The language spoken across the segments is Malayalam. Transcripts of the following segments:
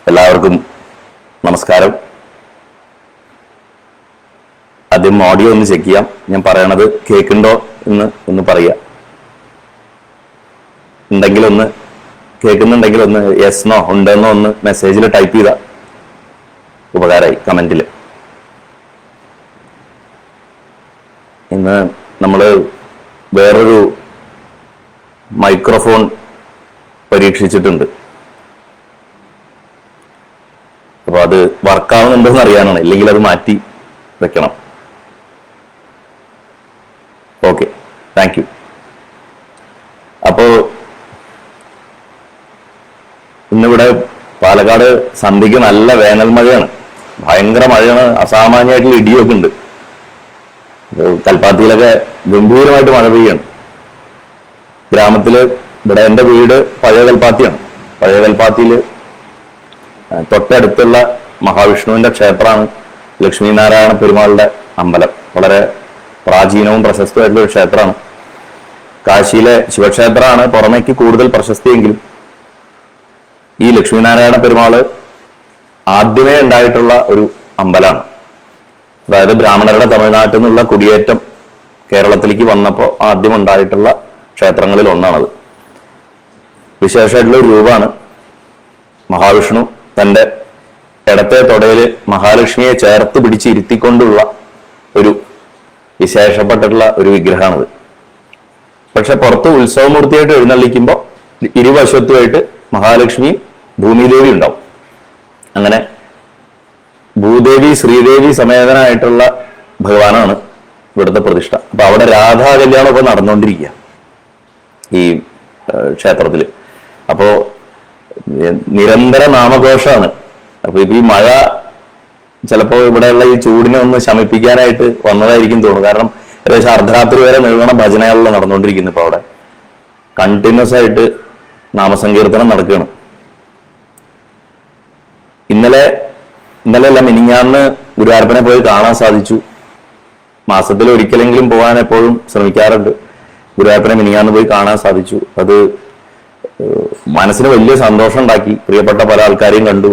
എല്ലാവർക്കും നമസ്കാരം. ആദ്യം ഓഡിയോ ഒന്ന് ചെക്ക് ചെയ്യാം. ഞാൻ പറയണത് കേൾക്കുന്നുണ്ടോ എന്ന് ഒന്ന് പറയാം. കേൾക്കുന്നുണ്ടെങ്കിൽ ഒന്ന് യെസ്ന്നോ ഉണ്ടെന്നോ ഒന്ന് മെസ്സേജിൽ ടൈപ്പ് ചെയ്താൽ ഉപകാരമായി, കമന്റിൽ. ഇന്ന് നമ്മൾ വേറൊരു മൈക്രോഫോൺ പരീക്ഷിച്ചിട്ടുണ്ട്. അപ്പൊ അത് വർക്കാവുന്നുണ്ടോന്ന് അറിയാനാണ്, ഇല്ലെങ്കിൽ അത് മാറ്റി വെക്കണം. Okay, thank you. അപ്പോ ഇന്നിവിടെ പാലക്കാട് സന്ധ്യക്ക് നല്ല വേനൽ മഴയാണ്, ഭയങ്കര മഴയാണ്, അസാമാന്യമായിട്ടുള്ള ഇടിയൊക്കെ ഉണ്ട്. കൽപ്പാത്തിയിലൊക്കെ ഗംഭീരമായിട്ട് മഴ പെയ്യാണ്. ഗ്രാമത്തില് ഇവിടെ എൻ്റെ വീട് പഴയ കൽപ്പാത്തിയാണ്. പഴയ കൽപ്പാത്തിയില് തൊട്ടടുത്തുള്ള മഹാവിഷ്ണുവിന്റെ ക്ഷേത്രമാണ് ലക്ഷ്മീനാരായണ പെരുമാളുടെ അമ്പലം. വളരെ പ്രാചീനവും പ്രശസ്തമായിട്ടുള്ള ഒരു ക്ഷേത്രമാണ്. കാശിയിലെ ശിവക്ഷേത്രമാണ് പുറമേക്ക് കൂടുതൽ പ്രശസ്തിയെങ്കിലും ഈ ലക്ഷ്മീനാരായണ പെരുമാള് ആദ്യമേ ഉണ്ടായിട്ടുള്ള ഒരു അമ്പലമാണ്. അതായത് ബ്രാഹ്മണരുടെ തമിഴ്നാട്ടിൽ നിന്നുള്ള കുടിയേറ്റം കേരളത്തിലേക്ക് വന്നപ്പോൾ ആദ്യം ഉണ്ടായിട്ടുള്ള ക്ഷേത്രങ്ങളിൽ ഒന്നാണത്. വിശേഷമായിട്ടുള്ള ഒരു രൂപമാണ്. മഹാവിഷ്ണു തന്റെ ഇടത്തെ തൊടയില് മഹാലക്ഷ്മിയെ ചേർത്ത് പിടിച്ചിരുത്തിക്കൊണ്ടുള്ള ഒരു വിശേഷപ്പെട്ടിട്ടുള്ള ഒരു വിഗ്രഹമാണത്. പക്ഷെ പുറത്ത് ഉത്സവമൂർത്തിയായിട്ട് എഴുന്നള്ളിക്കുമ്പോൾ ഇരുവശത്തുമായിട്ട് മഹാലക്ഷ്മിയും ഭൂമിദേവി ഉണ്ടാവും. അങ്ങനെ ഭൂദേവി ശ്രീദേവി സമേതനായിട്ടുള്ള ഭഗവാനാണ് ഇവിടുത്തെ പ്രതിഷ്ഠ. അപ്പൊ അവിടെ രാധാ കല്യാണമൊക്കെ നടന്നുകൊണ്ടിരിക്കുക ഈ ക്ഷേത്രത്തില്. അപ്പോ നിരന്തര നാമഘോഷമാണ്. അപ്പൊ ഇപ്പൊ ഈ മഴ ചിലപ്പോ ഇവിടെയുള്ള ഈ ചൂടിനെ ഒന്ന് ശമിപ്പിക്കാനായിട്ട് വന്നതായിരിക്കും തോന്നുന്നു. കാരണം ഏകദേശം അർദ്ധരാത്രി വരെ നീളണ ഭജനകളിൽ നടന്നുകൊണ്ടിരിക്കുന്നു. ഇപ്പൊ അവിടെ കണ്ടിന്യൂസ് ആയിട്ട് നാമസങ്കീർത്തനം നടക്കുകയാണ്. ഇന്നലെ മിനിഞ്ഞാന്ന് ഗുരുവായൂരപ്പനെ പോയി കാണാൻ സാധിച്ചു. മാസത്തിൽ ഒരിക്കലെങ്കിലും പോകാൻ എപ്പോഴും ശ്രമിക്കാറുണ്ട്. ഗുരുവായൂരപ്പനെ മിനിഞ്ഞാന്ന് പോയി കാണാൻ സാധിച്ചു. അത് മനസ്സിന് വലിയ സന്തോഷം ഉണ്ടാക്കി. പ്രിയപ്പെട്ട പല ആൾക്കാരെയും കണ്ടു,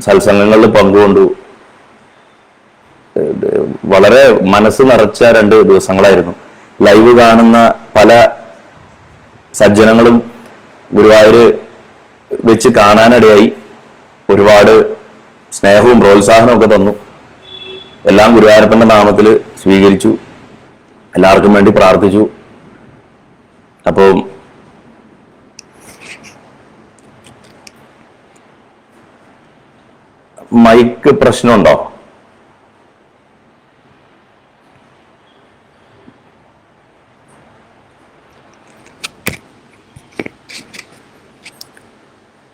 സത്സംഗങ്ങളിൽ പങ്കുകൊണ്ടു. വളരെ മനസ്സ് നിറച്ച 2 ദിവസങ്ങളായിരുന്നു. ലൈവ് കാണുന്ന പല സജ്ജനങ്ങളും ഗുരുവായൂര് വെച്ച് കാണാനിടയായി. ഒരുപാട് സ്നേഹവും പ്രോത്സാഹനവും ഒക്കെ തന്നു. എല്ലാം ഗുരുവായൂരപ്പന്റെ നാമത്തിൽ സ്വീകരിച്ചു. എല്ലാവർക്കും വേണ്ടി പ്രാർത്ഥിച്ചു. അപ്പോ മൈക്ക് പ്രശ്നമുണ്ടോ?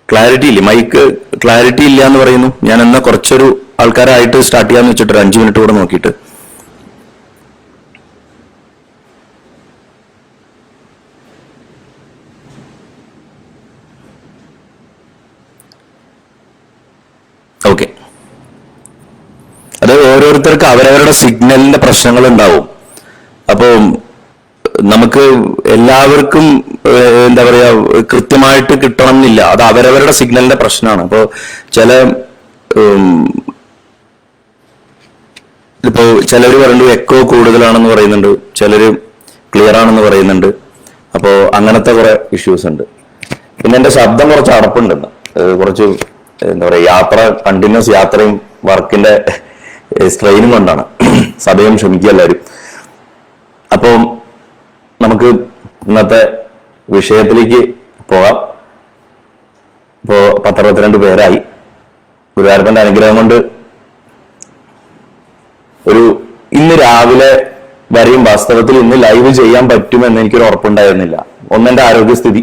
ക്ലാരിറ്റി ഇല്ല, മൈക്ക് ക്ലാരിറ്റി ഇല്ല എന്ന് പറയുന്നു. ഞാൻ എന്നാ കുറച്ചൊരു ആൾക്കാരായിട്ട് സ്റ്റാർട്ട് ചെയ്യാന്ന് വെച്ചിട്ട് 5 മിനിറ്റ് കൂടെ നോക്കിയിട്ട്. ഓക്കെ, അത് ഓരോരുത്തർക്ക് അവരവരുടെ സിഗ്നലിന്റെ പ്രശ്നങ്ങൾ ഉണ്ടാവും. അപ്പോ നമുക്ക് എല്ലാവർക്കും എന്താ പറയാ കൃത്യമായിട്ട് കിട്ടണം എന്നില്ല. അത് അവരവരുടെ സിഗ്നലിന്റെ പ്രശ്നമാണ്. അപ്പോ ചിലര് പറയുന്നത് എക്കോ കൂടുതലാണെന്ന് പറയുന്നുണ്ട്, ചിലര് ക്ലിയർ ആണെന്ന് പറയുന്നുണ്ട്. അപ്പോ അങ്ങനത്തെ കുറെ ഇഷ്യൂസ് ഉണ്ട്. പിന്നെ എന്റെ ശബ്ദം കുറച്ച് അടപ്പുണ്ടെന്ന്, കുറച്ച് എന്താ പറയാ കണ്ടിന്യൂസ് യാത്രയും വർക്കിന്റെ സ്ട്രെയിനും കൊണ്ടാണ്. സദയം ക്ഷമിക്കുക എല്ലാവരും. അപ്പോ നമുക്ക് ഇന്നത്തെ വിഷയത്തിലേക്ക് പോകാം. ഇപ്പോ 10-62 പേരായി. ഗുരുവായൂരപ്പന്റെ അനുഗ്രഹം കൊണ്ട് ഇന്ന് രാവിലെ വരെയും വാസ്തവത്തിൽ ഇന്ന് ലൈവ് ചെയ്യാൻ പറ്റുമെന്ന് എനിക്കൊരു ഉറപ്പുണ്ടായിരുന്നില്ല. ഒന്ന്, എന്റെ ആരോഗ്യസ്ഥിതി.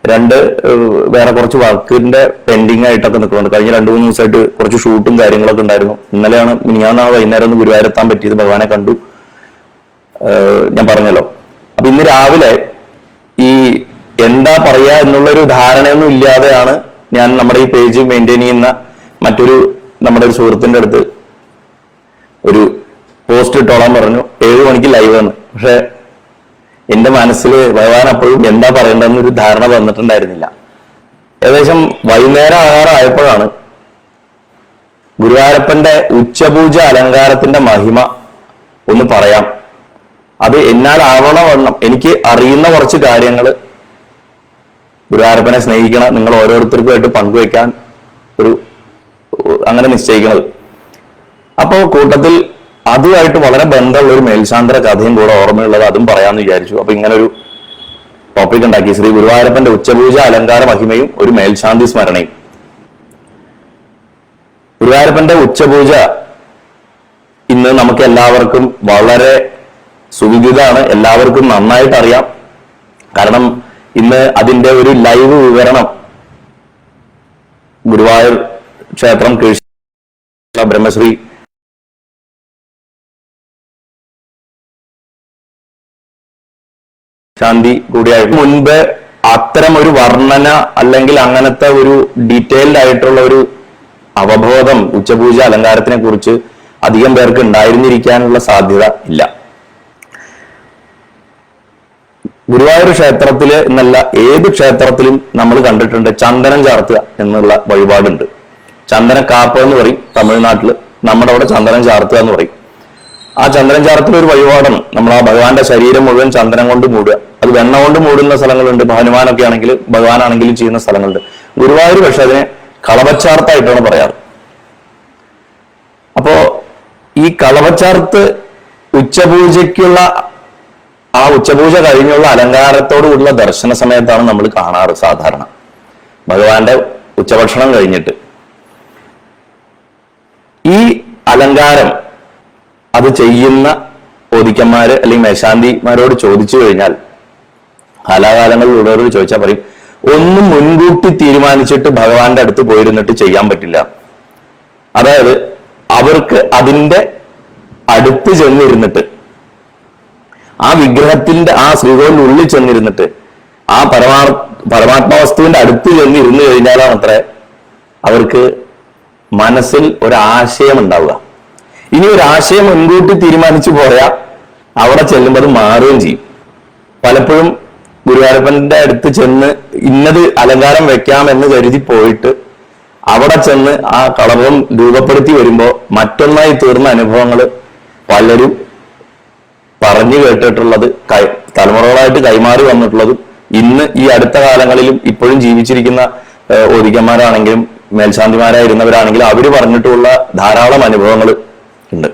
2, വേറെ കുറച്ച് വർക്കിന്റെ പെൻഡിങ് ആയിട്ടൊക്കെ നിൽക്കുന്നുണ്ട്. കഴിഞ്ഞ 2-3 ദിവസമായിട്ട് കുറച്ച് ഷൂട്ടും കാര്യങ്ങളൊക്കെ ഉണ്ടായിരുന്നു. മിനിഞ്ഞാന്നാണ് വൈകുന്നേരം ഒന്ന് ഗുരുവായൂരെത്താൻ പറ്റിയത്. ഭഗവാനെ കണ്ടു, ഞാൻ പറഞ്ഞല്ലോ. അപ്പൊ ഇന്ന് രാവിലെ ഈ എന്താ പറയാ എന്നുള്ളൊരു ധാരണയൊന്നും ഇല്ലാതെയാണ് ഞാൻ നമ്മുടെ ഈ പേജ് മെയിൻറ്റെയിൻ ചെയ്യുന്ന നമ്മുടെ ഒരു സുഹൃത്തിന്റെ അടുത്ത് ഒരു പോസ്റ്റ് ഇട്ടോളാൻ പറഞ്ഞു. 7 മണിക്ക് ലൈവ് ആണ്. പക്ഷെ എന്റെ മനസ്സിൽ ഭഗവാൻ അപ്പോഴും എന്താ പറയേണ്ടതെന്നൊരു ധാരണ വന്നിട്ടുണ്ടായിരുന്നില്ല. ഏകദേശം വൈകുന്നേരം ആകാറായപ്പോഴാണ് ഗുരുവായൂരപ്പന്റെ ഉച്ചപൂജ അലങ്കാരത്തിന്റെ മഹിമ ഒന്ന് പറയാം, അത് എന്നാൽ ആവണവണ്ണം എനിക്ക് അറിയുന്ന കുറച്ച് കാര്യങ്ങൾ ഗുരുവായൂരപ്പനെ സ്നേഹിക്കണ നിങ്ങൾ ഓരോരുത്തർക്കുമായിട്ട് പങ്കുവെക്കാൻ അങ്ങനെ നിശ്ചയിക്കുന്നത്. അപ്പോ കൂട്ടത്തിൽ അതുമായിട്ട് വളരെ ബന്ധമുള്ള ഒരു മേൽശാന്തര കഥയും കൂടെ ഓർമ്മയുള്ളത്, അതും പറയാമെന്ന് വിചാരിച്ചു. അപ്പൊ ഇങ്ങനെ ഒരു ടോപ്പിക് ഉണ്ടാക്കി, ശ്രീ ഗുരുവായൂരപ്പന്റെ ഉച്ചപൂജ അലങ്കാര മഹിമയും ഒരു മേൽശാന്തി സ്മരണയും. ഗുരുവായൂരപ്പന്റെ ഉച്ചപൂജ ഇന്ന് നമുക്ക് എല്ലാവർക്കും വളരെ സുവിദിതമാണ്, എല്ലാവർക്കും നന്നായിട്ട് അറിയാം. കാരണം ഇന്ന് അതിന്റെ ഒരു ലൈവ് വിവരണം ഗുരുവായൂർ ക്ഷേത്രം ബ്രഹ്മശ്രീ ശാന്തി കൂടിയായിട്ട് മുൻപ് അത്തരം ഒരു വർണ്ണന അല്ലെങ്കിൽ അങ്ങനത്തെ ഒരു ഡീറ്റെയിൽഡ് ആയിട്ടുള്ള ഒരു അവബോധം ഉച്ചപൂജ അലങ്കാരത്തിനെ കുറിച്ച് അധികം പേർക്ക് ഉണ്ടായിരുന്നിരിക്കാനുള്ള സാധ്യത ഇല്ല. ഗുരുവായൂർ ക്ഷേത്രത്തില് എന്നല്ല ഏത് ക്ഷേത്രത്തിലും നമ്മൾ കണ്ടിട്ടുണ്ട് ചന്ദനം ചാർത്തുക എന്നുള്ള വഴിപാടുണ്ട്. ചന്ദന കാപ്പ് എന്ന് പറയും തമിഴ്നാട്ടില്, നമ്മുടെ അവിടെ ചന്ദനം ചാർത്തുക എന്ന് പറയും. ആ ചന്ദനം ചാർത്തുന്ന ഒരു വഴിപാടാണ്. നമ്മൾ ആ ഭഗവാന്റെ ശരീരം മുഴുവൻ ചന്ദനം കൊണ്ട് മൂടുക. അത് വെണ്ണ കൊണ്ട് മൂടുന്ന സ്ഥലങ്ങളുണ്ട്, ഹനുമാനൊക്കെ ആണെങ്കിൽ ഭഗവാനാണെങ്കിലും ചെയ്യുന്ന സ്ഥലങ്ങളുണ്ട്. ഗുരുവായൂർ പക്ഷെ അതിനെ കളവച്ചാർത്തായിട്ടാണ് പറയാറ്. അപ്പോ ഈ കളവച്ചാർത്ത് ഉച്ചപൂജയ്ക്കുള്ള ആ ഉച്ചപൂജ കഴിഞ്ഞുള്ള അലങ്കാരത്തോടുകൂടിയുള്ള ദർശന സമയത്താണ് നമ്മൾ കാണാറ് സാധാരണ, ഭഗവാന്റെ ഉച്ചഭക്ഷണം കഴിഞ്ഞിട്ട്. ഈ അലങ്കാരം അത് ചെയ്യുന്ന ഓദിക്കന്മാര് അല്ലെങ്കിൽ മേശാന്തിമാരോട് ചോദിച്ചു കഴിഞ്ഞാൽ, കാലാകാലങ്ങളിലുള്ളവരോട് ചോദിച്ചാൽ പറയും, ഒന്നും മുൻകൂട്ടി തീരുമാനിച്ചിട്ട് ഭഗവാന്റെ അടുത്ത് പോയിരുന്നിട്ട് ചെയ്യാൻ പറ്റില്ല. അതായത് അവർക്ക് അതിന്റെ അടുത്ത് ചെന്നിരുന്നിട്ട് ആ വിഗ്രഹത്തിന്റെ ആ ശ്രീകോവിലിന്റെ ഉള്ളിൽ ചെന്നിരുന്നിട്ട് ആ പരമാത്മാവസ്തുവിന്റെ അടുത്ത് ചെന്നിരുന്നു കഴിഞ്ഞാലാണ് അത്ര അവർക്ക് മനസ്സിൽ ഒരാശയം ഉണ്ടാവുക. ഇനി ഒരു ആശയം മുൻകൂട്ടി തീരുമാനിച്ചു പോയാൽ അവിടെ ചെല്ലുമ്പോൾ അത് മാറുകയും ചെയ്യും. പലപ്പോഴും ഗുരുവായൂരപ്പന്റെ അടുത്ത് ചെന്ന് ഇന്നത് അലങ്കാരം വെക്കാമെന്ന് കരുതി പോയിട്ട് അവിടെ ചെന്ന് ആ കളഭം രൂപപ്പെടുത്തി വരുമ്പോൾ മറ്റൊന്നായി തീർന്ന അനുഭവങ്ങൾ പലരും പറഞ്ഞു കേട്ടിട്ടുള്ളത്, തലമുറകളായിട്ട് കൈമാറി വന്നിട്ടുള്ളതും ഇന്ന് ഈ അടുത്ത കാലങ്ങളിലും ഇപ്പോഴും ജീവിച്ചിരിക്കുന്ന ഓദിക്കന്മാരാണെങ്കിലും മേൽശാന്തിമാരായിരുന്നവരാണെങ്കിലും അവര് പറഞ്ഞിട്ടുള്ള ധാരാളം അനുഭവങ്ങൾ ഉണ്ട്.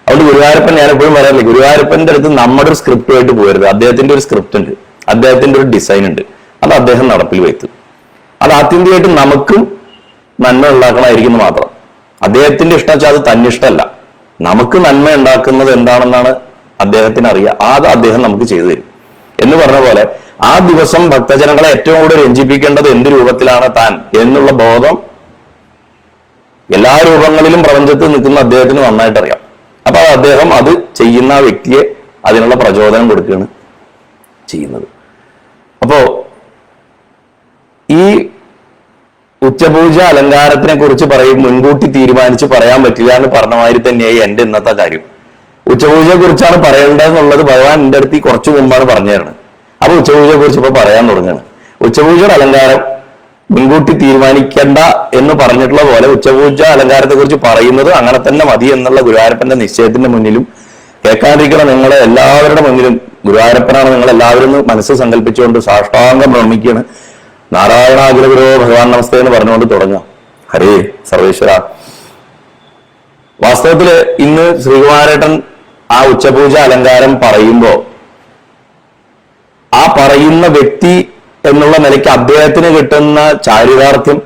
അതുകൊണ്ട് ഗുരുവായൂരപ്പൻ ഞാൻ എപ്പോഴും പറയാറില്ല, ഗുരുവായൂരപ്പന്റെ അടുത്ത് നമ്മുടെ ഒരു സ്ക്രിപ്റ്റുമായിട്ട് പോകരുത്. അദ്ദേഹത്തിന്റെ ഒരു സ്ക്രിപ്റ്റ് ഉണ്ട്, അദ്ദേഹത്തിന്റെ ഒരു ഡിസൈൻ ഉണ്ട്, അത് അദ്ദേഹം നടപ്പിൽ വരുത്തും. അത് ആത്യന്തികമായിട്ട് നമുക്കും നന്മ ഉണ്ടാക്കണമായിരിക്കുന്നു മാത്രം. അദ്ദേഹത്തിന്റെ ഇഷ്ടം വെച്ചാൽ അത് തന്നിഷ്ടമല്ല, നമുക്ക് നന്മ ഉണ്ടാക്കുന്നത് എന്താണെന്നാണ് അദ്ദേഹത്തിന് അറിയാം. അത് അദ്ദേഹം നമുക്ക് ചെയ്തു തരും. എന്ന് പറഞ്ഞ പോലെ ആ ദിവസം ഭക്തജനങ്ങളെ ഏറ്റവും കൂടുതൽ രഞ്ജിപ്പിക്കേണ്ടത് എന്ത് രൂപത്തിലാണ് താൻ എന്നുള്ള ബോധം എല്ലാ രൂപങ്ങളിലും പ്രപഞ്ചത്തിൽ നിൽക്കുന്ന അദ്ദേഹത്തിന് നന്നായിട്ട് അറിയാം. അപ്പൊ അദ്ദേഹം അത് ചെയ്യുന്ന ആ വ്യക്തിയെ അതിനുള്ള പ്രചോദനം കൊടുക്കുകയാണ് ചെയ്യുന്നത്. അപ്പോ ഈ ഉച്ചപൂജ അലങ്കാരത്തിനെ കുറിച്ച് പറയും മുൻകൂട്ടി തീരുമാനിച്ച് പറയാൻ പറ്റില്ല എന്ന് പറഞ്ഞ മാതിരി തന്നെയായി എന്റെ ഇന്നത്തെ കാര്യം. ഉച്ചപൂജയെ കുറിച്ചാണ് പറയേണ്ടതെന്നുള്ളത് ഭഗവാൻ എന്റെ അടുത്ത് കുറച്ചു മുമ്പാണ് പറഞ്ഞു തരുന്നത്. അപ്പൊ ഉച്ചപൂജയെ കുറിച്ച് ഇപ്പൊ പറയാൻ തുടങ്ങുകയാണ്. ഉച്ചപൂജയുടെ അലങ്കാരം മുൻകൂട്ടി തീരുമാനിക്കേണ്ട എന്ന് പറഞ്ഞിട്ടുള്ള പോലെ ഉച്ചപൂജ അലങ്കാരത്തെ കുറിച്ച് പറയുന്നത് അങ്ങനെ തന്നെ മതി എന്നുള്ള ഗുരുവായൂരപ്പന്റെ നിശ്ചയത്തിന്റെ മുന്നിലും കേൾക്കാതിരിക്കണം നിങ്ങളെ എല്ലാവരുടെ മുന്നിലും ഗുരുവായൂരപ്പനാണ് നിങ്ങൾ എല്ലാവരും മനസ്സ് സങ്കല്പിച്ചുകൊണ്ട് സാഷ്ടാംഗം ഭ്രമിക്കുകയാണ്. നാരായണാഗ്രഹുരോ ഭഗവാൻ നമസ്തേ എന്ന് പറഞ്ഞുകൊണ്ട് തുടങ്ങാം. ഹരേ സർവേശ്വര. വാസ്തവത്തില് ഇന്ന് ശ്രീകുമാരേട്ടൻ ആ ഉച്ചപൂജ അലങ്കാരം പറയുമ്പോ ആ പറയുന്ന വ്യക്തി എന്നുള്ള നിലയ്ക്ക് അദ്ദേഹത്തിന് കിട്ടുന്ന ചാരിതാർത്ഥ്യം,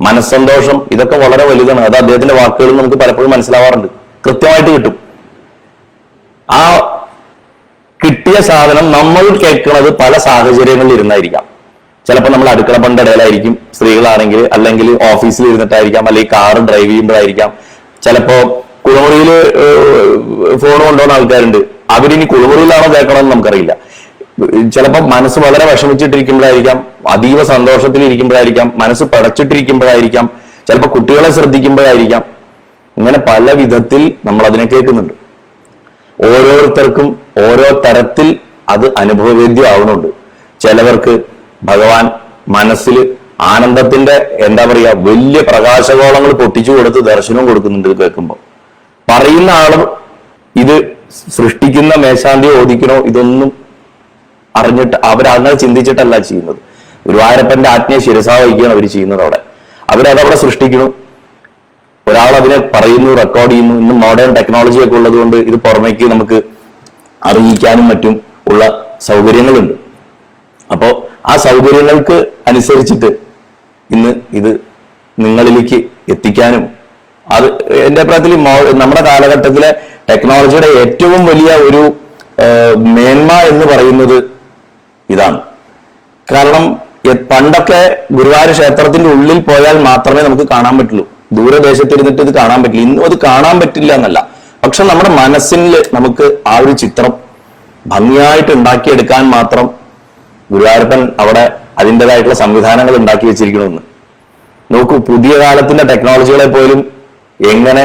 മനസ്സന്തോഷം, ഇതൊക്കെ വളരെ വലുതാണ്. അത് അദ്ദേഹത്തിന്റെ വാക്കുകളിൽ നമുക്ക് പലപ്പോഴും മനസ്സിലാവാറുണ്ട്, കൃത്യമായിട്ട് കിട്ടും. ആ കിട്ടിയ സാധനം നമ്മൾ കേൾക്കുന്നത് പല സാഹചര്യങ്ങളിൽ ഇരുന്നായിരിക്കാം. ചിലപ്പോൾ നമ്മൾ അടുക്കള പണ്ട് ഇടയിലായിരിക്കും സ്ത്രീകളാണെങ്കിൽ, അല്ലെങ്കിൽ ഓഫീസിൽ ഇരുന്നിട്ടായിരിക്കാം, അല്ലെങ്കിൽ കാറ് ഡ്രൈവ് ചെയ്യുമ്പോഴായിരിക്കാം. ചിലപ്പോ കുളിമുറിയിൽ ഫോൺ കൊണ്ടുപോകുന്ന ആൾക്കാരുണ്ട്, അവരിനി കുളിമുറിയിലാണോ കേൾക്കണമെന്ന് നമുക്കറിയില്ല. ചിലപ്പോൾ മനസ്സ് വളരെ വിഷമിച്ചിട്ടിരിക്കുമ്പോഴായിരിക്കാം, അതീവ സന്തോഷത്തിലിരിക്കുമ്പോഴായിരിക്കാം, മനസ്സ് പടച്ചിട്ടിരിക്കുമ്പോഴായിരിക്കാം, ചിലപ്പോൾ കുട്ടികളെ ശ്രദ്ധിക്കുമ്പോഴായിരിക്കാം. ഇങ്ങനെ പല വിധത്തിൽ നമ്മൾ അതിനെ കേൾക്കുന്നുണ്ട്. ഓരോരുത്തർക്കും ഓരോ തരത്തിൽ അത് അനുഭവവേദ്യം ആവുന്നുണ്ട്. ചിലവർക്ക് ഭഗവാൻ മനസ്സിൽ ആനന്ദത്തിന്റെ എന്താ പറയാ വലിയ പ്രകാശഗോളങ്ങൾ പൊട്ടിച്ചു കൊടുത്ത് ദർശനവും കൊടുക്കുന്നുണ്ട്. ഇത് കേൾക്കുമ്പോൾ പറയുന്ന ആളും ഇത് സൃഷ്ടിക്കുന്ന മേശാന്തി ഓദിക്കണോ ഇതൊന്നും അറിഞ്ഞിട്ട് അവരങ്ങനെ ചിന്തിച്ചിട്ടല്ല ചെയ്യുന്നത്. ഗുരുവായൂരപ്പന്റെ ആജ്ഞയെ ശിരസാ വഹിക്കുകയാണ് അവർ ചെയ്യുന്നത്. അവരതവിടെ സൃഷ്ടിക്കുന്നു, ഒരാൾ അതിനെ പറയുന്നു, റെക്കോർഡ് ചെയ്യുന്നു. ഇന്ന് മോഡേൺ ടെക്നോളജി ഒക്കെ ഉള്ളത് കൊണ്ട് ഇത് പുറമേക്ക് നമുക്ക് അറിയിക്കാനും മറ്റും ഉള്ള സൗകര്യങ്ങളുണ്ട്. അപ്പോ ആ സൗകര്യങ്ങൾക്ക് അനുസരിച്ചിട്ട് ഇന്ന് ഇത് നിങ്ങളിലേക്ക് എത്തിക്കാനും അത് എന്റെ അഭിപ്രായത്തിൽ നമ്മുടെ കാലഘട്ടത്തിലെ ടെക്നോളജിയുടെ ഏറ്റവും വലിയ ഒരു മേന്മ എന്ന് പറയുന്നത് ഇതാണ്. കാരണം പണ്ടൊക്കെ ഗുരുവായൂർ ക്ഷേത്രത്തിന്റെ ഉള്ളിൽ പോയാൽ മാത്രമേ നമുക്ക് കാണാൻ പറ്റുള്ളൂ. ദൂരദേശത്തിരുന്നിട്ട് ഇത് കാണാൻ പറ്റില്ല. ഇന്നും അത് കാണാൻ പറ്റില്ല എന്നല്ല, പക്ഷെ നമ്മുടെ മനസ്സിൽ നമുക്ക് ആ ഒരു ചിത്രം ഭംഗിയായിട്ട് ഉണ്ടാക്കിയെടുക്കാൻ മാത്രം ഗുരുവായൂരപ്പൻ അവിടെ അതിൻ്റെതായിട്ടുള്ള സംവിധാനങ്ങൾ ഉണ്ടാക്കി വെച്ചിരിക്കണമെന്ന് നോക്കൂ. പുതിയ കാലത്തിന്റെ ടെക്നോളജികളെ പോലും എങ്ങനെ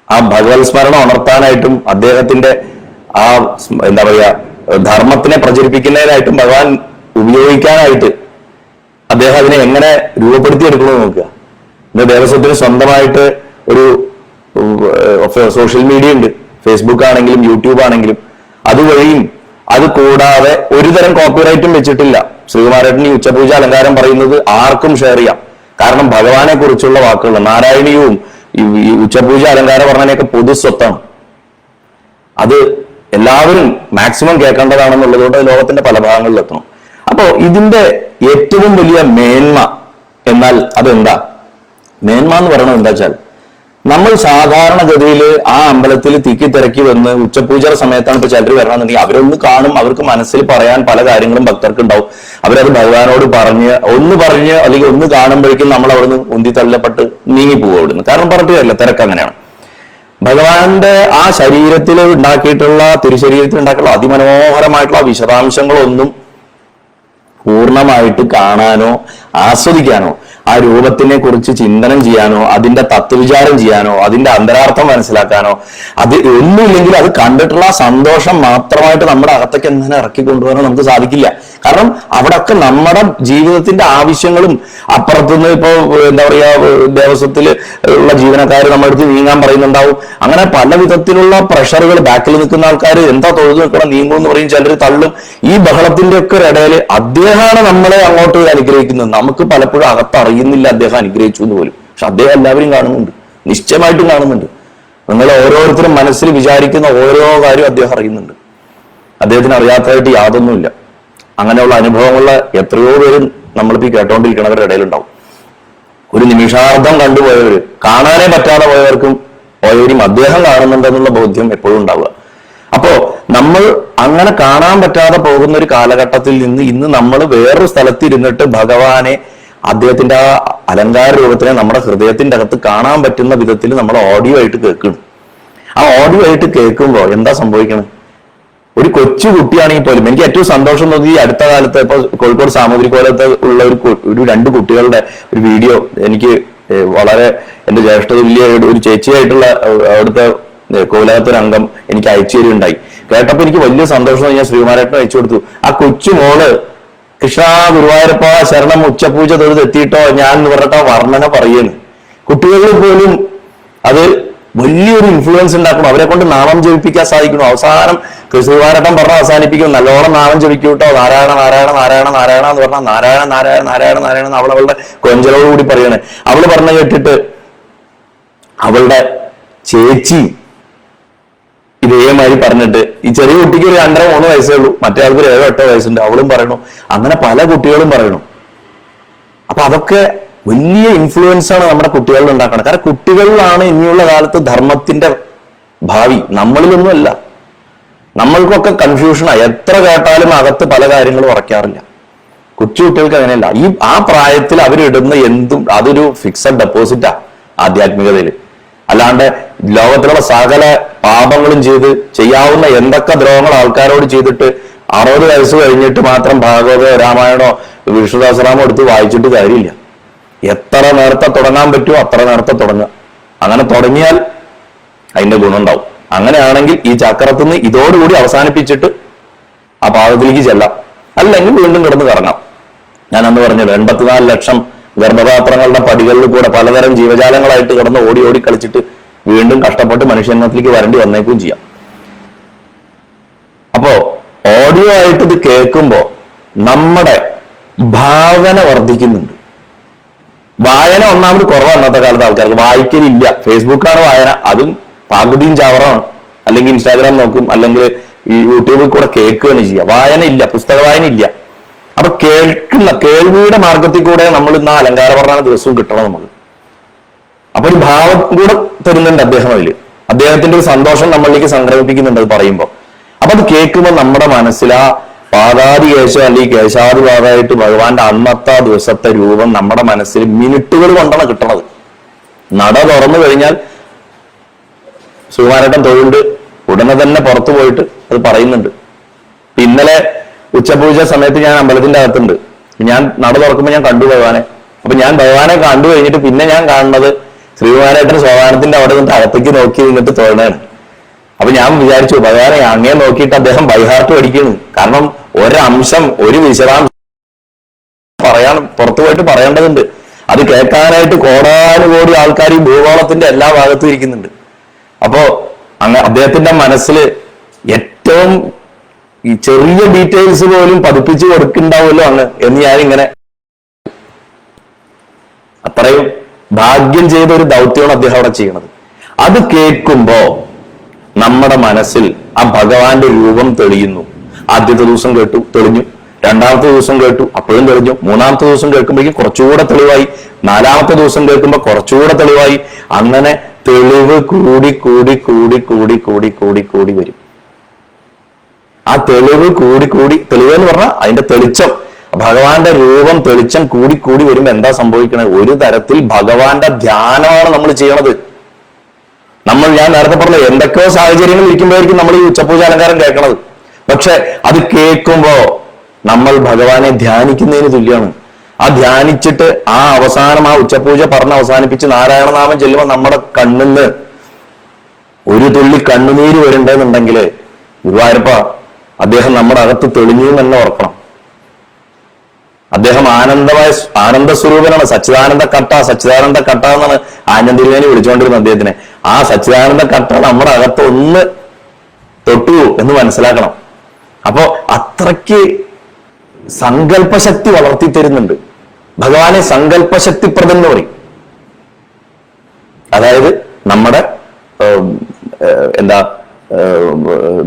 ആ ഭഗവത് സ്മരണം ഉണർത്താനായിട്ടും അദ്ദേഹത്തിന്റെ ആ എന്താ പറയാ ധർമ്മത്തിനെ പ്രചരിപ്പിക്കുന്നതിനായിട്ടും ഭഗവാൻ ഉപയോഗിക്കാനായിട്ട് അദ്ദേഹം അതിനെ എങ്ങനെ രൂപപ്പെടുത്തിയെടുക്കണമെന്ന് നോക്കുക. ഇന്ന് ദേവസ്വത്തിന് സ്വന്തമായിട്ട് ഒരു സോഷ്യൽ മീഡിയ ഉണ്ട്. ഫേസ്ബുക്ക് ആണെങ്കിലും യൂട്യൂബ് ആണെങ്കിലും അതുവഴിയും അത് കൂടാതെ ഒരുതരം കോപ്പിറൈറ്റും വെച്ചിട്ടില്ല. ശ്രീകുമാരേട്ടൻ ഈ ഉച്ചപൂജ അലങ്കാരം പറയുന്നത് ആർക്കും ഷെയർ ചെയ്യാം. കാരണം ഭഗവാനെ കുറിച്ചുള്ള വാക്കുകൾ നാരായണീയവും ഈ ഉച്ചപൂജ അലങ്കാരം പറഞ്ഞതിനെയൊക്കെ പൊതുസ്വത്താണ്. അത് എല്ലാവരും മാക്സിമം കേൾക്കേണ്ടതാണെന്നുള്ളതുകൊണ്ട് ലോകത്തിന്റെ പല ഭാഗങ്ങളിൽ എത്തണം. അപ്പോ ഇതിന്റെ ഏറ്റവും വലിയ മേന്മ എന്നാൽ അതെന്താ? മേന്മ എന്ന് പറയണത് എന്താ വെച്ചാൽ, നമ്മൾ സാധാരണഗതിയിൽ ആ അമ്പലത്തിൽ തിക്കി തിരക്കി വന്ന് ഉച്ചപൂജയുടെ സമയത്താണ് ഇപ്പൊ ചിലർ വരണമെന്നുണ്ടെങ്കിൽ അവരൊന്ന് കാണും, അവർക്ക് മനസ്സിൽ പറയാൻ പല കാര്യങ്ങളും ഭക്തർക്ക് ഉണ്ടാവും. അവരത് ഭഗവാനോട് പറഞ്ഞ് അല്ലെങ്കിൽ ഒന്ന് കാണുമ്പോഴേക്കും നമ്മൾ അവിടുന്ന് ഉന്തി തള്ളപ്പെട്ട് നീങ്ങിപ്പോവും അവിടുന്ന്. കാരണം പറഞ്ഞിട്ട് കാര്യമില്ല, തിരക്ക് അങ്ങനെയാണ്. ഭഗവാന്റെ ആ ശരീരത്തിൽ ഉണ്ടാക്കിയിട്ടുള്ള തിരുശരീരത്തിൽ ഉണ്ടാക്കിയിട്ടുള്ള അതിമനോഹരമായിട്ടുള്ള വിശദാംശങ്ങളൊന്നും പൂർണ്ണമായിട്ട് കാണാനോ ആസ്വദിക്കാനോ ആ രൂപത്തിനെ കുറിച്ച് ചിന്തനം ചെയ്യാനോ അതിന്റെ തത്വവിചാരം ചെയ്യാനോ അതിന്റെ അന്തരാർത്ഥം മനസ്സിലാക്കാനോ അത് ഒന്നുമില്ലെങ്കിൽ അത് കണ്ടിട്ടുള്ള സന്തോഷം മാത്രമായിട്ട് നമ്മുടെ അകത്തേക്ക് എങ്ങനെ ഇറക്കി കൊണ്ടുപോകാനോ നമുക്ക് സാധിക്കില്ല. കാരണം അവിടെയൊക്കെ നമ്മുടെ ജീവിതത്തിന്റെ ആവശ്യങ്ങളും അപ്പുറത്തുനിന്ന് ഇപ്പോ എന്താ പറയാ ദേവസ്വത്തിൽ ഉള്ള ജീവനക്കാർ നമ്മുടെ അടുത്ത് നീങ്ങാൻ പറയുന്നുണ്ടാവും. അങ്ങനെ പല വിധത്തിലുള്ള പ്രഷറുകൾ, ബാക്കിൽ നിൽക്കുന്ന ആൾക്കാർ എന്താ തൊഴുതു നിൽക്കണം നീങ്ങും എന്ന് പറയും, ചിലർ തള്ളും. ഈ ബഹളത്തിന്റെ ഒക്കെ ഇടയിൽ അദ്ദേഹമാണ് നമ്മളെ അങ്ങോട്ട് അനുഗ്രഹിക്കുന്നത്. നമുക്ക് പലപ്പോഴും അകത്തറിയുന്നില്ല അദ്ദേഹം അനുഗ്രഹിച്ചു എന്ന് പോലും. പക്ഷെ അദ്ദേഹം എല്ലാവരും കാണുന്നുണ്ട്, നിശ്ചയമായിട്ടും കാണുന്നുണ്ട്. നിങ്ങൾ ഓരോരുത്തരും മനസ്സിൽ വിചാരിക്കുന്ന ഓരോ കാര്യവും അദ്ദേഹം അറിയുന്നുണ്ട്. അദ്ദേഹത്തിന് അറിയാത്തതായിട്ട് യാതൊന്നുമില്ല. അങ്ങനെയുള്ള അനുഭവമുള്ള എത്രയോ പേരും നമ്മളിപ്പോ കേട്ടോണ്ടിരിക്കുന്നവരുടെ ഇടയിലുണ്ടാവും. ഒരു നിമിഷാർദ്ധം കണ്ടുപോയവര്, കാണാനേ പറ്റാതെ പോയവരും അദ്ദേഹം കാണുന്നുണ്ടെന്നുള്ള ബോധ്യം എപ്പോഴും ഉണ്ടാവുക. അപ്പോ നമ്മൾ അങ്ങനെ കാണാൻ പറ്റാതെ പോകുന്ന ഒരു കാലഘട്ടത്തിൽ നിന്ന് ഇന്ന് നമ്മൾ വേറൊരു സ്ഥലത്തിരുന്നിട്ട് ഭഗവാനെ അദ്ദേഹത്തിന്റെ ആ അലങ്കാര രൂപത്തിനെ നമ്മുടെ ഹൃദയത്തിന്റെ അകത്ത് കാണാൻ പറ്റുന്ന വിധത്തിൽ നമ്മൾ ഓഡിയോ ആയിട്ട് കേൾക്കണം. ആ ഓഡിയോ ആയിട്ട് കേൾക്കുമ്പോൾ എന്താ സംഭവിക്കണം? ഒരു കൊച്ചു കുട്ടിയാണെങ്കിൽ പോലും എനിക്ക് ഏറ്റവും സന്തോഷം തോന്നി ഈ അടുത്ത കാലത്ത് ഇപ്പൊ കോഴിക്കോട് സാമൂതിരിക്കോലത്ത് ഉള്ള ഒരു രണ്ട് കുട്ടികളുടെ ഒരു വീഡിയോ എനിക്ക് വളരെ എന്റെ ജ്യേഷ്ഠ തുല്യ ഒരു ചേച്ചിയായിട്ടുള്ള അവിടുത്തെ കോവിലകത്തൊരു അംഗം എനിക്ക് അയച്ചു തരുണ്ടായി. കേട്ടപ്പോ എനിക്ക് വലിയ സന്തോഷം. ഞാൻ ശ്രീകുമാരേട്ടന് അയച്ചു കൊടുത്തു. ആ കൊച്ചു മോള് കൃഷ്ണ ഗുരുവായൂരപ്പ ശരണം ഉച്ചപൂജ തൊഴുതെത്തിയിട്ടോ ഞാൻ എന്ന് പറഞ്ഞിട്ടോ വർണ്ണന പറയുന്നു. കുട്ടികളിൽ പോലും അത് വലിയൊരു ഇൻഫ്ലുവൻസ് ഉണ്ടാക്കണം. അവരെ കൊണ്ട് നാമം ജപിപ്പിക്കാൻ സാധിക്കണം. അവസാനം ശ്രീകുമാരേട്ടൻ പറഞ്ഞ അവസാനിപ്പിക്കും, നല്ലോണം നാമം ജപിക്കൂട്ടോ, നാരായണ നാരായണ നാരായണ നാരായണ എന്ന് പറഞ്ഞാൽ നാരായണ നാരായണ നാരായണ നാരായണ എന്ന് അവളുടെ കൊഞ്ചലോടുകൂടി പറയണേ. അവള് പറഞ്ഞ കേട്ടിട്ട് അവളുടെ ചേച്ചി ഇതേമാതിരി പറഞ്ഞിട്ട്, ഈ ചെറിയ കുട്ടിക്ക് ഒരു 2-3 വയസ്സേ ഉള്ളൂ, മറ്റേ ആൾക്ക് 7-8 വയസ്സുണ്ട്, അവളും പറയണു. അങ്ങനെ പല കുട്ടികളും പറയണു. അപ്പൊ അതൊക്കെ വലിയ ഇൻഫ്ലുവൻസ് ആണ് നമ്മുടെ കുട്ടികളിൽ ഉണ്ടാക്കണം. കാരണം കുട്ടികളിലാണ് ഇനിയുള്ള കാലത്ത് ധർമ്മത്തിന്റെ ഭാവി, നമ്മളിലൊന്നുമല്ല. നമ്മൾക്കൊക്കെ കൺഫ്യൂഷനാണ്. എത്ര കേട്ടാലും അകത്ത് പല കാര്യങ്ങളും ഉറക്കാറില്ല. കൊച്ചു കുട്ടികൾക്ക് അങ്ങനെയല്ല. ആ പ്രായത്തിൽ അവരിടുന്ന എന്തും അതൊരു ഫിക്സഡ് ഡെപ്പോസിറ്റാ ആധ്യാത്മികതയില്. അല്ലാണ്ട് ലോകത്തിലുള്ള സകല പാപങ്ങളും ചെയ്യാവുന്ന എന്തൊക്കെ ദ്രോഹങ്ങൾ ആൾക്കാരോട് ചെയ്തിട്ട് 60 വയസ്സ് കഴിഞ്ഞിട്ട് മാത്രം ഭാഗവതോ രാമായണോ വിഷ്ണുദാസരാമോ എടുത്ത് വായിച്ചിട്ട് കാര്യമില്ല. എത്ര നേരത്തെ തുടങ്ങാൻ പറ്റുമോ അത്ര നേരത്തെ തുടങ്ങുക. അങ്ങനെ തുടങ്ങിയാൽ അതിന്റെ ഗുണം ഉണ്ടാവും. അങ്ങനെയാണെങ്കിൽ ഈ ചക്രത്തുനിന്ന് ഇതോടുകൂടി അവസാനിപ്പിച്ചിട്ട് ആ പാദത്തിലേക്ക് ചെല്ലാം, അല്ലെങ്കിൽ വീണ്ടും കിടന്ന് കറങ്ങാം. ഞാൻ അന്ന് പറഞ്ഞത് 84 ലക്ഷം ഗർഭപാത്രങ്ങളുടെ പടികളിൽ കൂടെ പലതരം ജീവജാലങ്ങളായിട്ട് കിടന്ന് ഓടി ഓടി കളിച്ചിട്ട് വീണ്ടും കഷ്ടപ്പെട്ട് മനുഷ്യത്വത്തിലേക്ക് വരേണ്ടി വന്നേക്കും ചെയ്യാം. അപ്പോ ഓഡിയോ ആയിട്ട് ഇത് കേൾക്കുമ്പോ നമ്മുടെ ഭാവന വർദ്ധിക്കുന്നുണ്ട്. വായന ഒന്നാമത് കുറവാണ് അന്നത്തെ കാലത്ത്. ആൾക്കാർക്ക് വായിക്കലില്ല. ഫേസ്ബുക്കാണ് വായന, അതും പകുതിയും ചവറാണ്. അല്ലെങ്കിൽ ഇൻസ്റ്റാഗ്രാം നോക്കും, അല്ലെങ്കിൽ ഈ യൂട്യൂബിൽ കൂടെ കേൾക്കുകയാണ് ചെയ്യുക. വായന ഇല്ല, പുസ്തക വായന ഇല്ല. അപ്പൊ കേൾവിയുടെ മാർഗത്തിൽ കൂടെ നമ്മൾ ഇന്ന് അലങ്കാര വർണ്ണന ദിവസവും കിട്ടണം നമുക്ക്. അപ്പൊ ഒരു ഭാവം കൂടെ തരുന്നുണ്ട് അദ്ദേഹം അതില്. അദ്ദേഹത്തിന്റെ ഒരു സന്തോഷം നമ്മളിലേക്ക് സംക്രമിപ്പിക്കുന്നുണ്ട് അത് പറയുമ്പോൾ. അപ്പൊ അത് കേൾക്കുമ്പോൾ നമ്മുടെ മനസ്സിൽ ആ പാതാതി കേശം അല്ലെങ്കിൽ കേശാദിപാതായിട്ട് ഭഗവാന്റെ അന്നത്തെ ദിവസത്തെ രൂപം നമ്മുടെ മനസ്സിൽ മിനിറ്റുകൾ കൊണ്ടാണ് കിട്ടണത്. നട തുറന്നു കഴിഞ്ഞാൽ സുകുമാരേട്ടൻ തൊഴുണ്ട് ഉടനെ തന്നെ പുറത്തു പോയിട്ട് അത് പറയുന്നുണ്ട്. ഇന്നലെ ഉച്ചപൂജ സമയത്ത് ഞാൻ അമ്പലത്തിന്റെ അകത്തുണ്ട്. ഞാൻ നട തുറക്കുമ്പോൾ ഞാൻ കണ്ടു ഭഗവാനെ. അപ്പൊ ഞാൻ ഭഗവാനെ കണ്ടു കഴിഞ്ഞിട്ട് പിന്നെ ഞാൻ കാണുന്നത് ശ്രീകുമാരേട്ടൻ സോപാനത്തിന്റെ അവിടെ നിന്ന് അകത്തേക്ക് നോക്കി നിന്നിട്ട് തൊഴണാണ്. അപ്പൊ ഞാൻ വിചാരിച്ചു ഭഗവാനെ അങ്ങേ നോക്കിയിട്ട് അദ്ദേഹം ബൈഹാർട്ട് പഠിക്കുന്നു. കാരണം ഒരംശം ഒരു വിശദാംശം പുറത്തു പോയിട്ട് പറയേണ്ടതുണ്ട്. അത് കേൾക്കാനായിട്ട് കോടാനുകോടി ആൾക്കാർ ഈ ഭൂഗോളത്തിന്റെ എല്ലാ ഭാഗത്തും ഇരിക്കുന്നുണ്ട്. അപ്പോ അദ്ദേഹത്തിന്റെ മനസ്സിൽ ഏറ്റവും ഈ ചെറിയ ഡീറ്റെയിൽസ് പോലും പതിപ്പിച്ച് കൊടുക്കുന്നുണ്ടാവുമല്ലോ അങ്ങ് എന്ന് ഞാനിങ്ങനെ അത്രയും ഭാഗ്യം ചെയ്ത ഒരു ദൗത്യമാണ് അദ്ദേഹം അവിടെ ചെയ്യണത്. അത് കേൾക്കുമ്പോ നമ്മുടെ മനസ്സിൽ ആ ഭഗവാന്റെ രൂപം തെളിയുന്നു. ആദ്യത്തെ ദിവസം കേട്ടു, തെളിഞ്ഞു. രണ്ടാമത്തെ ദിവസം കേട്ടു, അപ്പോഴും തെളിഞ്ഞു. മൂന്നാമത്തെ ദിവസം കേൾക്കുമ്പോഴേക്കും കുറച്ചുകൂടെ തെളിവായി. നാലാമത്തെ ദിവസം കേൾക്കുമ്പോൾ കുറച്ചുകൂടെ തെളിവായി. അങ്ങനെ തെളിവ് കൂടി കൂടി കൂടി കൂടി കൂടി കൂടി കൂടി വരും. ആ തെളിവ് കൂടി കൂടി, തെളിവ് എന്ന് പറഞ്ഞാൽ അതിന്റെ തെളിച്ചം, ഭഗവാന്റെ രൂപം തെളിച്ചം കൂടി കൂടി വരുമ്പോ എന്താ സംഭവിക്കണത്? ഒരു തരത്തിൽ ഭഗവാന്റെ ധ്യാനമാണ് നമ്മൾ ചെയ്യണത്. ഞാൻ നേരത്തെ പറഞ്ഞ എന്തൊക്കെയോ സാഹചര്യങ്ങൾ ഇരിക്കുമ്പോഴായിരിക്കും നമ്മൾ ഈ ഉച്ചപൂജ അലങ്കാരം കേൾക്കണത്. പക്ഷെ അത് കേൾക്കുമ്പോ നമ്മൾ ഭഗവാനെ ധ്യാനിക്കുന്നതിന് തുല്യമാണ്. ആ ധ്യാനിച്ചിട്ട് ആ അവസാനം ആ ഉച്ചപൂജ പറഞ്ഞ് അവസാനിപ്പിച്ച് നാരായണനാമം ചെല്ലുമ്പോൾ നമ്മുടെ കണ്ണിന്ന് ഒരു തുള്ളി കണ്ണുനീര് വരണ്ടെന്നുണ്ടെങ്കിൽ ഗുരുവായൂരപ്പ അദ്ദേഹം നമ്മുടെ അകത്ത് തെളിഞ്ഞു തന്നെ ഓർക്കണം. അദ്ദേഹം ആനന്ദ സ്വരൂപനാണ്. സച്ചിദാനന്ദ കട്ട എന്നാണ് ആനന്ദിരുവേനെ വിളിച്ചുകൊണ്ടിരുന്നത് അദ്ദേഹത്തിനെ. ആ സച്ചിദാനന്ദ കട്ട നമ്മുടെ അകത്ത് ഒന്ന് തൊട്ടു എന്ന് മനസ്സിലാക്കണം. അപ്പോ അത്രയ്ക്ക് സങ്കല്പശക്തി വളർത്തി തരുന്നുണ്ട്. ഭഗവാനെ സങ്കല്പശക്തിപ്രദൻ എന്ന് പറയും. അതായത് നമ്മുടെ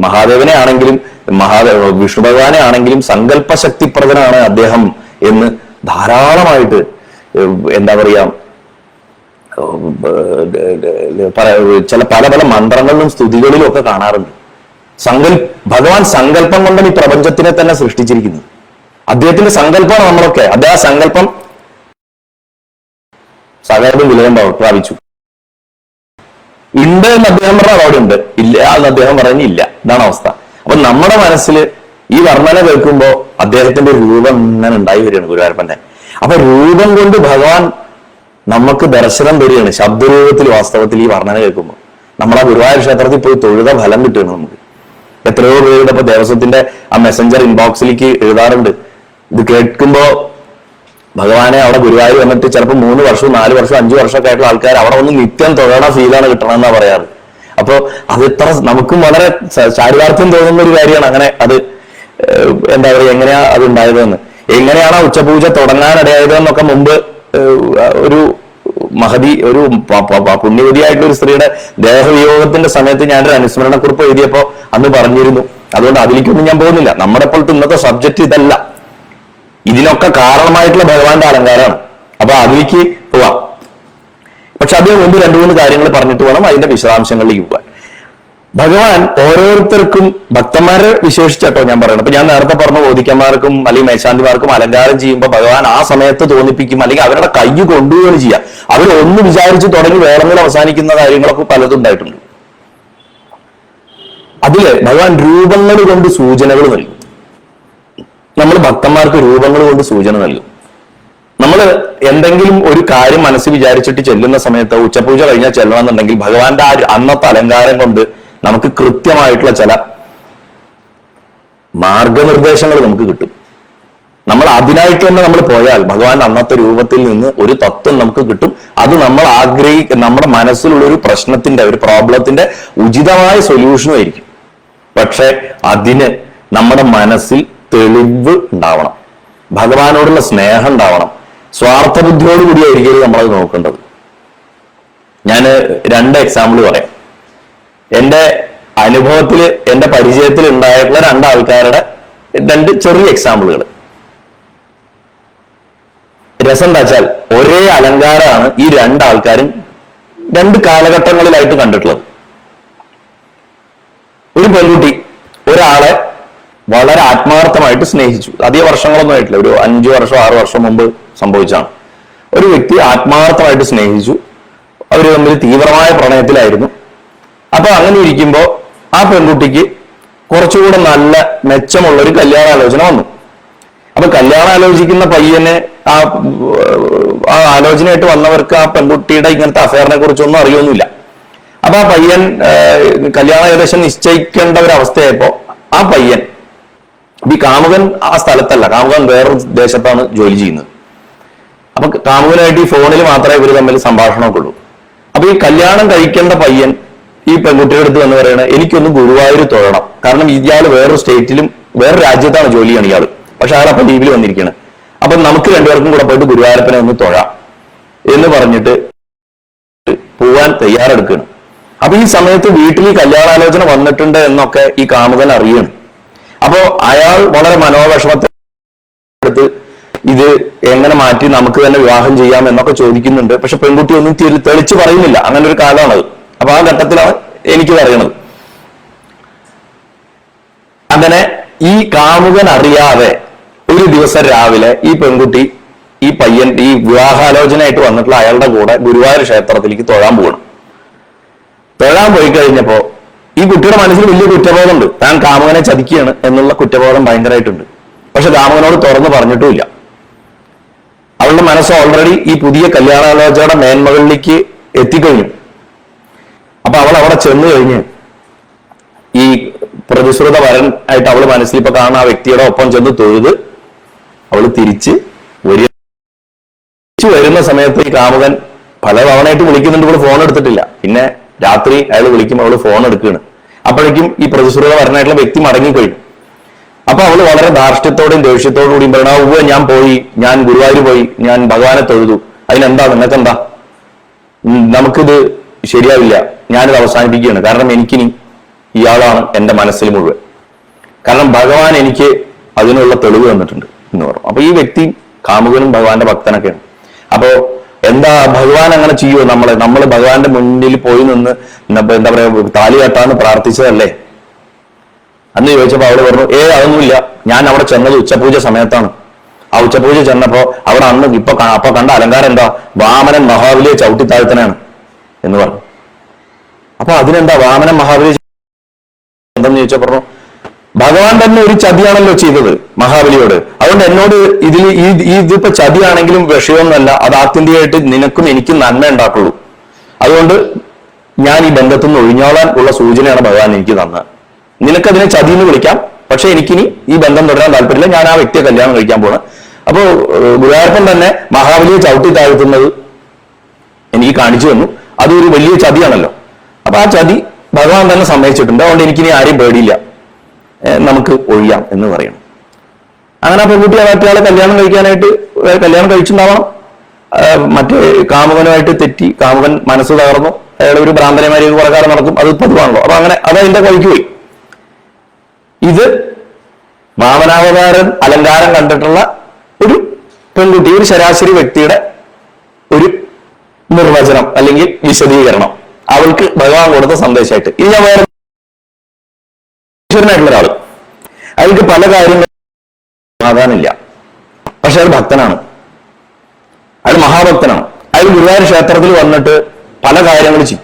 മഹാദേവനെ ആണെങ്കിലും വിഷ്ണു ഭഗവാനെ ആണെങ്കിലും സങ്കല്പശക്തിപ്രദനാണ് അദ്ദേഹം എന്ന് ധാരാളമായിട്ട് പല പല മന്ത്രങ്ങളിലും സ്തുതികളിലും ഒക്കെ കാണാറുണ്ട്. ഭഗവാൻ സങ്കല്പം കൊണ്ടാണ് ഈ പ്രപഞ്ചത്തിനെ തന്നെ സൃഷ്ടിച്ചിരിക്കുന്നത്. അദ്ദേഹത്തിന്റെ സങ്കല്പമാണ് നമ്മളൊക്കെ. അദ്ദേഹം സങ്കല്പം സകലതും വിലയം പ്രാപിച്ചു. ഉണ്ട് എന്ന് അദ്ദേഹം പറഞ്ഞാൽ അവിടെ ഉണ്ട്, ഇല്ല എന്ന് അദ്ദേഹം പറഞ്ഞില്ല. ഇതാണ് അവസ്ഥ. അപ്പൊ നമ്മുടെ മനസ്സിൽ ഈ വർണ്ണന കേൾക്കുമ്പോ അദ്ദേഹത്തിന്റെ രൂപം ഇങ്ങനെ ഉണ്ടായി വരികയാണ് ഗുരുവായൂരപ്പന്റെ. അപ്പൊ രൂപം കൊണ്ട് ഭഗവാൻ നമുക്ക് ദർശനം തരികയാണ് ശബ്ദരൂപത്തിൽ. വാസ്തവത്തിൽ ഈ വർണ്ണന കേൾക്കുമ്പോൾ നമ്മൾ ആ ഗുരുവായൂർ ക്ഷേത്രത്തിൽ പോയി തൊഴുത ഫലം കിട്ടുകയാണ് നമുക്ക്. എത്രയോ പേരുടെ ഇപ്പൊ ദേവസ്വത്തിന്റെ ആ മെസ്സഞ്ചർ ഇൻബോക്സിലേക്ക് എഴുതാറുണ്ട്. ഇത് കേൾക്കുമ്പോ ഭഗവാനെ അവിടെ ഗുരുവായൂർ വന്നിട്ട് ചിലപ്പോൾ 3 വർഷവും 4 വർഷവും 5 വർഷമൊക്കെ ആയിട്ടുള്ള ആൾക്കാർ അവിടെ വന്ന് നിത്യം തൊഴണ ഫീലാണ് കിട്ടണമെന്നാ പറയാറ്. അപ്പോ അത് ഇത്ര നമുക്കും വളരെ ചാരിതാർത്ഥ്യം തോന്നുന്ന ഒരു കാര്യമാണ്. അങ്ങനെ അത് എങ്ങനെയാ അത് ഉണ്ടായതെന്ന്, എങ്ങനെയാണ് ആ ഉച്ചപൂജ തുടങ്ങാനിടയായതെന്നൊക്കെ മുമ്പ് ഒരു പുണ്യവതിയായിട്ടുള്ള ഒരു സ്ത്രീയുടെ ദേഹവിയോഗത്തിന്റെ സമയത്ത് ഞാനൊരു അനുസ്മരണക്കുറിപ്പ് എഴുതിയപ്പോ അന്ന് പറഞ്ഞിരുന്നു. അതുകൊണ്ട് അതിലേക്കൊന്നും ഞാൻ പോകുന്നില്ല. നമ്മുടെ ഇപ്പോഴത്തെ ഇന്നത്തെ സബ്ജക്റ്റ് ഇതല്ല. ഇതിനൊക്കെ കാരണമായിട്ടുള്ള ഭഗവാന്റെ അലങ്കാരമാണ്. അപ്പൊ അതിലേക്ക് പോവാം. പക്ഷെ അതിന് മുമ്പ് 2-3 കാര്യങ്ങൾ പറഞ്ഞിട്ട് വേണം അതിന്റെ വിശദാംശങ്ങളിലേക്ക് പോകാൻ. ഭഗവാൻ ഓരോരുത്തർക്കും ഭക്തന്മാരെ വിശേഷിച്ചാട്ടോ ഞാൻ പറയണം. അപ്പൊ ഞാൻ നേരത്തെ പറഞ്ഞു ഓദിക്കന്മാർക്കും അല്ലെങ്കിൽ മേശാന്തിമാർക്കും അലങ്കാരം ചെയ്യുമ്പോൾ ഭഗവാൻ ആ സമയത്ത് തോന്നിപ്പിക്കും, അല്ലെങ്കിൽ അവരുടെ കൈ കൊണ്ടുപോവുകയാണ് ചെയ്യുക. അവരൊന്ന് വിചാരിച്ച് തുടങ്ങി വേറെങ്കിലും അവസാനിക്കുന്ന കാര്യങ്ങളൊക്കെ പലതും ഉണ്ടായിട്ടുണ്ട്. അതില് ഭഗവാൻ രൂപങ്ങൾ കൊണ്ട് സൂചനകൾ നൽകും. നമ്മൾ ഭക്തന്മാർക്ക് രൂപങ്ങൾ കൊണ്ട് സൂചന നൽകും. നമ്മൾ എന്തെങ്കിലും ഒരു കാര്യം മനസ്സിൽ വിചാരിച്ചിട്ട് ചെല്ലുന്ന സമയത്ത് ഉച്ചപൂജ കഴിഞ്ഞാൽ ചെല്ലണമെന്നുണ്ടെങ്കിൽ ഭഗവാന്റെ ആ അന്നത്തെ അലങ്കാരം കൊണ്ട് നമുക്ക് കൃത്യമായിട്ടുള്ള ചില മാർഗനിർദ്ദേശങ്ങൾ നമുക്ക് കിട്ടും. നമ്മൾ അതിനായിട്ട് തന്നെ നമ്മൾ പോയാൽ ഭഗവാന്റെ അന്നത്തെ രൂപത്തിൽ നിന്ന് ഒരു തത്വം നമുക്ക് കിട്ടും. അത് നമ്മൾ നമ്മുടെ മനസ്സിലുള്ള ഒരു പ്രശ്നത്തിന്റെ, ഒരു പ്രോബ്ലത്തിന്റെ ഉചിതമായ സൊല്യൂഷനും ആയിരിക്കും. പക്ഷെ അതിന് നമ്മുടെ മനസ്സിൽ തെളിവ് ഉണ്ടാവണം, ഭഗവാനോടുള്ള സ്നേഹം ഉണ്ടാവണം. സ്വാർത്ഥ ബുദ്ധിയോടുകൂടിയായിരിക്കും നമ്മളത് നോക്കേണ്ടത്. ഞാൻ 2 എക്സാമ്പിൾ പറയാം. എന്റെ അനുഭവത്തിൽ, എന്റെ പരിചയത്തിൽ ഉണ്ടായിട്ടുള്ള 2 ആൾക്കാരുടെ 2 ചെറിയ എക്സാമ്പിളുകൾ. രസം എന്താ വെച്ചാൽ ഒരേ അലങ്കാരമാണ് ഈ 2 ആൾക്കാരും 2 കാലഘട്ടങ്ങളിലായിട്ട് കണ്ടിട്ടുള്ളത്. ഒരു പെൺകുട്ടി ഒരാളെ വളരെ ആത്മാർത്ഥമായിട്ട് സ്നേഹിച്ചു. അധിക വർഷങ്ങളൊന്നും ആയിട്ടില്ല, ഒരു 5 വർഷം 6 വർഷം മുമ്പ് സംഭവിച്ചാണ്. ഒരു വ്യക്തി ആത്മാർത്ഥമായിട്ട് സ്നേഹിച്ചു, അവർ തമ്മിൽ തീവ്രമായ പ്രണയത്തിലായിരുന്നു. അപ്പൊ അങ്ങനെ ഇരിക്കുമ്പോ ആ പെൺകുട്ടിക്ക് കുറച്ചുകൂടെ നല്ല മെച്ചമുള്ള ഒരു കല്യാണാലോചന വന്നു. അപ്പൊ കല്യാണം ആലോചിക്കുന്ന പയ്യന് ആ ആലോചനയായിട്ട് വന്നവർക്ക് ആ പെൺകുട്ടിയുടെ ഇങ്ങനത്തെ അഫയറിനെ കുറിച്ചൊന്നും അറിയൊന്നുമില്ല. അപ്പൊ ആ പയ്യൻ കല്യാണം ഏകദേശം നിശ്ചയിക്കേണ്ട ഒരു അവസ്ഥയായപ്പോ ആ പയ്യൻ, ഈ കാമുകൻ ആ സ്ഥലത്തല്ല, കാമുകൻ വേറൊരു ദേശത്താണ് ജോലി ചെയ്യുന്നത്. അപ്പൊ കാമുകനായിട്ട് ഈ ഫോണിൽ മാത്രമേ ഇവർ തമ്മിൽ സംഭാഷണമൊക്കെ ഉള്ളൂ. അപ്പൊ ഈ കല്യാണം കഴിക്കേണ്ട പയ്യൻ ഈ പെൺകുട്ടിയുടെ അടുത്ത് എന്ന് പറയണത്, എനിക്കൊന്ന് ഗുരുവായൂർ തൊഴണം, കാരണം ഇയാൾ വേറൊരു സ്റ്റേറ്റിലും വേറെ രാജ്യത്താണ് ജോലി ചെയ്യണം ഇയാൾ, പക്ഷെ അയാൾ അപ്പൊ ലീവിൽ വന്നിരിക്കുകയാണ്. അപ്പൊ നമുക്ക് 2 പേർക്കും കൂടെ പോയിട്ട് ഗുരുവായൂരപ്പനെ ഒന്ന് തൊഴാം എന്ന് പറഞ്ഞിട്ട് പോവാൻ തയ്യാറെടുക്കുകയാണ്. അപ്പൊ ഈ സമയത്ത് വീട്ടിൽ ഈ കല്യാണാലോചന വന്നിട്ടുണ്ട് എന്നൊക്കെ ഈ കാമുകൻ അറിയണം. അപ്പോ അയാൾ വളരെ മനോവിഷമത്തെടുത്ത് ഇത് എങ്ങനെ മാറ്റി നമുക്ക് തന്നെ വിവാഹം ചെയ്യാം എന്നൊക്കെ ചോദിക്കുന്നുണ്ട്. പക്ഷെ പെൺകുട്ടി ഒന്നും തെളിച്ച് പറയുന്നില്ല. അങ്ങനെ ഒരു കാലമാണത്. അപ്പൊ ആ ഘട്ടത്തിലാണ് എനിക്കിത് അറിയണത്. അങ്ങനെ ഈ കാമുകൻ അറിയാതെ ഒരു ദിവസം രാവിലെ ഈ പെൺകുട്ടി ഈ പയ്യൻ ഈ വിവാഹാലോചനയായിട്ട് വന്നിട്ടുള്ള അയാളുടെ കൂടെ ഗുരുവായൂർ ക്ഷേത്രത്തിലേക്ക് തൊഴാൻ പോകണം. തൊഴാൻ പോയി കഴിഞ്ഞപ്പോ ഈ കുട്ടിയുടെ മനസ്സിൽ വലിയ കുറ്റബോധമുണ്ട്, താൻ കാമുകനെ ചതിക്കുകയാണ് എന്നുള്ള കുറ്റബോധം ഭയങ്കരമായിട്ടുണ്ട്. പക്ഷെ കാമുകനോട് തുറന്ന് പറഞ്ഞിട്ടുമില്ല. അവളുടെ മനസ്സ് ഓൾറെഡി ഈ പുതിയ കല്യാണാലോചനയുടെ മേന്മകളിലേക്ക് എത്തിക്കഴിഞ്ഞു. അപ്പൊ അവൾ അവിടെ ചെന്ന് കഴിഞ്ഞ് ഈ പ്രതിശ്രുത വരൻ ആയിട്ട് അവള് മനസ്സിൽ ഇപ്പൊ കാണുന്ന ആ വ്യക്തിയുടെ ഒപ്പം ചെന്ന് തൊഴുത് അവള് തിരിച്ച് വരുന്ന സമയത്ത് ഈ കാമുകൻ പല തവണയായിട്ട് വിളിക്കുന്നുണ്ട്, ഇവിടെ ഫോൺ എടുത്തിട്ടില്ല. പിന്നെ രാത്രി അയാൾ വിളിക്കുമ്പോൾ അവള് ഫോൺ എടുക്കുകയാണ്. അപ്പോഴേക്കും ഈ പ്രതിശ്രുത വരനായിട്ടുള്ള വ്യക്തി മടങ്ങിക്കഴിഞ്ഞു. അപ്പൊ അവള് വളരെ ധാർഷ്ട്യത്തോടെയും ദേഷ്യത്തോടു കൂടിയും പറയണ, ഞാൻ പോയി, ഞാൻ ഗുരുവായൂർ പോയി, ഞാൻ ഭഗവാനെ തൊഴുതു, അതിനെന്താ, നിങ്ങൾക്കെന്താ, നമുക്കിത് ശരിയാവില്ല, ഞാനിത് അവസാനിപ്പിക്കുകയാണ്. കാരണം എനിക്കിനി ഇയാളാണ് എന്റെ മനസ്സിൽ മുഴുവൻ, കാരണം ഭഗവാൻ എനിക്ക് അതിനുള്ള തെളിവ് തന്നിട്ടുണ്ട് എന്ന് പറഞ്ഞു. അപ്പൊ ഈ വ്യക്തി കാമുകനും ഭഗവാന്റെ ഭക്തനൊക്കെയാണ്. അപ്പോ എന്താ ഭഗവാൻ അങ്ങനെ ചെയ്യുമോ? നമ്മൾ ഭഗവാന്റെ മുന്നിൽ പോയി നിന്ന് എന്താ പറയാ താലി കെട്ടാന്ന് പ്രാർത്ഥിച്ചതല്ലേ അന്ന് ചോദിച്ചപ്പോ അവള് പറഞ്ഞു, അതൊന്നുമില്ല, ഞാൻ അവിടെ ചെന്നത് ഉച്ചപൂജ സമയത്താണ്. ആ ഉച്ചപൂജ ചെന്നപ്പോ അവിടെ അന്ന് അപ്പൊ കണ്ട അലങ്കാരം എന്താ, വാമനൻ മഹാബലിയെ ചവിട്ടിത്താഴ്ത്തനാണ് എന്ന് പറഞ്ഞു. അപ്പൊ അതിനെന്താ വാമനൻ മഹാബലി എന്തെന്ന് ചോദിച്ചാൽ പറഞ്ഞു, ഭഗവാൻ തന്നെ ഒരു ചതിയാണല്ലോ ചെയ്തത് മഹാബലിയോട്, അതുകൊണ്ട് എന്നോട് ഇതിപ്പോ ചതിയാണെങ്കിലും വിഷയമൊന്നുമല്ല, അത് ആത്യന്തികമായിട്ട് നിനക്കും എനിക്കും നന്മ ഉണ്ടാക്കുള്ളൂ, അതുകൊണ്ട് ഞാൻ ഈ ബന്ധത്തിൽ നിന്ന് ഒഴിഞ്ഞോളാൻ ഉള്ള സൂചനയാണ് ഭഗവാൻ എനിക്ക് തന്നത്. നിനക്കതിനെ ചതി എന്ന് വിളിക്കാം, പക്ഷെ എനിക്കിനി ഈ ബന്ധം തുടരാൻ താല്പര്യമില്ല, ഞാൻ ആ വ്യക്തിയെ കല്യാണം കഴിക്കാൻ പോണ്. അപ്പോ ഗുരുവായൂരപ്പൻ തന്നെ മഹാബലിയെ ചവിട്ടി താഴ്ത്തുന്നത് എനിക്ക് കാണിച്ചു തന്നു, അതൊരു വലിയ ചതിയാണല്ലോ. അപ്പൊ ആ ചതി ഭഗവാൻ തന്നെ സമ്മതിച്ചിട്ടുണ്ട്, അതുകൊണ്ട് എനിക്കിനി ആരെയും പേടിയില്ല, നമുക്ക് ഒഴിയാം എന്ന് പറയണം. അങ്ങനെ ആ പെൺകുട്ടി മറ്റേ കല്യാണം കഴിച്ചിട്ടുണ്ടാവണം. മറ്റേ കാമുകനുമായിട്ട് തെറ്റി, കാമുകൻ മനസ്സ് തകർന്നു, അയാൾ ഒരു ഭ്രാന്തനമാരി കുറെ കാലം നടക്കും, അത് പതിവാണല്ലോ. അപ്പൊ അങ്ങനെ അത് അതിന്റെ വഴിക്ക് പോയി. ഇത് വാമനാവതാരൻ അലങ്കാരം കണ്ടിട്ടുള്ള ഒരു പെൺകുട്ടി, ഒരു ശരാശരി വ്യക്തിയുടെ ഒരു നിർവചനം അല്ലെങ്കിൽ വിശദീകരണം, അവൾക്ക് ഭഗവാൻ കൊടുത്ത സന്ദേശമായിട്ട്. ഇത് ഞാൻ വേറെ ായിട്ടുള്ള ഒരാള്, അയാൾക്ക് പല കാര്യങ്ങളും സമാധാനമില്ല, പക്ഷെ അയാൾ ഭക്തനാണ്, അയാൾ മഹാഭക്തനാണ്. അയാൾ ഗുരുവായൂർ ക്ഷേത്രത്തിൽ വന്നിട്ട് പല കാര്യങ്ങൾ ചെയ്യും.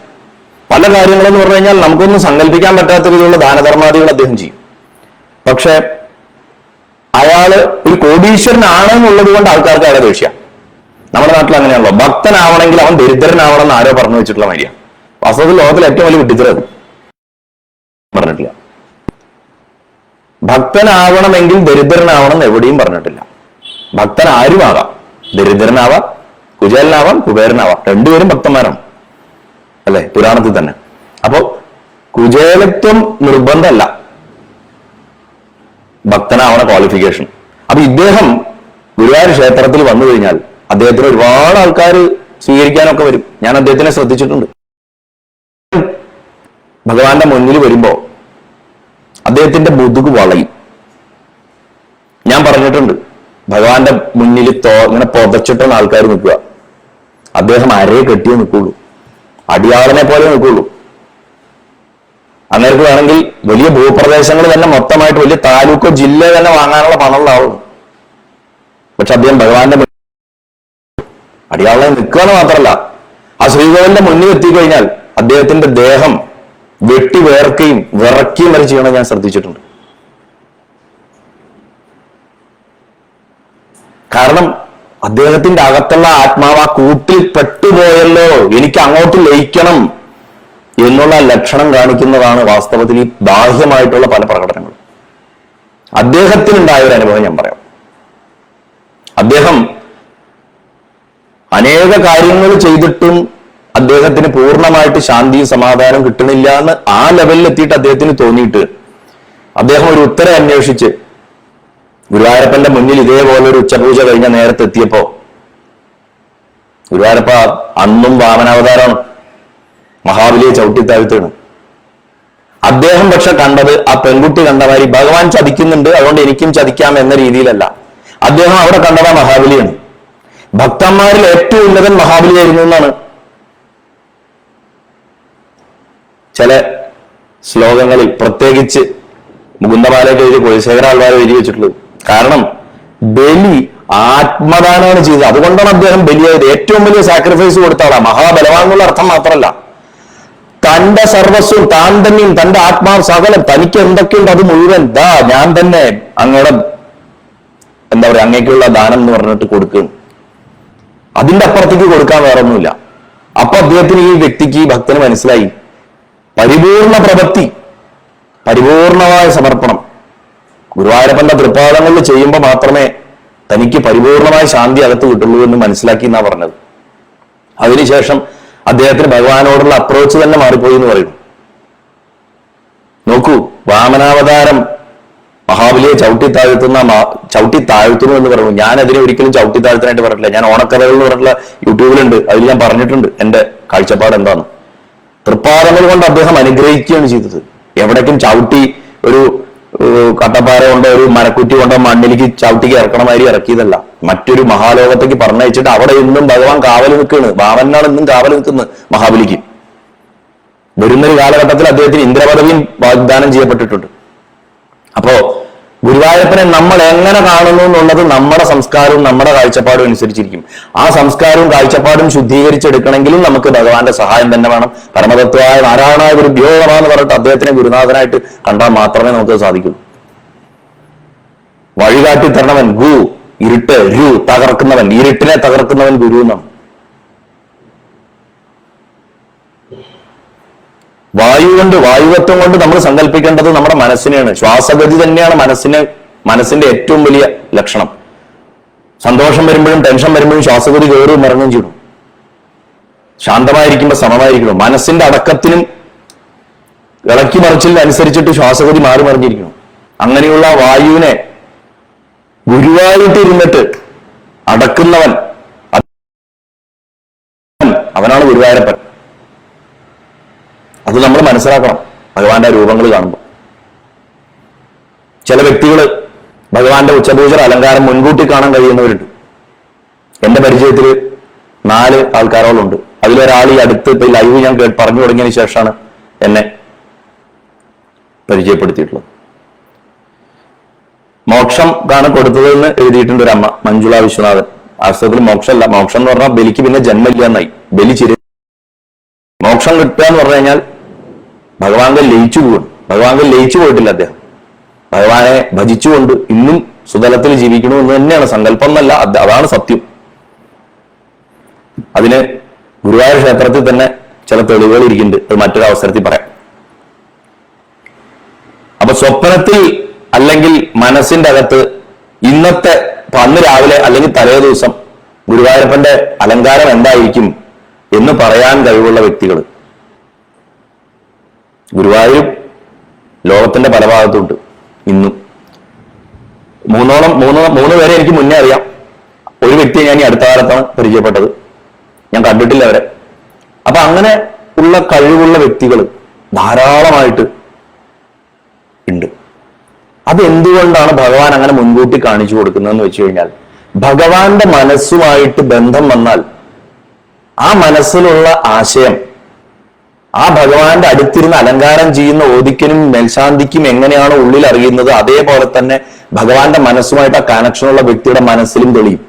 പല കാര്യങ്ങളെന്ന് പറഞ്ഞു കഴിഞ്ഞാൽ നമുക്കൊന്നും സങ്കല്പിക്കാൻ പറ്റാത്ത രീതിയിലുള്ള ദാനധർമാദികൾ അദ്ദേഹം ചെയ്യും. പക്ഷെ അയാള് ഒരു കോടീശ്വരനാണെന്നുള്ളത് കൊണ്ട് ആൾക്കാർക്ക് അയാളെ ദേഷ്യം. നമ്മുടെ നാട്ടിൽ അങ്ങനെയാണല്ലോ, ഭക്തനാവണമെങ്കിൽ അവൻ ദരിദ്രനാവണം എന്ന് ആരോ പറഞ്ഞു വെച്ചിട്ടുള്ള മര്യാദ. വാസ്തവത്തിൽ ലോകത്തിൽ ഏറ്റവും വലിയ വിട്ടിച്ചത് പറഞ്ഞിട്ടില്ല. ഭക്തനാവണമെങ്കിൽ ദരിദ്രനാവണം എന്ന് എവിടെയും പറഞ്ഞിട്ടില്ല. ഭക്തൻ ആരുമാകാം, ദരിദ്രനാവാം, കുചേലനാവാം, കുബേരനാവാം, രണ്ടുപേരും ഭക്തന്മാരാണ് അല്ലെ പുരാണത്തിൽ തന്നെ. അപ്പോ കുചേലത്വം നിർബന്ധമല്ല ഭക്തനാവണ ക്വാളിഫിക്കേഷൻ. അപ്പൊ ഇദ്ദേഹം ഗുരുവായൂർ ക്ഷേത്രത്തിൽ വന്നു കഴിഞ്ഞാൽ അദ്ദേഹത്തിന് ഒരുപാട് ആൾക്കാർ സ്വീകരിക്കാനൊക്കെ വരും. ഞാൻ അദ്ദേഹത്തിനെ ശ്രദ്ധിച്ചിട്ടുണ്ട്. ഭഗവാന്റെ മുന്നിൽ വരുമ്പോ അദ്ദേഹത്തിന്റെ മുതുക് വളയും. ഞാൻ പറഞ്ഞിട്ടുണ്ട്, ഭഗവാന്റെ മുന്നിൽ ഇങ്ങനെ പൊതച്ചിട്ടുള്ള ആൾക്കാർ നിൽക്കുക, അദ്ദേഹം അരയെ കെട്ടിയേ നിൽക്കുള്ളൂ, അടിയാളനെ പോലെ നിൽക്കുള്ളൂ. അന്നേരത്ത് വേണമെങ്കിൽ വലിയ ഭൂപ്രദേശങ്ങൾ തന്നെ മൊത്തമായിട്ട് വലിയ താലൂക്കോ ജില്ല തന്നെ വാങ്ങാനുള്ള പണമുള്ള ആളും. പക്ഷെ അദ്ദേഹം ഭഗവാന്റെ അടിയാളെ നിൽക്കുകയെന്ന് മാത്രമല്ല, ആ ശ്രീകോവിലിന്റെ മുന്നിൽ എത്തിക്കഴിഞ്ഞാൽ അദ്ദേഹത്തിന്റെ ദേഹം വെട്ടി വേർക്കുകയും വിറക്കുകയും വരെ ചെയ്യണം ഞാൻ ശ്രദ്ധിച്ചിട്ടുണ്ട്. കാരണം അദ്ദേഹത്തിന്റെ അകത്തുള്ള ആത്മാവ് ആ കൂട്ടിൽ പെട്ടുപോയല്ലോ, എനിക്ക് അങ്ങോട്ട് ലയിക്കണം എന്നുള്ള ലക്ഷണം കാണിക്കുന്നതാണ് വാസ്തവത്തിൽ ഈ ബാഹ്യമായിട്ടുള്ള പല പ്രകടനങ്ങളും. അദ്ദേഹത്തിനുണ്ടായ ഒരു അനുഭവം ഞാൻ പറയാം. അദ്ദേഹം അനേക കാര്യങ്ങൾ ചെയ്തിട്ടും അദ്ദേഹത്തിന് പൂർണ്ണമായിട്ട് ശാന്തിയും സമാധാനം കിട്ടണില്ല എന്ന് ആ ലെവലിൽ എത്തിയിട്ട് അദ്ദേഹത്തിന് തോന്നിയിട്ട് അദ്ദേഹം ഒരു ഉത്തരം അന്വേഷിച്ച് ഗുരുവായൂരപ്പന്റെ മുന്നിൽ ഇതേപോലെ ഒരു ഉച്ചപൂജ കഴിഞ്ഞ നേരത്തെ എത്തിയപ്പോ, ഗുരുവായൂരപ്പ അന്നും വാമനാവതാരമാണ്, മഹാബലിയെ ചവിട്ടിത്താഴ്ത്താണ്. അദ്ദേഹം പക്ഷെ കണ്ടത് ആ പെൺകുട്ടി കണ്ട മാതിരി ഭഗവാൻ ചതിക്കുന്നുണ്ട് അതുകൊണ്ട് എനിക്കും ചതിക്കാം എന്ന രീതിയിലല്ല. അദ്ദേഹം അവിടെ കണ്ടത് മഹാബലിയാണ്. ഭക്തന്മാരിൽ ഏറ്റവും ഉന്നതൻ മഹാബലിയായിരുന്നു എന്നാണ് ചില ശ്ലോകങ്ങളിൽ, പ്രത്യേകിച്ച് മുകുന്ദമാലയൊക്കെ എഴുതി കുലശേഖര ആൾവാർ എഴുതി വെച്ചിട്ടുള്ളത്. കാരണം ബലി ആത്മദാനമാണ് ചെയ്തത്, അതുകൊണ്ടാണ് അദ്ദേഹം ബലിയായത്. ഏറ്റവും വലിയ സാക്രിഫൈസ് കൊടുത്ത ആളാ. മഹാബലവാൻ എന്നുള്ള അർത്ഥം മാത്രമല്ല, തന്റെ സർവസ്വം താൻ തന്നെയും തന്റെ ആത്മാവ് സകലം തനിക്ക് എന്തൊക്കെയുണ്ട് അത് മുഴുവൻ ഞാൻ തന്നെ അങ്ങയുടെ എന്താ പറയാ അങ്ങേക്കുള്ള ദാനം എന്ന് പറഞ്ഞിട്ട് കൊടുക്കും. അതിന്റെ അപ്പുറത്തേക്ക് കൊടുക്കാൻ വേറെ ഒന്നുമില്ല. അപ്പൊ അദ്ദേഹത്തിന് ഈ വ്യക്തിക്ക് ഈ ഭക്തന് മനസ്സിലായി, പരിപൂർണ പ്രവൃത്തി, പരിപൂർണമായ സമർപ്പണം ഗുരുവായൂരപ്പന്റെ തൃപ്പാദങ്ങളിൽ ചെയ്യുമ്പോൾ മാത്രമേ തനിക്ക് പരിപൂർണമായ ശാന്തി അകത്ത് കിട്ടുള്ളൂ എന്ന് മനസ്സിലാക്കി എന്നാ പറഞ്ഞത്. അതിനുശേഷം അദ്ദേഹത്തിന് ഭഗവാനോടുള്ള അപ്രോച്ച് തന്നെ മാറിപ്പോയി എന്ന് പറയുന്നു. നോക്കൂ, വാമനാവതാരം മഹാബലിയെ ചവിട്ടിത്താഴ്ത്തുന്നു എന്ന് പറയുന്നു. ഞാൻ അതിനെ ഒരിക്കലും ചവിട്ടിത്താഴ്ത്താനായിട്ട് പറഞ്ഞിട്ടില്ല. ഞാൻ ഓണക്കഥകൾ എന്ന് പറഞ്ഞിട്ടുള്ള യൂട്യൂബിലുണ്ട്, അതിൽ ഞാൻ പറഞ്ഞിട്ടുണ്ട് എന്റെ കാഴ്ചപ്പാട് എന്താന്ന്. തൃപ്പാദങ്ങൾ കൊണ്ട് അദ്ദേഹം അനുഗ്രഹിക്കുകയാണ് ചെയ്തത്. എവിടേക്കും ചവിട്ടി ഒരു കട്ടപ്പാറ കൊണ്ടോ ഒരു മരക്കുറ്റി കൊണ്ടോ മണ്ണിലേക്ക് ചവിട്ടിക്ക് ഇറക്കണമാതിരി ഇറക്കിയതല്ല. മറ്റൊരു മഹാലോകത്തേക്ക് പറഞ്ഞയച്ചിട്ട് അവിടെ ഇന്നും ഭഗവാൻ കാവൽ നിൽക്കുകയാണ്. വാമനാണ് ഇന്നും കാവൽ നിൽക്കുന്നത് മഹാബലിക്ക്. വരുന്നൊരു കാലഘട്ടത്തിൽ അദ്ദേഹത്തിന് ഇന്ദ്രപദവിയും വാഗ്ദാനം ചെയ്യപ്പെട്ടിട്ടുണ്ട്. അപ്പോ ഗുരുവായൂരപ്പനെ നമ്മൾ എങ്ങനെ കാണുന്നു എന്നുള്ളത് നമ്മുടെ സംസ്കാരവും നമ്മുടെ കാഴ്ചപ്പാടും അനുസരിച്ചിരിക്കും. ആ സംസ്കാരവും കാഴ്ചപ്പാടും ശുദ്ധീകരിച്ചെടുക്കണമെങ്കിലും നമുക്ക് ഭഗവാന്റെ സഹായം തന്നെ വേണം. പരമതത്വമായ നാരായണായ ഗുരുഭ്യോ നമഃ എന്ന് പറഞ്ഞിട്ട് അദ്ദേഹത്തിനെ ഗുരുനാഥനായിട്ട് കണ്ടാൽ മാത്രമേ നമുക്ക് സാധിക്കൂ. വഴികാട്ടി തരണവൻ ഗു, ഇരുട്ട് രു, തകർക്കുന്നവൻ, ഇരുട്ടിനെ തകർക്കുന്നവൻ ഗുരു എന്നാണ്. വായുവത്വം കൊണ്ട് നമ്മൾ സങ്കല്പിക്കേണ്ടത് നമ്മുടെ മനസ്സിനെയാണ്. ശ്വാസഗതി തന്നെയാണ് മനസ്സിന്റെ ഏറ്റവും വലിയ ലക്ഷണം. സന്തോഷം വരുമ്പോഴും ടെൻഷൻ വരുമ്പോഴും ശ്വാസഗതി കയറും ഇറങ്ങും ചെയ്യണം. ശാന്തമായിരിക്കുമ്പോൾ സമമായിരിക്കണം. മനസ്സിന്റെ അടക്കത്തിനും ഇളക്കി മറിച്ചിലനുസരിച്ചിട്ട് ശ്വാസഗതി മാറി മറിഞ്ഞിരിക്കണം. അങ്ങനെയുള്ള വായുവിനെ ഗുരുവായിട്ടിരുന്നിട്ട് അടക്കുന്നവൻ അവനാണ് ഗുരുവായൂരപ്പൻ. അത് നമ്മൾ മനസ്സിലാക്കണം ഭഗവാന്റെ രൂപങ്ങൾ കാണുമ്പോൾ. ചില വ്യക്തികൾ ഭഗവാന്റെ ഉച്ചപൂജ അലങ്കാരം മുൻകൂട്ടി കാണാൻ കഴിയുന്നവരുണ്ട്. എന്റെ പരിചയത്തിൽ 4 ആൾക്കാരോളുണ്ട്. അതിലൊരാൾ ഈ അടുത്ത് ഇപ്പൊ ലൈവ് ഞാൻ പറഞ്ഞു തുടങ്ങിയതിന് ശേഷമാണ് എന്നെ പരിചയപ്പെടുത്തിയിട്ടുള്ളത്. മോക്ഷം കാണാൻ കൊടുത്തതെന്ന് എഴുതിയിട്ടുണ്ട് ഒരു അമ്മ, മഞ്ജുള വിശ്വനാഥൻ. വാസ്തവത്തിൽ മോക്ഷമല്ല, മോക്ഷം എന്ന് പറഞ്ഞാൽ ബലിക്ക് പിന്നെ ജന്മമില്ല എന്നായി. ബലി മോക്ഷം കിട്ടുക എന്ന് പറഞ്ഞു കഴിഞ്ഞാൽ ഭഗവാന്റെ ലയിച്ചു പോകും. ഭഗവാന്റെ ലയിച്ചു പോയിട്ടില്ല അദ്ദേഹം. ഭഗവാനെ ഭജിച്ചുകൊണ്ട് ഇന്നും സുതലത്തിൽ ജീവിക്കണമെന്ന് തന്നെയാണ് സങ്കല്പം എന്നല്ല, അതാണ് സത്യം. അതിന് ഗുരുവായൂർ ക്ഷേത്രത്തിൽ തന്നെ ചില തെളിവുകൾ ഇരിക്കുന്നുണ്ട്. അത് മറ്റൊരു അവസരത്തിൽ പറയാം. അപ്പൊ സ്വപ്നത്തിൽ അല്ലെങ്കിൽ മനസ്സിന്റെ അകത്ത് ഇന്നത്തെ അന്ന് രാവിലെ അല്ലെങ്കിൽ തലേ ദിവസം ഗുരുവായൂരപ്പന്റെ അലങ്കാരം എന്തായിരിക്കും എന്ന് പറയാൻ കഴിവുള്ള വ്യക്തികൾ ഗുരുവായൂർ ലോകത്തിന്റെ പല ഭാഗത്തുണ്ട്. ഇന്നും മൂന്ന് പേരെ എനിക്ക് മുന്നേ അറിയാം. ഒരു വ്യക്തിയെ ഞാൻ ഈ അടുത്ത കാലത്താണ് പരിചയപ്പെട്ടത്, ഞാൻ കണ്ടിട്ടില്ല അവരെ. അപ്പൊ അങ്ങനെ ഉള്ള കഴിവുള്ള വ്യക്തികൾ ധാരാളമായിട്ട് ഉണ്ട്. അതെന്തുകൊണ്ടാണ് ഭഗവാൻ അങ്ങനെ മുൻകൂട്ടി കാണിച്ചു കൊടുക്കുന്നതെന്ന് വെച്ച് കഴിഞ്ഞാൽ, ഭഗവാന്റെ മനസ്സുമായിട്ട് ബന്ധം വന്നാൽ ആ മനസ്സിലുള്ള ആശയം ആ ഭഗവാന്റെ അടുത്തിരുന്ന് അലങ്കാരം ചെയ്യുന്ന ഓദിക്കനും മേൽശാന്തിക്കും എങ്ങനെയാണോ ഉള്ളിൽ അറിയുന്നത്, അതേപോലെ തന്നെ ഭഗവാന്റെ മനസ്സുമായിട്ട് ആ കണക്ഷനുള്ള വ്യക്തിയുടെ മനസ്സിലും തെളിയും.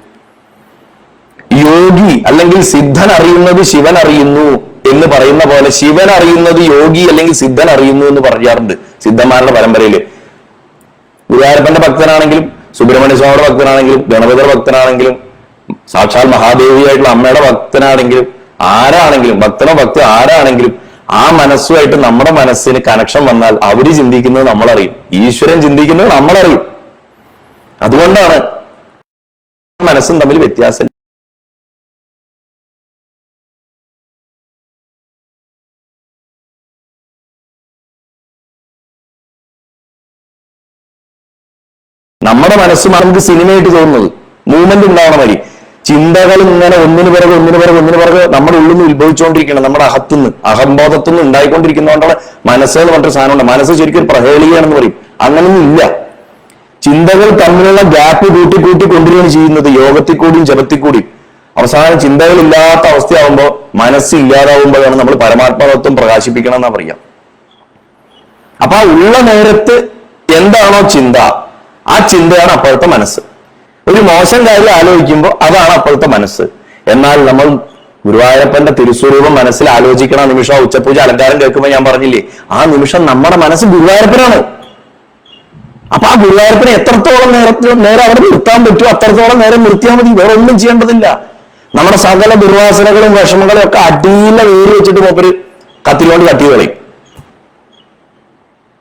യോഗി അല്ലെങ്കിൽ സിദ്ധൻ അറിയുന്നത് ശിവൻ അറിയുന്നു എന്ന് പറയുന്ന പോലെ ശിവൻ അറിയുന്നത് യോഗി അല്ലെങ്കിൽ സിദ്ധൻ അറിയുന്നു എന്ന് പറയാറുണ്ട് സിദ്ധന്മാരുടെ പരമ്പരയില്. ഗുരുവായൂരപ്പന്റെ ഭക്തനാണെങ്കിലും സുബ്രഹ്മണ്യ സ്വാമിയുടെ ഭക്തനാണെങ്കിലും ഗണപതിയുടെ ഭക്തനാണെങ്കിലും സാക്ഷാൽ മഹാദേവിയായിട്ടുള്ള അമ്മയുടെ ഭക്തനാണെങ്കിലും ആരാണെങ്കിലും ഭക്തനോ ഭക്തി ആരാണെങ്കിലും ആ മനസ്സുമായിട്ട് നമ്മുടെ മനസ്സിന് കണക്ഷൻ വന്നാൽ അവര് ചിന്തിക്കുന്നത് നമ്മളറിയും, ഈശ്വരൻ ചിന്തിക്കുന്നത് നമ്മളറിയും. അതുകൊണ്ടാണ് മനസ്സും തമ്മിൽ വ്യത്യാസം. നമ്മുടെ മനസ്സ് നമുക്ക് സിനിമയായിട്ട് തോന്നുന്നത് മൂവ്മെന്റ് ഉണ്ടാവണ മതി. ചിന്തകൾ ഇങ്ങനെ ഒന്നിനു പിറകെ നമ്മുടെ ഉള്ളിൽ നിന്ന് ഉത്ഭവിച്ചുകൊണ്ടിരിക്കണം, നമ്മുടെ അകത്തുനിന്ന് അഹംബോധത്തുനിന്ന് ഉണ്ടായിക്കൊണ്ടിരിക്കുന്നതുകൊണ്ടാണ് മനസ്സെന്ന് പറഞ്ഞൊരു സാധനമുണ്ട്. മനസ്സ് ശരിക്കും പ്രഹേളിയാണെന്ന് പറയും. അങ്ങനൊന്നും ഇല്ല. ചിന്തകൾ തമ്മിലുള്ള ഗ്യാപ്പ് കൂട്ടി കൊണ്ടുവരികയാണ് ചെയ്യുന്നത്, യോഗത്തിൽ കൂടിയും ജപത്തിൽ കൂടിയും. അവസാനം ചിന്തകൾ ഇല്ലാത്ത അവസ്ഥയാവുമ്പോൾ മനസ്സില്ലാതാവുമ്പോഴാണ് നമ്മൾ പരമാത്മതത്വം പ്രകാശിപ്പിക്കണം എന്നാ പറയാം. അപ്പൊ ആ ഉള്ള നേരത്ത് എന്താണോ ചിന്ത, ആ ചിന്തയാണ് അപ്പോഴത്തെ മനസ്സ്. ഒരു മോശം കാര്യം ആലോചിക്കുമ്പോൾ അതാണ് അപ്പോഴത്തെ മനസ്സ്. എന്നാൽ നമ്മൾ ഗുരുവായൂരപ്പന്റെ തിരുസ്വരൂപം മനസ്സിൽ ആലോചിക്കണ നിമിഷം, ഉച്ചപൂജ അലങ്കാരം കേൾക്കുമ്പോൾ ഞാൻ പറഞ്ഞില്ലേ, ആ നിമിഷം നമ്മുടെ മനസ്സ് ഗുരുവായൂരപ്പനാണ്. അപ്പൊ ആ ഗുരുവായൂരപ്പനെ എത്രത്തോളം നേരം അവിടെ നിർത്താൻ പറ്റുമോ അത്രത്തോളം നേരം നിർത്തിയാൽ മതി. വേറെ ഒന്നും ചെയ്യേണ്ടതില്ല. നമ്മുടെ സകല ദുർവാസനകളും വിഷമങ്ങളും ഒക്കെ അടിയിലെ വേര് വെച്ചിട്ട് മൂപ്പര് കത്തിലോണ്ട് കത്തി കളയും.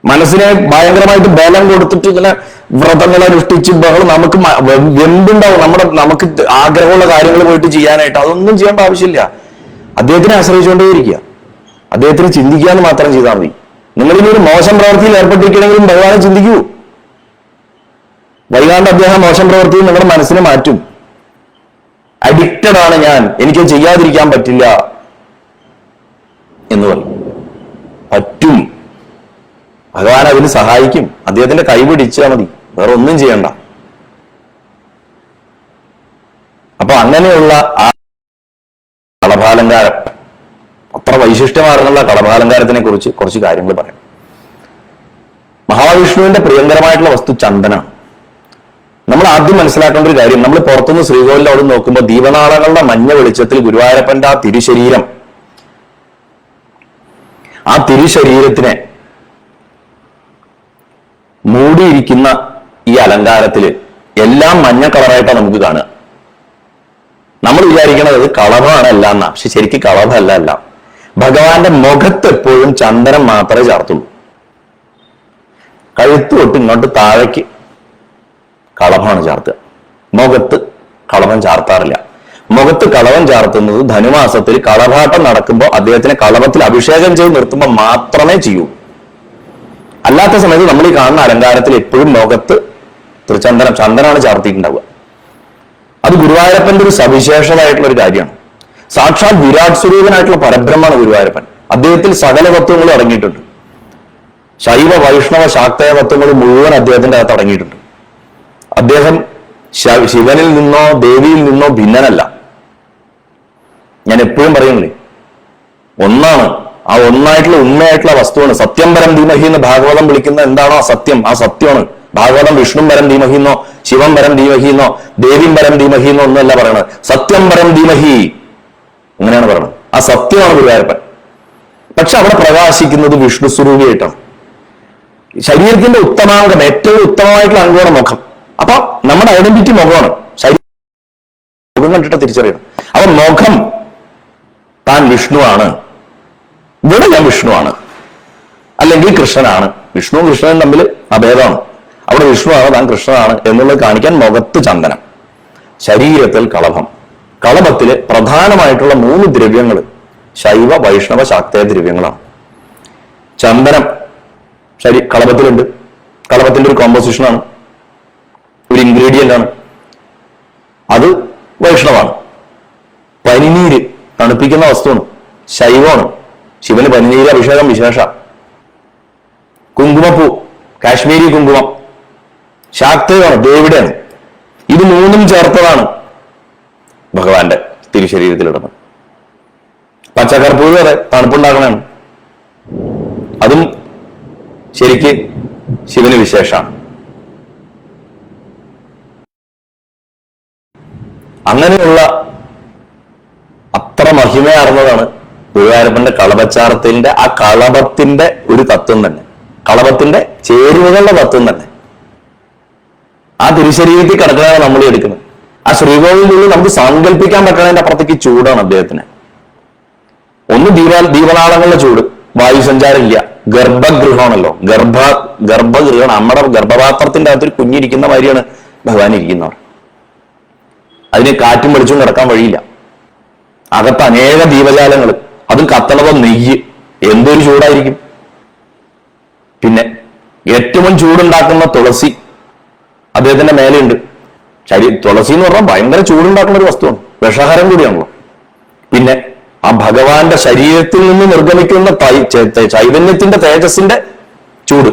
മനസ്സിനെ ഭയങ്കരമായിട്ട് ബലം കൊടുത്തിട്ട് ഇങ്ങനെ വ്രതങ്ങൾ അനുഷ്ഠിച്ച് നമുക്ക് വെമ്പുണ്ടാവും. നമുക്ക് ആഗ്രഹമുള്ള കാര്യങ്ങൾ പോയിട്ട് ചെയ്യാനായിട്ട് അതൊന്നും ചെയ്യേണ്ട ആവശ്യമില്ല. അദ്ദേഹത്തിനെ ആശ്രയിച്ചുകൊണ്ടേയിരിക്കുക, അദ്ദേഹത്തിന് ചിന്തിക്കാന്ന് മാത്രം ചെയ്താൽ മതി. നിങ്ങളിനി ഒരു മോശം പ്രവൃത്തിയിൽ ഏർപ്പെട്ടിരിക്കണമെങ്കിലും ഭഗവാനെ ചിന്തിക്കൂ. വൈകാണ്ട് അദ്ദേഹം മോശം പ്രവൃത്തിയിൽ നിങ്ങളുടെ മനസ്സിനെ മാറ്റും. അഡിക്റ്റഡ് ആണ് ഞാൻ, എനിക്ക് ചെയ്യാതിരിക്കാൻ പറ്റില്ല എന്ന് പറയും. പറ്റും. ഭഗവാൻ അതിന് സഹായിക്കും. അദ്ദേഹത്തിന്റെ കൈ പിടിച്ചാൽ മതി, വേറെ ഒന്നും ചെയ്യണ്ട. അപ്പൊ അങ്ങനെയുള്ള ആ കളഭാലങ്കാരം, അത്ര വൈശിഷ്ട്യമാർന്നുള്ള കളഭാലങ്കാരത്തിനെ കുറിച്ച് കുറച്ച് കാര്യങ്ങൾ പറയാം. മഹാവിഷ്ണുവിന്റെ പ്രിയങ്കരമായിട്ടുള്ള വസ്തു ചന്ദനാണ്. നമ്മൾ ആദ്യം മനസ്സിലാക്കേണ്ട ഒരു കാര്യം, നമ്മൾ പുറത്തുനിന്ന് ശ്രീകോവിലിന്റെ അവിടെ നോക്കുമ്പോൾ ദീപനാളങ്ങളുടെ മഞ്ഞ വെളിച്ചത്തിൽ ഗുരുവായൂരപ്പന്റെ ആ തിരുശരീരം, ആ തിരുശരീരത്തിനെ മൂടിയിരിക്കുന്ന ഈ അലങ്കാരത്തില് എല്ലാം മഞ്ഞ കളറായിട്ടാണ് നമുക്ക് കാണുക. നമ്മൾ വിചാരിക്കണത് അത് കളഭാണ് എല്ലാം എന്നാ, പക്ഷെ ശരിക്കും കളഭല്ല. എല്ലാം ഭഗവാന്റെ മുഖത്ത് എപ്പോഴും ചന്ദനം മാത്രമേ ചാർത്തുള്ളൂ. കഴുത്ത് തൊട്ട് ഇങ്ങോട്ട് താഴേക്ക് കളഭാണ് ചാർത്തുക. മുഖത്ത് കളഭം ചാർത്താറില്ല. മുഖത്ത് കളവം ചാർത്തുന്നത് ധനുമാസത്തിൽ കളഭാട്ടം നടക്കുമ്പോൾ അദ്ദേഹത്തിന് കളഭത്തിൽ അഭിഷേകം ചെയ്ത് നിർത്തുമ്പോൾ മാത്രമേ ചെയ്യൂ. അല്ലാത്ത സമയത്ത് നമ്മൾ ഈ കാണുന്ന അലങ്കാരത്തിൽ എപ്പോഴും മുഖത്ത് ചന്ദനാണ് ചാർത്തിയിട്ടുണ്ടാവുക. അത് ഗുരുവായൂരപ്പന്റെ ഒരു സവിശേഷമായിട്ടുള്ള ഒരു കാര്യമാണ്. സാക്ഷാൽ വിരാട് സ്വരൂപനായിട്ടുള്ള പരബ്രഹ്മമാണ് ഗുരുവായൂരപ്പൻ. അദ്ദേഹത്തിൽ സകല തത്വങ്ങളും അടങ്ങിയിട്ടുണ്ട്. ശൈവ വൈഷ്ണവ ശാക്തേയ തത്വങ്ങൾ മുഴുവൻ അദ്ദേഹത്തിന്റെ അകത്ത് അടങ്ങിയിട്ടുണ്ട്. അദ്ദേഹം ശിവനിൽ നിന്നോ ദേവിയിൽ നിന്നോ ഭിന്നനല്ല. ഞാൻ എപ്പോഴും പറയുന്നില്ലേ, ഒന്നാണ്. ആ ഒന്നായിട്ടുള്ള ഉണ്മയായിട്ടുള്ള വസ്തുവാണ്. സത്യം പരം ധീമഹി എന്ന് ഭാഗവതം വിളിക്കുന്ന എന്താണോ ആ സത്യം, ആ സത്യമാണ്. ഭാഗവതം വിഷ്ണു പരം ധീമഹി എന്നോ ശിവം പരം ധീമഹി എന്നോ ദേവീം പരം ധീമഹി എന്നോ ഒന്നല്ല പറയണത്. സത്യം പരം ധീമഹി അങ്ങനെയാണ് പറയണത്. ആ സത്യമാണ് ഗുരുവായൂരപ്പൻ. പക്ഷെ അവിടെ പ്രകാശിക്കുന്നത് വിഷ്ണു സ്വരൂപിയായിട്ടാണ്. ശരീരത്തിന്റെ ഉത്തമാംഗം, ഏറ്റവും ഉത്തമമായിട്ടുള്ള അംഗമാണ് മുഖം. അപ്പൊ നമ്മുടെ ഐഡന്റിറ്റി മുഖമാണ്. മുഖം കണ്ടിട്ട് തിരിച്ചറിയണം. അപ്പൊ മുഖം താൻ വിഷ്ണുവാണ്, ഇവിടെ ഞാൻ വിഷ്ണുവാണ് അല്ലെങ്കിൽ കൃഷ്ണനാണ്. വിഷ്ണുവും കൃഷ്ണനും തമ്മിൽ അഭേദമാണ്. അവിടെ വിഷ്ണുവാണ്, താൻ കൃഷ്ണനാണ് എന്നുള്ളത് കാണിക്കാൻ മുഖത്ത് ചന്ദനം, ശരീരത്തിൽ കളഭം. കളഭത്തില് പ്രധാനമായിട്ടുള്ള 3 ദ്രവ്യങ്ങൾ ശൈവ വൈഷ്ണവ ശാക്തേയ ദ്രവ്യങ്ങളാണ്. ചന്ദനം കളഭത്തിലുണ്ട്. കളഭത്തിന്റെ ഒരു കോമ്പോസിഷനാണ്, ഒരു ഇൻഗ്രീഡിയന്റ് ആണ്. അത് വൈഷ്ണവാണ്. പനിനീര് തണുപ്പിക്കുന്ന വസ്തുവാണ്, ശൈവമാണ്. ശിവന് പനിനീര് അഭിഷേകം വിശേഷ. കുങ്കുമപ്പൂ, കാശ്മീരി കുങ്കുമം ശാക്തയാണ്, ദേവിടെയാണ്. ഇത് 3 ചേർത്തതാണ് ഭഗവാന്റെ തിരുശരീരത്തിലിടുന്നത്. പച്ചക്കർപ്പൂരം അതെ, തണുപ്പുണ്ടാക്കണതാണ്. അതും ശരിക്ക് ശിവന് വിശേഷമാണ്. അങ്ങനെയുള്ള അത്ര മഹിമയാർന്നതാണ് ഗുരുവായൂരപ്പന്റെ കളഭച്ചാർത്തിന്റെ ആ കളഭത്തിന്റെ ഒരു തത്വം തന്നെ, കളഭത്തിന്റെ ചേരുവകളുടെ തത്വം തന്നെ. ആ തിരുശരീരത്തിൽ കിടക്കുന്നതാണ് നമ്മൾ എടുക്കുന്നത്. ആ ശ്രീകോവിലിനുള്ളിൽ നമുക്ക് സങ്കല്പിക്കാൻ പറ്റണതിന്റെ അപ്പുറത്തേക്ക് ചൂടാണ് അദ്ദേഹത്തിന്. ഒന്ന് ദീപനാളങ്ങളുടെ ചൂട്, വായുസഞ്ചാരം ഇല്ല, ഗർഭഗൃഹമാണല്ലോ, ഗർഭഗൃഹമാണ്. നമ്മുടെ ഗർഭപാത്രത്തിന്റെ അകത്തൊരു കുഞ്ഞിരിക്കുന്ന മാതിരിയാണ് ഭഗവാൻ ഇരിക്കുന്നവർ. അതിന് കാറ്റും വെളിച്ചും കിടക്കാൻ വഴിയില്ല. അകത്ത് അനേക ദീപജാലങ്ങൾ, അതും കത്തണതോ നെയ്യ്, എന്തൊരു ചൂടായിരിക്കും. പിന്നെ ഏറ്റവും ചൂടുണ്ടാക്കുന്ന തുളസി അദ്ദേഹത്തിന്റെ മേലെയുണ്ട്. തുളസി എന്ന് പറഞ്ഞാൽ ഭയങ്കര ചൂടുണ്ടാക്കുന്ന ഒരു വസ്തുവാണ്, വിഷഹരം കൂടിയാണല്ലോ. പിന്നെ ആ ഭഗവാന്റെ ശരീരത്തിൽ നിന്ന് നിർഗമിക്കുന്ന ചൈതന്യത്തിന്റെ തേജസ്സിന്റെ ചൂട്,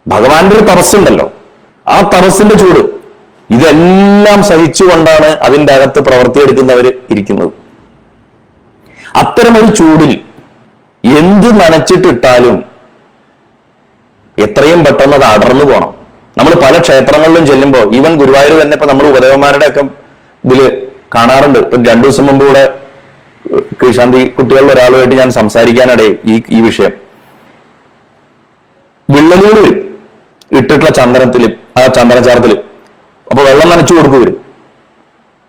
ഭഗവാന്റെ ഒരു തപസ്സുണ്ടല്ലോ, ആ തപസ്സിന്റെ ചൂട്, ഇതെല്ലാം സഹിച്ചുകൊണ്ടാണ് അതിന്റെ അകത്ത് പ്രവർത്തിയെടുക്കുന്നവർ ഇരിക്കുന്നത്. അത്തരമൊരു ചൂടിൽ എന്ത് നനച്ചിട്ടിട്ടാലും എത്രയും പെട്ടെന്ന് അത് അടർന്നു പോകണം. നമ്മൾ പല ക്ഷേത്രങ്ങളിലും ചെല്ലുമ്പോൾ, ഈവൻ ഗുരുവായൂർ തന്നെ ഇപ്പൊ നമ്മൾ ഉദയവന്മാരുടെ ഒക്കെ ഇതില് കാണാറുണ്ട്. ഇപ്പൊ 2 ദിവസം മുമ്പ് കൂടെ കീഴ്ശാന്തി കുട്ടികളിൽ ഒരാളുമായിട്ട് ഞാൻ സംസാരിക്കാനിടയിൽ ഈ വിഷയം, വിള്ളലൂര് ഇട്ടിട്ടുള്ള ചന്ദനത്തിലും ആ ചന്ദനച്ചാർത്തിലും അപ്പൊ വെള്ളം നനച്ചു കൊടുക്കും വരും.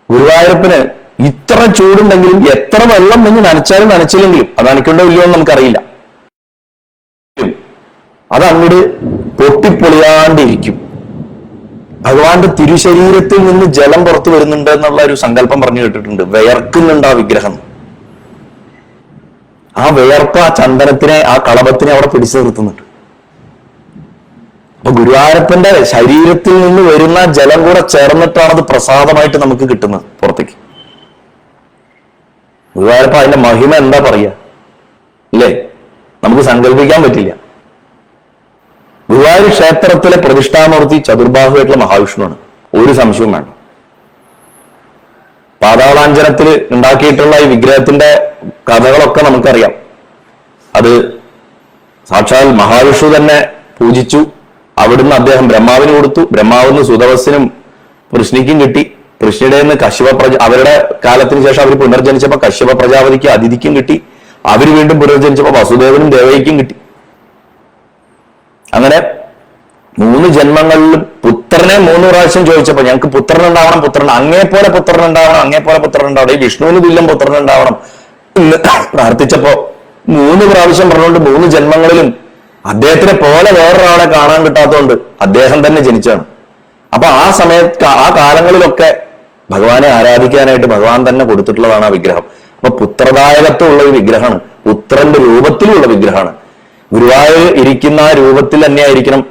ഗുരുവായൂരപ്പന് ഇത്ര ചൂടുണ്ടെങ്കിലും എത്ര വെള്ളം നിങ്ങൾ നനച്ചാലും നനച്ചില്ലെങ്കിലും, അത് നനയ്ക്കണ്ടോ ഇല്ലയോ എന്ന് നമുക്കറിയില്ല, അത് അങ്ങോട്ട് പൊട്ടിപ്പൊളിയാണ്ടിരിക്കും. ഭഗവാന്റെ തിരുശരീരത്തിൽ നിന്ന് ജലം പുറത്തു വരുന്നുണ്ട് എന്നുള്ള ഒരു സങ്കല്പം പറഞ്ഞു കേട്ടിട്ടുണ്ട്. വിയർക്കുന്നുണ്ട് ആ വിഗ്രഹം. ആ വിയർപ്പ് ആ ചന്ദനത്തിനെ, ആ കളഭത്തിനെ അവിടെ പിടിച്ചു നിർത്തുന്നുണ്ട്. അപ്പൊ ഗുരുവായൂരപ്പന്റെ ശരീരത്തിൽ നിന്ന് വരുന്ന ജലം കൂടെ ചേർന്നിട്ടാണ് അത് പ്രസാദമായിട്ട് നമുക്ക് കിട്ടുന്നത് പുറത്തേക്ക്. ഗുരുവായൂരപ്പ അതിന്റെ മഹിമ എന്താ പറയുക അല്ലേ, നമുക്ക് സങ്കല്പിക്കാൻ പറ്റില്ല. ഗുരുവായൂർ ക്ഷേത്രത്തിലെ പ്രതിഷ്ഠാമൂർത്തി ചതുർബാഹുവായിട്ടുള്ള മഹാവിഷ്ണുവാണ്, ഒരു സംശയവും വേണ്ട. പാതാളാഞ്ചനത്തിൽ ഉണ്ടാക്കിയിട്ടുള്ള ഈ വിഗ്രഹത്തിന്റെ കഥകളൊക്കെ നമുക്കറിയാം. അത് സാക്ഷാൽ മഹാവിഷ്ണു തന്നെ പൂജിച്ചു. അവിടുന്ന് അദ്ദേഹം ബ്രഹ്മാവിന് കൊടുത്തു. ബ്രഹ്മാവിന് സുതവസ്സിനും കൃഷ്ണിക്കും കിട്ടി. കൃഷ്ണയുടെ നിന്ന് അവരുടെ കാലത്തിന് ശേഷം അവർ പുനർജനിച്ചപ്പോ കശ്യപ പ്രജാപതിക്ക് അതിഥിക്കും കിട്ടി. അവർ വീണ്ടും പുനർജനിച്ചപ്പോ വസുദേവനും ദേവയ്ക്കും കിട്ടി. അങ്ങനെ 3 ജന്മങ്ങളിലും പുത്രനെ 3 പ്രാവശ്യം ചോദിച്ചപ്പോ ഞങ്ങൾക്ക് പുത്രനുണ്ടാവണം, അങ്ങേപോലെ പുത്രനുണ്ടാവണം, ഈ വിഷ്ണുവിന് തുല്യം പുത്രനുണ്ടാവണം എന്ന് പ്രാർത്ഥിച്ചപ്പോ 3 പ്രാവശ്യം പറഞ്ഞുകൊണ്ട് 3 ജന്മങ്ങളിലും അദ്ദേഹത്തിനെ പോലെ വേറൊരാളെ കാണാൻ കിട്ടാത്തതുകൊണ്ട് അദ്ദേഹം തന്നെ ജനിച്ചാണ്. അപ്പൊ ആ സമയത്ത് ആ കാലങ്ങളിലൊക്കെ ഭഗവാനെ ആരാധിക്കാനായിട്ട് ഭഗവാൻ തന്നെ കൊടുത്തിട്ടുള്ളതാണ് ആ വിഗ്രഹം. അപ്പൊ പുത്രദായകത്വമുള്ള ഒരു വിഗ്രഹമാണ്, പുത്രന്റെ രൂപത്തിലുള്ള വിഗ്രഹമാണ്. ഗുരുവായൂർ ഇരിക്കുന്ന ആ രൂപത്തിൽ തന്നെ ആയിരിക്കണം.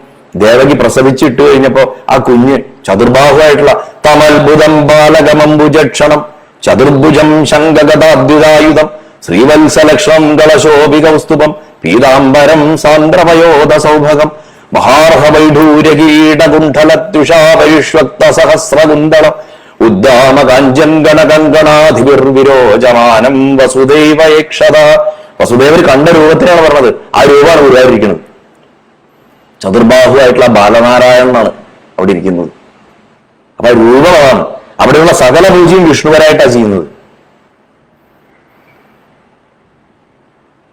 ദേവകി പ്രസവിച്ചിട്ട് കഴിഞ്ഞപ്പോ ആ കുഞ്ഞ് ചതുർബാഹുവായിട്ടുള്ള തമത്ഭുതം ബാലകമംബുജക്ഷണം ചതുർഭുജം ശങ്കഗതാദ്യുതായുധം ശ്രീവത്സലക്ഷം കളശോഭികൗസ്തുഭം പീതാംബരം സാന്ദ്രപയോധ സൗഭഗം മഹാർഹവൈഢൂര്യകീടകുണ്ഠലത്യുഷാപരിഷ്വക്ത സഹസ്രകുന്തളം ഉദ്ദാമ കാഞ്ചൻ ഗണകങ്കണാധിപർവിരോജമാനം വസുദൈവയക്ഷത. വസുദേവർ കണ്ട രൂപത്തിനാണ് പറഞ്ഞത്, ആ രൂപമാണ് ഗുരുവായൂരിക്കുന്നത്. ചതുർബാഹുവായിട്ടുള്ള ബാലനാരായണനാണ് അവിടെ ഇരിക്കുന്നത്. അപ്പൊ രൂപമാണ്. അവിടെയുള്ള സകല പൂജയും വിഷ്ണുവരായിട്ടാണ് ചെയ്യുന്നത്.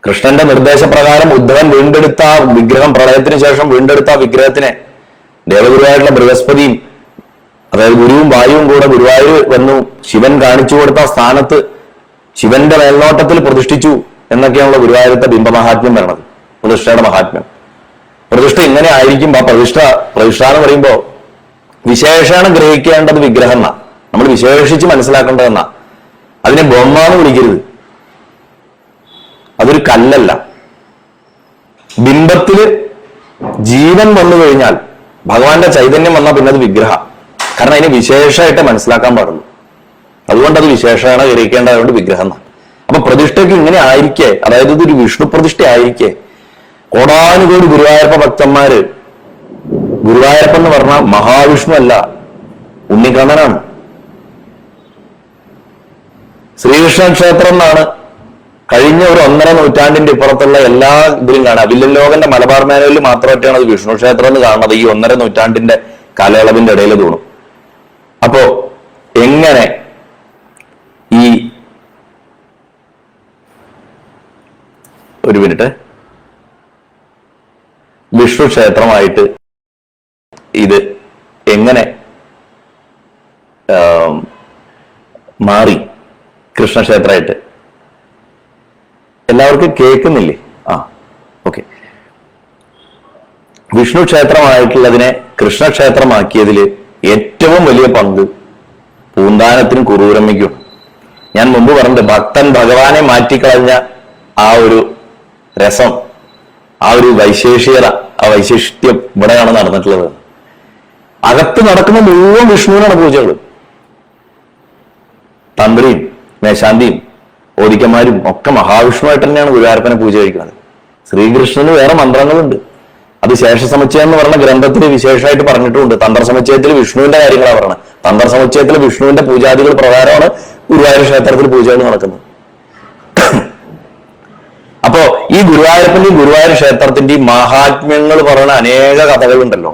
കൃഷ്ണന്റെ നിർദ്ദേശപ്രകാരം ഉദ്ധവൻ വീണ്ടെടുത്ത ആ വിഗ്രഹം, പ്രളയത്തിന് ശേഷം വീണ്ടെടുത്ത ആ വിഗ്രഹത്തിനെ ദേവഗുരുവായിട്ടുള്ള ബൃഹസ്പതിയും അതായത് ഗുരുവും വായുവും കൂടെ ഗുരുവായൂർ വന്നു ശിവൻ കാണിച്ചു കൊടുത്ത സ്ഥാനത്ത് ശിവന്റെ മേൽനോട്ടത്തിൽ പ്രതിഷ്ഠിച്ചു എന്നൊക്കെയാണല്ലോ ഗുരുവായൂരത്തെ ബിംബമഹാത്മ്യം വരണത്, പ്രതിഷ്ഠയുടെ മഹാത്മ്യം. പ്രതിഷ്ഠ ഇങ്ങനെ ആയിരിക്കുമ്പോ പ്രതിഷ്ഠ എന്ന് പറയുമ്പോ വിശേഷമാണ് ഗ്രഹിക്കേണ്ടത് വിഗ്രഹം എന്നാ, നമ്മൾ വിശേഷിച്ച് മനസ്സിലാക്കേണ്ടതെന്നാ. അതിനെ ബൊമ്മാന്ന് വിളിക്കരുത്, അതൊരു കല്ലല്ല. ബിംബത്തില് ജീവൻ വന്നു കഴിഞ്ഞാൽ, ഭഗവാന്റെ ചൈതന്യം വന്നാൽ പിന്നെ അത് വിഗ്രഹ. കാരണം അതിനെ വിശേഷമായിട്ട് മനസ്സിലാക്കാൻ പാടുള്ളൂ. അതുകൊണ്ട് അത് വിശേഷമാണ് ഗ്രഹിക്കേണ്ടതുകൊണ്ട് വിഗ്രഹം എന്നാണ്. അപ്പൊ പ്രതിഷ്ഠയ്ക്ക് ഇങ്ങനെ ആയിരിക്കേ, അതായത് ഇതൊരു വിഷ്ണു പ്രതിഷ്ഠ ആയിരിക്കേ, കോടാനുകോടി ഗുരുവായൂരപ്പ ഭക്തന്മാര്, ഗുരുവായൂരപ്പൻ എന്ന് പറഞ്ഞാൽ മഹാവിഷ്ണു അല്ല, ഉണ്ണിക്കണ്ണനാണ്. ശ്രീകൃഷ്ണ ക്ഷേത്രം എന്നാണ് കഴിഞ്ഞ ഒരു 1.5 നൂറ്റാണ്ടിന്റെ ഇപ്പുറത്തുള്ള എല്ലാ ഇതിലും കാണാം. വില്ലലോകന്റെ മലബാർ മേഖലയിൽ മാത്രമായിട്ടാണ് അത് വിഷ്ണു ക്ഷേത്രം എന്ന് കാണുന്നത്. ഈ 1.5 നൂറ്റാണ്ടിന്റെ കാലയളവിന്റെ ഇടയിൽ തോന്നും. അപ്പോ എങ്ങനെ ഈ ഒരു മിനിറ്റ് വിഷ്ണു ക്ഷേത്രമായിട്ട് ഇത് എങ്ങനെ മാറി കൃഷ്ണക്ഷേത്രമായിട്ട്? എല്ലാവർക്കും കേൾക്കുന്നില്ലേ? ഓക്കെ. വിഷ്ണു ക്ഷേത്രമായിട്ടുള്ളതിനെ കൃഷ്ണക്ഷേത്രമാക്കിയതിൽ ഏറ്റവും വലിയ പങ്ക് പൂന്താനത്തിനും കുറൂരമ്മയ്ക്കും. ഞാൻ മുമ്പ് പറഞ്ഞിട്ട്, ഭക്തൻ ഭഗവാനെ മാറ്റിക്കളഞ്ഞ ആ ഒരു രസം, ആ ഒരു വൈശേഷികത, ആ വൈശിഷ്ട്യം ഇവിടെയാണ് നടന്നിട്ടുള്ളത്. അകത്ത് നടക്കുന്ന മുഴുവൻ വിഷ്ണുവിനാണ് പൂജകൾ. തന്ത്രിയും മേശാന്തിയും ഓദിക്കന്മാരും ഒക്കെ മഹാവിഷ്ണുവായിട്ട് തന്നെയാണ് ഗുരുവായൂരപ്പനെ പൂജ കഴിക്കുന്നത്. ശ്രീകൃഷ്ണന് വേറെ മന്ത്രങ്ങളുണ്ട്. അത് ശേഷസമുച്ചയം എന്ന് പറഞ്ഞ ഗ്രന്ഥത്തിൽ വിശേഷമായിട്ട് പറഞ്ഞിട്ടുണ്ട്. തന്ത്രസമുച്ചയത്തിൽ വിഷ്ണുവിന്റെ കാര്യങ്ങളാണ് പറഞ്ഞത്. തന്ത്രസമുച്ചയത്തിൽ വിഷ്ണുവിന്റെ പൂജാദികൾ പ്രകാരമാണ് ഗുരുവായൂർ ക്ഷേത്രത്തിൽ പൂജകൾ നടക്കുന്നത്. അപ്പോ ഈ ഗുരുവായൂരപ്പന്റെയും ഗുരുവായൂർ ക്ഷേത്രത്തിന്റെയും മഹാത്മ്യങ്ങൾ പറയുന്ന അനേക കഥകളുണ്ടല്ലോ.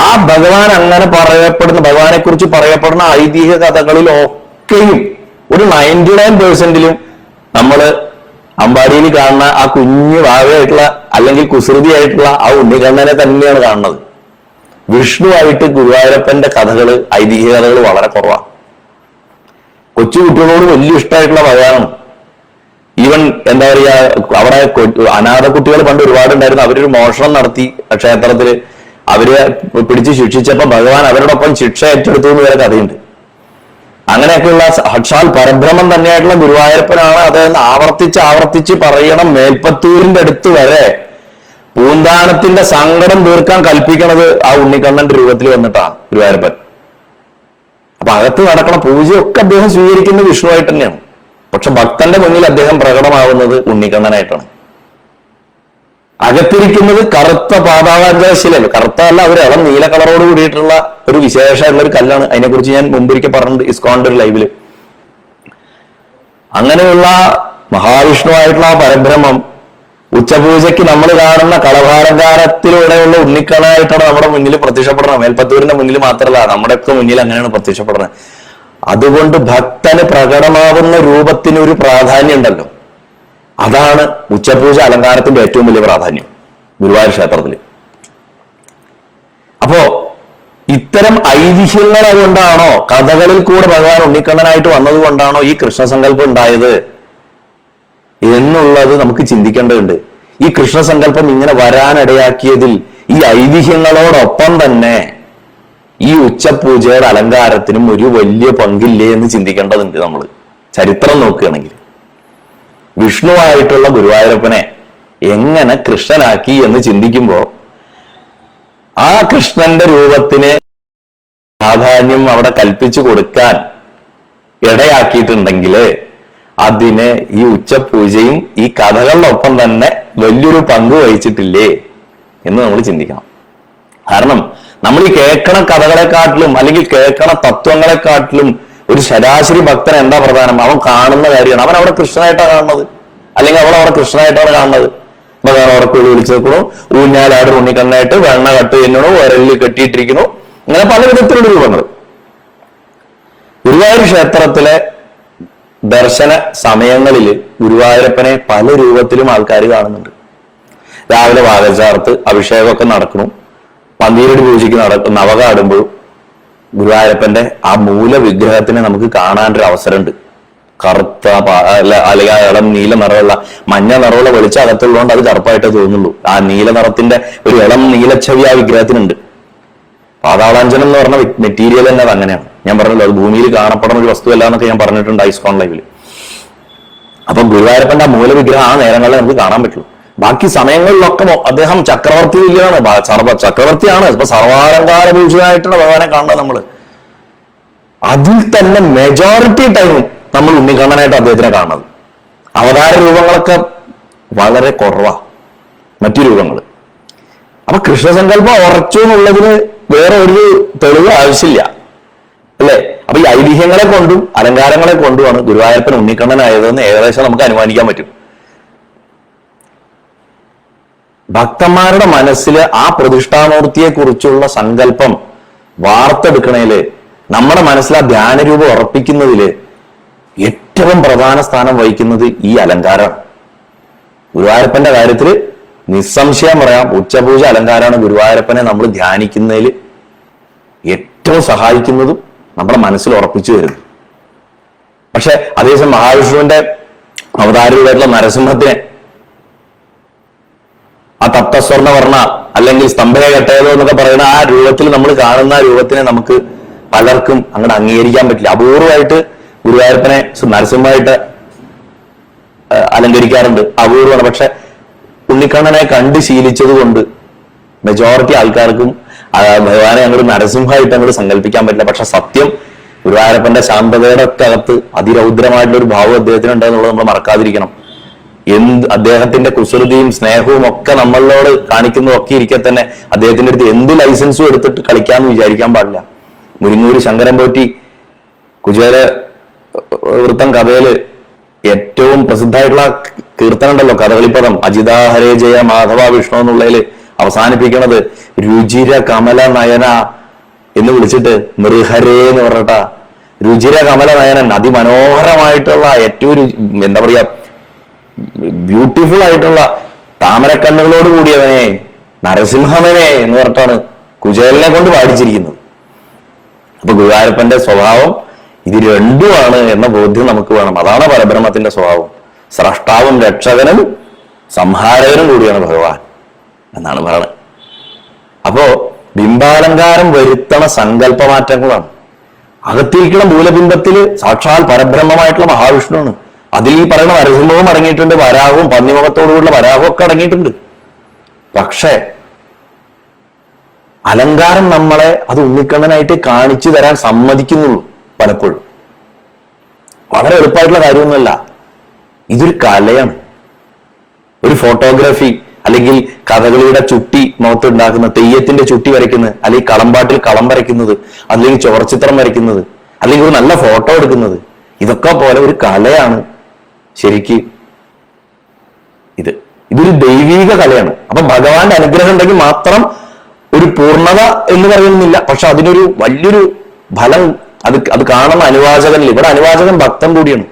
ആ ഭഗവാൻ അങ്ങനെ പറയപ്പെടുന്ന, ഭഗവാനെ കുറിച്ച് പറയപ്പെടുന്ന ഐതിഹ്യ കഥകളിലൊക്കെയും ഒരു 99% നമ്മള് അമ്പാടിയിൽ കാണുന്ന ആ കുഞ്ഞു വാവയായിട്ടുള്ള അല്ലെങ്കിൽ കുസൃതിയായിട്ടുള്ള ആ ഉണ്ണിക്കണ്ണനെ തന്നെയാണ് കാണുന്നത്. വിഷ്ണുവായിട്ട് ഗുരുവായൂരപ്പന്റെ കഥകള്, ഐതിഹ്യ കഥകൾ വളരെ കുറവാണ്. കൊച്ചു കുട്ടികളോട് വലിയ ഇഷ്ടമായിട്ടുള്ള ഭഗവാനാണ്. ഈവൻ എന്താ പറയാ, അവിടെ അനാഥ കുട്ടികൾ പണ്ട് ഒരുപാടുണ്ടായിരുന്നു. അവരൊരു മോഷണം നടത്തി ക്ഷേത്രത്തില്, അവരെ പിടിച്ച് ശിക്ഷിച്ചപ്പോ ഭഗവാൻ അവരോടൊപ്പം ശിക്ഷ ഏറ്റെടുത്തു എന്ന് വരെ കഥയുണ്ട്. അങ്ങനെയൊക്കെയുള്ള സാക്ഷാൽ പരബ്രഹ്മം തന്നെയായിട്ടുള്ള ഗുരുവായൂരപ്പനാണ്. അതെന്ന് ആവർത്തിച്ച് പറയണം. മേൽപ്പത്തൂരിന്റെ അടുത്ത് വരെ പൂന്താനത്തിന്റെ സങ്കടം തീർക്കാൻ കൽപ്പിക്കണത് ആ ഉണ്ണിക്കണ്ണന്റെ രൂപത്തിൽ വന്നിട്ടാണ് ഗുരുവായൂരപ്പൻ. അപ്പൊ അകത്ത് നടക്കണ പൂജയൊക്കെ അദ്ദേഹം സ്വീകരിക്കുന്നത് വിഷ്ണുവായിട്ട് തന്നെയാണ്. പക്ഷെ ഭക്തന്റെ മുന്നിൽ അദ്ദേഹം പ്രകടമാവുന്നത് ഉണ്ണിക്കണ്ണനായിട്ടാണ്. അകത്തിരിക്കുന്നത് കറുത്ത പാതാളാഞ്ജലശിലല്ല, കറുത്ത അല്ല, ഒരു ഇളം നീല കളറോട് കൂടിയിട്ടുള്ള ഒരു വിശേഷമായിട്ടുള്ള ഒരു കല്ലാണ്. അതിനെക്കുറിച്ച് ഞാൻ മുമ്പൊരിക്കൽ പറഞ്ഞിട്ടുണ്ട് ഇസ്കോണിന്റെ ഒരു ലൈവില്. അങ്ങനെയുള്ള മഹാവിഷ്ണുവായിട്ടുള്ള ആ പരബ്രഹ്മം ഉച്ചപൂജയ്ക്ക് നമ്മൾ കാണുന്ന കളഭാലങ്കാരത്തിലൂടെയുള്ള ഉണ്ണിക്കണ്ണനായിട്ടാണ് നമ്മുടെ മുന്നിൽ പ്രത്യക്ഷപ്പെടുന്നത്. മേൽപ്പത്തൂരിന്റെ മുന്നിൽ മാത്രമല്ല, നമ്മുടെയൊക്കെ മുന്നിൽ അങ്ങനെയാണ് പ്രത്യക്ഷപ്പെടുന്നത്. അതുകൊണ്ട് ഭക്തന് പ്രകടമാവുന്ന രൂപത്തിന് ഒരു പ്രാധാന്യം ഉണ്ടല്ലോ. അതാണ് ഉച്ചപൂജ അലങ്കാരത്തിന്റെ ഏറ്റവും വലിയ പ്രാധാന്യം ഗുരുവായൂർ ക്ഷേത്രത്തിൽ. അപ്പോ ഇത്തരം ഐതിഹ്യങ്ങൾ കൊണ്ടാണോ, കഥകളിൽ കൂടെ ഭഗവാൻ ഉണ്ണിക്കണ്ണനായിട്ട് വന്നത് കൊണ്ടാണോ ഈ കൃഷ്ണസങ്കല്പം ഉണ്ടായത് എന്നുള്ളത് നമുക്ക് ചിന്തിക്കേണ്ടതുണ്ട്. ഈ കൃഷ്ണസങ്കല്പം ഇങ്ങനെ വരാനിടയാക്കിയതിൽ ഈ ഐതിഹ്യങ്ങളോടൊപ്പം തന്നെ ഈ ഉച്ചപൂജയുടെ അലങ്കാരത്തിനും ഒരു വലിയ പങ്കില്ലേ എന്ന് ചിന്തിക്കേണ്ടതുണ്ട്. നമ്മൾ ചരിത്രം നോക്കുകയാണെങ്കിൽ വിഷ്ണുവായിട്ടുള്ള ഗുരുവായൂരപ്പനെ എങ്ങനെ കൃഷ്ണനാക്കി എന്ന് ചിന്തിക്കുമ്പോൾ ആ കൃഷ്ണന്റെ രൂപത്തിന് പ്രാധാന്യം അവിടെ കൽപ്പിച്ചു കൊടുക്കാൻ ഇടയാക്കിയിട്ടുണ്ടെങ്കിൽ അതിന് ഈ ഉച്ചപൂജയും ഈ കഥകളിലൊപ്പം തന്നെ വലിയൊരു പങ്ക് വഹിച്ചിട്ടില്ലേ എന്ന് നമ്മൾ ചിന്തിക്കണം. കാരണം നമ്മൾ ഈ കേൾക്കണ കഥകളെക്കാട്ടിലും അല്ലെങ്കിൽ കേൾക്കണ തത്വങ്ങളെക്കാട്ടിലും ഒരു ശരാശരി ഭക്തൻ എന്താ പ്രധാനം? അവൻ കാണുന്ന കാര്യമാണ്. അവൻ അവിടെ കൃഷ്ണനായിട്ടാണ് കാണുന്നത്, അല്ലെങ്കിൽ അവൾ അവിടെ കൃഷ്ണനായിട്ടാണ് കാണുന്നത്. ഭഗവാൻ ഉറക്കെ വിളിച്ചു നിൽക്കണു, ഊഞ്ഞാലാട് ഉണ്ണിക്കണ്ണായിട്ട് വെണ്ണ കട്ട് തിന്നണു, വിരലിൽ കെട്ടിയിട്ടിരിക്കണു, ഇങ്ങനെ പല വിധത്തിലുള്ള രൂപങ്ങൾ. ഗുരുവായൂർ ക്ഷേത്രത്തിലെ ദർശന സമയങ്ങളിൽ ഗുരുവായൂരപ്പനെ പല രൂപത്തിലും ആൾക്കാർ കാണുന്നുണ്ട്. രാവിലെ വാകചാർത്ത് അഭിഷേകമൊക്കെ നടക്കണം, പന്തീരടി പൂജയ്ക്ക് നവകാടുമ്പോഴും ഗുരുവായൂരപ്പന്റെ ആ മൂല വിഗ്രഹത്തിനെ നമുക്ക് കാണാനൊരു അവസരമുണ്ട്. കറുത്ത അല്ലെങ്കിൽ ഇളം നീല നിറമുള്ള മഞ്ഞ നിറമുള്ള വെളിച്ചം അകത്തുള്ളതുകൊണ്ട് അത് കറുപ്പായിട്ടേ തോന്നുള്ളൂ. ആ നീല നിറത്തിന്റെ ഒരു ഇളം നീലച്ചവി ആ വിഗ്രഹത്തിനുണ്ട്. പാതാളാഞ്ജനം എന്ന് പറഞ്ഞ മെറ്റീരിയൽ തന്നെ അത് അങ്ങനെയാണ്. ഞാൻ പറഞ്ഞല്ലോ, അത് ഭൂമിയിൽ കാണപ്പെടുന്ന ഒരു വസ്തുവല്ല എന്നൊക്കെ ഞാൻ പറഞ്ഞിട്ടുണ്ട് ഐസ്കോൺ ലൈവിൽ. അപ്പൊ ഗുരുവായൂരപ്പന്റെ ആ മൂലവിഗ്രഹം ആ നേരങ്ങളിൽ നമുക്ക് കാണാൻ പറ്റുള്ളൂ. ബാക്കി സമയങ്ങളിലൊക്കെ അദ്ദേഹം ചക്രവർത്തി വിഗ്രഹമാണ്, ചക്രവർത്തിയാണ്. ഇപ്പൊ സർവാലങ്കാര ഭൂഷിതനായിട്ടുള്ള ഭഗവാനെ കാണുന്നത് നമ്മള്. അതിൽ തന്നെ മെജോറിറ്റി ടൈം നമ്മൾ ഉണ്ണിക്കണ്ണനായിട്ട് അദ്ദേഹത്തിനെ കാണുന്നത്. അവതാര രൂപങ്ങളൊക്കെ വളരെ കുറവാ, മറ്റു രൂപങ്ങൾ. അപ്പൊ കൃഷ്ണസങ്കല്പം ഉറച്ചു എന്നുള്ളതിന് വേറെ ഒരു തെളിവ് ആവശ്യമില്ല, അല്ലേ? അപ്പൊ ഈ ഐതിഹ്യങ്ങളെ കൊണ്ടും അലങ്കാരങ്ങളെ കൊണ്ടുമാണ് ഗുരുവായൂരപ്പൻ ഉണ്ണിക്കണ്ണനായതെന്ന് ഏകദേശം നമുക്ക് അനുമാനിക്കാൻ പറ്റും. ഭക്തന്മാരുടെ മനസ്സിൽ ആ പ്രതിഷ്ഠാമൂർത്തിയെ കുറിച്ചുള്ള സങ്കല്പം വാർത്തെടുക്കണേല്, നമ്മുടെ മനസ്സിൽ ആ ധ്യാനരൂപം ഉറപ്പിക്കുന്നതില് ഏറ്റവും പ്രധാന സ്ഥാനം വഹിക്കുന്നത് ഈ അലങ്കാരമാണ്. ഗുരുവായൂരപ്പന്റെ കാര്യത്തിൽ നിസ്സംശയം പറയാം, ഉച്ചപൂജ അലങ്കാരമാണ് ഗുരുവായൂരപ്പനെ നമ്മൾ ധ്യാനിക്കുന്നതിൽ ഏറ്റവും സഹായിക്കുന്നതും നമ്മുടെ മനസ്സിൽ ഉറപ്പിച്ചു വരുന്നത്. പക്ഷെ അതേസമയം മഹാവിഷ്ണുവിന്റെ അവതാരമായിട്ടുള്ള നരസിംഹത്തിനെ ആ തപ്തസ്വർണ്ണ വർണ്ണ അല്ലെങ്കിൽ സ്തംഭയ കെട്ടേതോ എന്നൊക്കെ പറയുന്ന ആ രൂപത്തിൽ നമ്മൾ കാണുന്ന ആ രൂപത്തിനെ നമുക്ക് പലർക്കും അങ്ങോട്ട് അംഗീകരിക്കാൻ പറ്റില്ല. അപൂർവമായിട്ട് ഗുരുവായൂരപ്പനെ നരസിംഹമായിട്ട് അലങ്കരിക്കാറുണ്ട്, അപൂർവമാണ്. പക്ഷെ ഉണ്ണിക്കണ്ണനെ കണ്ട് ശീലിച്ചത് കൊണ്ട് മെജോറിറ്റി ആൾക്കാർക്കും ഭഗവാനെ അങ്ങോട്ട് നരസിംഹമായിട്ട് അങ്ങോട്ട് സങ്കല്പിക്കാൻ പറ്റില്ല. പക്ഷെ സത്യം ഗുരുവായൂരപ്പന്റെ ശാന്തതയുടെ ഒക്കെ അകത്ത് അതിരൗദ്രമായിട്ടുള്ള ഒരു ഭാവം അദ്ദേഹത്തിന് ഉണ്ടെന്നുള്ളത് നമ്മൾ മറക്കാതിരിക്കണം. അദ്ദേഹത്തിന്റെ കുസൃതിയും സ്നേഹവും ഒക്കെ നമ്മളോട് കാണിക്കുന്നതൊക്കെ ഇരിക്കെ തന്നെ അദ്ദേഹത്തിന്റെ അടുത്ത് എന്ത് ലൈസൻസും എടുത്തിട്ട് കളിക്കാന്ന് വിചാരിക്കാൻ പാടില്ല. മുരിങ്ങൂര് ശങ്കരൻ പോറ്റി കുചേല വൃത്തം കഥയില് ഏറ്റവും പ്രസിദ്ധമായിട്ടുള്ള കീർത്തനം ഉണ്ടല്ലോ, കഥകളിപ്പദം, അജിതാ ഹരേ ജയ മാധവ വിഷ്ണു എന്നുള്ളതിൽ അവസാനിപ്പിക്കണത് രുചിര കമല നയന എന്ന് വിളിച്ചിട്ട് മൃഹരേ എന്ന് പറഞ്ഞിട്ടാ. രുചിര കമല നയനൻ, അതിമനോഹരമായിട്ടുള്ള ഏറ്റവും എന്താ പറയാ ബ്യൂട്ടിഫുൾ ആയിട്ടുള്ള താമരക്കണ്ണുകളോട് കൂടിയവനെ നരസിംഹമനെ എന്ന് പറഞ്ഞിട്ടാണ് കുചേലനെ കൊണ്ട് പാടിച്ചിരിക്കുന്നത്. അപ്പൊ ഗുരുവായൂരപ്പന്റെ സ്വഭാവം ഇത് രണ്ടുമാണ് എന്ന ബോധ്യം നമുക്ക് വേണം. അതാണ് പരബ്രഹ്മത്തിന്റെ സ്വഭാവം. സ്രഷ്ടാവും രക്ഷകനും സംഹാരകനും കൂടിയാണ് ഭഗവാൻ എന്നാണ് പറയുന്നത്. അപ്പോ ബിംബാലങ്കാരം വരുത്തണ സങ്കല്പമാറ്റങ്ങളാണ്. അകത്തിരിക്കുന്ന മൂലബിംബത്തില് സാക്ഷാൽ പരബ്രഹ്മമായിട്ടുള്ള മഹാവിഷ്ണുവാണ്. അതിൽ ഈ പറയുന്ന നരസിംഹവും അടങ്ങിയിട്ടുണ്ട്, വരാഹവും പന്നിമുഖത്തോടുകൂടിയുള്ള വരാഹവും ഒക്കെ അടങ്ങിയിട്ടുണ്ട്. പക്ഷേ അലങ്കാരം നമ്മളെ അത് ഉണ്ണിക്കണ്ണനായിട്ട് കാണിച്ചു തരാൻ സമ്മതിക്കുന്നുള്ളൂ പലപ്പോഴും. വളരെ എളുപ്പമായിട്ടുള്ള കാര്യമൊന്നുമല്ല, ഇതൊരു കലയാണ്. ഒരു ഫോട്ടോഗ്രാഫി അല്ലെങ്കിൽ കഥകളിയുടെ ചുട്ടി മുഖത്തുണ്ടാക്കുന്ന, തെയ്യത്തിന്റെ ചുട്ടി വരയ്ക്കുന്നത്, അല്ലെങ്കിൽ കളമ്പാട്ടിൽ കളം വരയ്ക്കുന്നത്, അല്ലെങ്കിൽ ചോർച്ചിത്രം വരയ്ക്കുന്നത്, അല്ലെങ്കിൽ ഒരു നല്ല ഫോട്ടോ എടുക്കുന്നത്, ഇതൊക്കെ പോലെ ഒരു കലയാണ് ശരിക്ക് ഇതൊരു ദൈവീക കലയാണ്. അപ്പൊ ഭഗവാന്റെ അനുഗ്രഹം ഉണ്ടെങ്കിൽ മാത്രം ഒരു പൂർണ്ണത എന്ന് പറയുന്നില്ല, പക്ഷെ അതിനൊരു വലിയൊരു ഫലം അത് കാണുന്ന അനുവാചകനിൽ. ഇവിടെ അനുവാചകൻ ഭക്തൻ കൂടിയാണ്,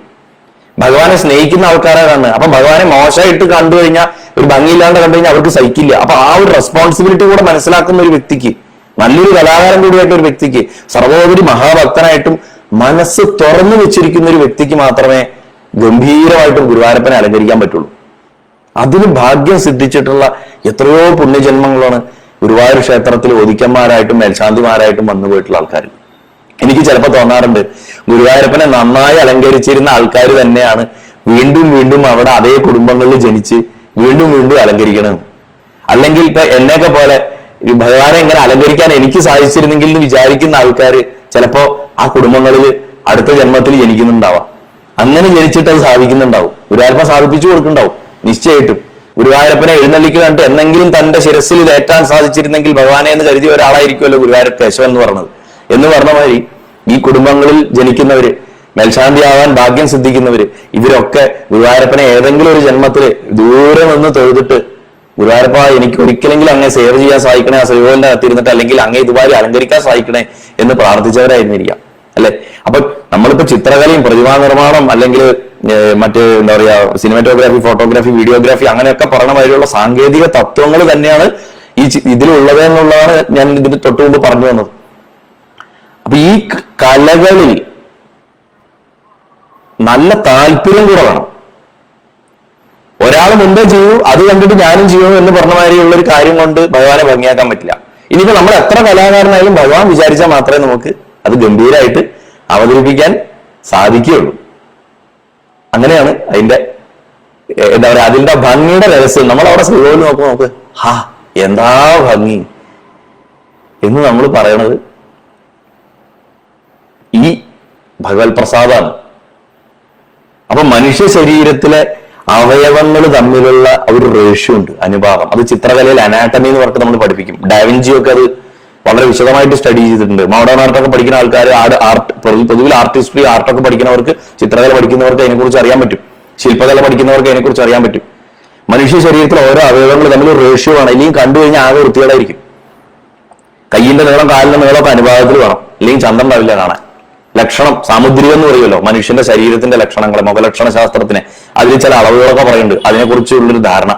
ഭഗവാനെ സ്നേഹിക്കുന്ന ആൾക്കാരെ കാണുന്നത്. അപ്പൊ ഭഗവാനെ മോശമായിട്ട് കണ്ടു കഴിഞ്ഞാൽ, ഒരു ഭംഗിയില്ലാണ്ട് കണ്ടു കഴിഞ്ഞാൽ അവർക്ക് സഹിക്കില്ല. അപ്പൊ ആ ഒരു റെസ്പോൺസിബിലിറ്റി കൂടെ മനസ്സിലാക്കുന്ന ഒരു വ്യക്തിക്ക്, നല്ലൊരു കലാകാരൻ കൂടിയായിട്ട് ഒരു വ്യക്തിക്ക്, സർവോപരി മഹാഭക്തനായിട്ടും മനസ്സ് തുറന്നു വെച്ചിരിക്കുന്ന ഒരു വ്യക്തിക്ക് മാത്രമേ ഗംഭീരമായിട്ടും ഗുരുവായൂരപ്പനെ അലങ്കരിക്കാൻ പറ്റുള്ളൂ. അതിന് ഭാഗ്യം സിദ്ധിച്ചിട്ടുള്ള എത്രയോ പുണ്യജന്മങ്ങളാണ് ഗുരുവായൂർ ക്ഷേത്രത്തിൽ ഒതിക്കന്മാരായിട്ടും മേൽശാന്തിമാരായിട്ടും വന്നു പോയിട്ടുള്ള ആൾക്കാർ. എനിക്ക് ചിലപ്പോൾ തോന്നാറുണ്ട്, ഗുരുവായൂരപ്പനെ നന്നായി അലങ്കരിച്ചിരുന്ന ആൾക്കാർ തന്നെയാണ് വീണ്ടും വീണ്ടും അവിടെ അതേ കുടുംബങ്ങളിൽ ജനിച്ച് വീണ്ടും വീണ്ടും അലങ്കരിക്കണമെന്ന്. അല്ലെങ്കിൽ ഇപ്പൊ എന്നെയൊക്കെ പോലെ ഭഗവാനെ ഇങ്ങനെ അലങ്കരിക്കാൻ എനിക്ക് സാധിച്ചിരുന്നെങ്കിൽ എന്ന് വിചാരിക്കുന്ന ആൾക്കാർ ചിലപ്പോ ആ കുടുംബങ്ങളിൽ അടുത്ത ജന്മത്തിൽ ജനിക്കുന്നുണ്ടാവാം. അങ്ങനെ ജനിച്ചിട്ട് അത് സാധിക്കുന്നുണ്ടാവും. ഗുരുവായൂരപ്പൻ സാധിപ്പിച്ചു കൊടുക്കുന്നുണ്ടാവും നിശ്ചയമായിട്ടും. ഗുരുവായൂരപ്പനെ എഴുന്നള്ളിക്കുന്നുണ്ട് എന്നെങ്കിലും തന്റെ ശിരസിൽ ഇതേറ്റാൻ സാധിച്ചിരുന്നെങ്കിൽ ഭഗവാനെ എന്ന് കരുതിയ ഒരാളായിരിക്കുമല്ലോ ഗുരുവായൂർ കേശവൻ എന്ന് പറഞ്ഞത്. എന്ന് പറഞ്ഞ മാതിരി ഈ കുടുംബങ്ങളിൽ ജനിക്കുന്നവര്, മേൽശാന്തിയാവാൻ ഭാഗ്യം സിദ്ധിക്കുന്നവര്, ഇവരൊക്കെ ഗുരുവായൂരപ്പനെ ഏതെങ്കിലും ഒരു ജന്മത്തില് ദൂരെ നിന്ന് തൊഴുതിട്ട്, ഗുരുവായൂരപ്പ എനിക്ക് ഒരിക്കലെങ്കിലും അങ്ങേ സേവ ചെയ്യാൻ സാധിക്കണേ, ആ ശ്രീകോവിലിന്റെ അകത്തിരുന്നിട്ട്, അല്ലെങ്കിൽ അങ്ങേ ഇതുപോലെ അലങ്കരിക്കാൻ സാധിക്കണേ എന്ന് പ്രാർത്ഥിച്ചവരായിരുന്നിരിക്കാം, അല്ലെ? അപ്പൊ നമ്മളിപ്പോ ചിത്രകലയും പ്രതിമാ നിർമ്മാണം അല്ലെങ്കിൽ മറ്റ് എന്താ പറയാ സിനിമാറ്റോഗ്രാഫി, ഫോട്ടോഗ്രാഫി, വീഡിയോഗ്രാഫി അങ്ങനെയൊക്കെ പറഞ്ഞ മാതിരിയുള്ള സാങ്കേതിക തത്വങ്ങൾ തന്നെയാണ് ഇതിലുള്ളത് എന്നുള്ളതാണ് ഞാൻ ഇതിന് തൊട്ടു മുമ്പ് പറഞ്ഞു വന്നത്. അപ്പൊ ഈ കലകളിൽ നല്ല താല്പര്യം കൂടെ വേണം. ഒരാൾ മുമ്പേ ചെയ്യൂ, അത് കണ്ടിട്ട് ഞാനും ചെയ്യൂ എന്ന് പറഞ്ഞ മാതിരിയുള്ള ഒരു കാര്യം കൊണ്ട് ഭഗവാനെ ഭംഗിയാക്കാൻ പറ്റില്ല. ഇനിയിപ്പോ നമ്മൾ എത്ര കലാകാരനായാലും ഭഗവാൻ വിചാരിച്ചാൽ മാത്രമേ നമുക്ക് അത് ഗംഭീരമായിട്ട് അവതരിപ്പിക്കാൻ സാധിക്കുകയുള്ളൂ. അങ്ങനെയാണ് അതിന്റെ എന്താ പറയാ, അതിന്റെ ഭംഗിയുടെ രഹസ്യം. നമ്മൾ അവിടെ ശ്രീകോവിൽ നോക്കുമ്പോൾ നമുക്ക് ഹാ എന്താ ഭംഗി എന്ന് നമ്മൾ പറയണത് ഈ ഭഗവത് പ്രസാദാണ്. അപ്പൊ മനുഷ്യ ശരീരത്തിലെ അവയവങ്ങൾ തമ്മിലുള്ള ഒരു റേഷ്യോ ഉണ്ട്, അനുപാതം. അത് ചിത്രകലയിൽ അനാട്ടമി എന്ന് പറഞ്ഞിട്ട് നമ്മൾ പഠിപ്പിക്കും. ഡാവിഞ്ചിയൊക്കെ അത് വളരെ വിശദമായിട്ട് സ്റ്റഡി ചെയ്തിട്ടുണ്ട്. മോഡേൺ ആർട്ടൊക്കെ പഠിക്കുന്ന ആൾക്കാർ, പൊതുവിൽ ആർട്ടിസ്ട്രി ആർട്ടൊക്കെ പഠിക്കുന്നവർക്ക്, ചിത്രകല പഠിക്കുന്നവർക്ക് അതിനെക്കുറിച്ച് അറിയാൻ പറ്റും. ശില്പകല പഠിക്കുന്നവർക്ക് അതിനെക്കുറിച്ച് അറിയാൻ പറ്റും. മനുഷ്യ ശരീരത്തിൽ ഓരോ അവയവങ്ങൾ തമ്മിൽ റേഷ്യോ ആണ്. ഇല്ലെങ്കിൽ കണ്ടു കഴിഞ്ഞാൽ ആകെ വൃത്തികേടായിരിക്കും. കയ്യിന്റെ നീളം കാലിന്റെ നീളമൊക്കെ അനുപാതത്തിൽ വേണം, ഇല്ലെങ്കിൽ ചന്തം ഉണ്ടാവില്ല കാണാൻ. ലക്ഷണം സാമുദ്രികം എന്ന് പറയുമല്ലോ, മനുഷ്യന്റെ ശരീരത്തിന്റെ ലക്ഷണങ്ങളെ, മുഖലക്ഷണ ശാസ്ത്രത്തിനെ, അതിൽ ചില അളവുകളൊക്കെ പറയുന്നുണ്ട്. അതിനെക്കുറിച്ചുള്ളൊരു ധാരണ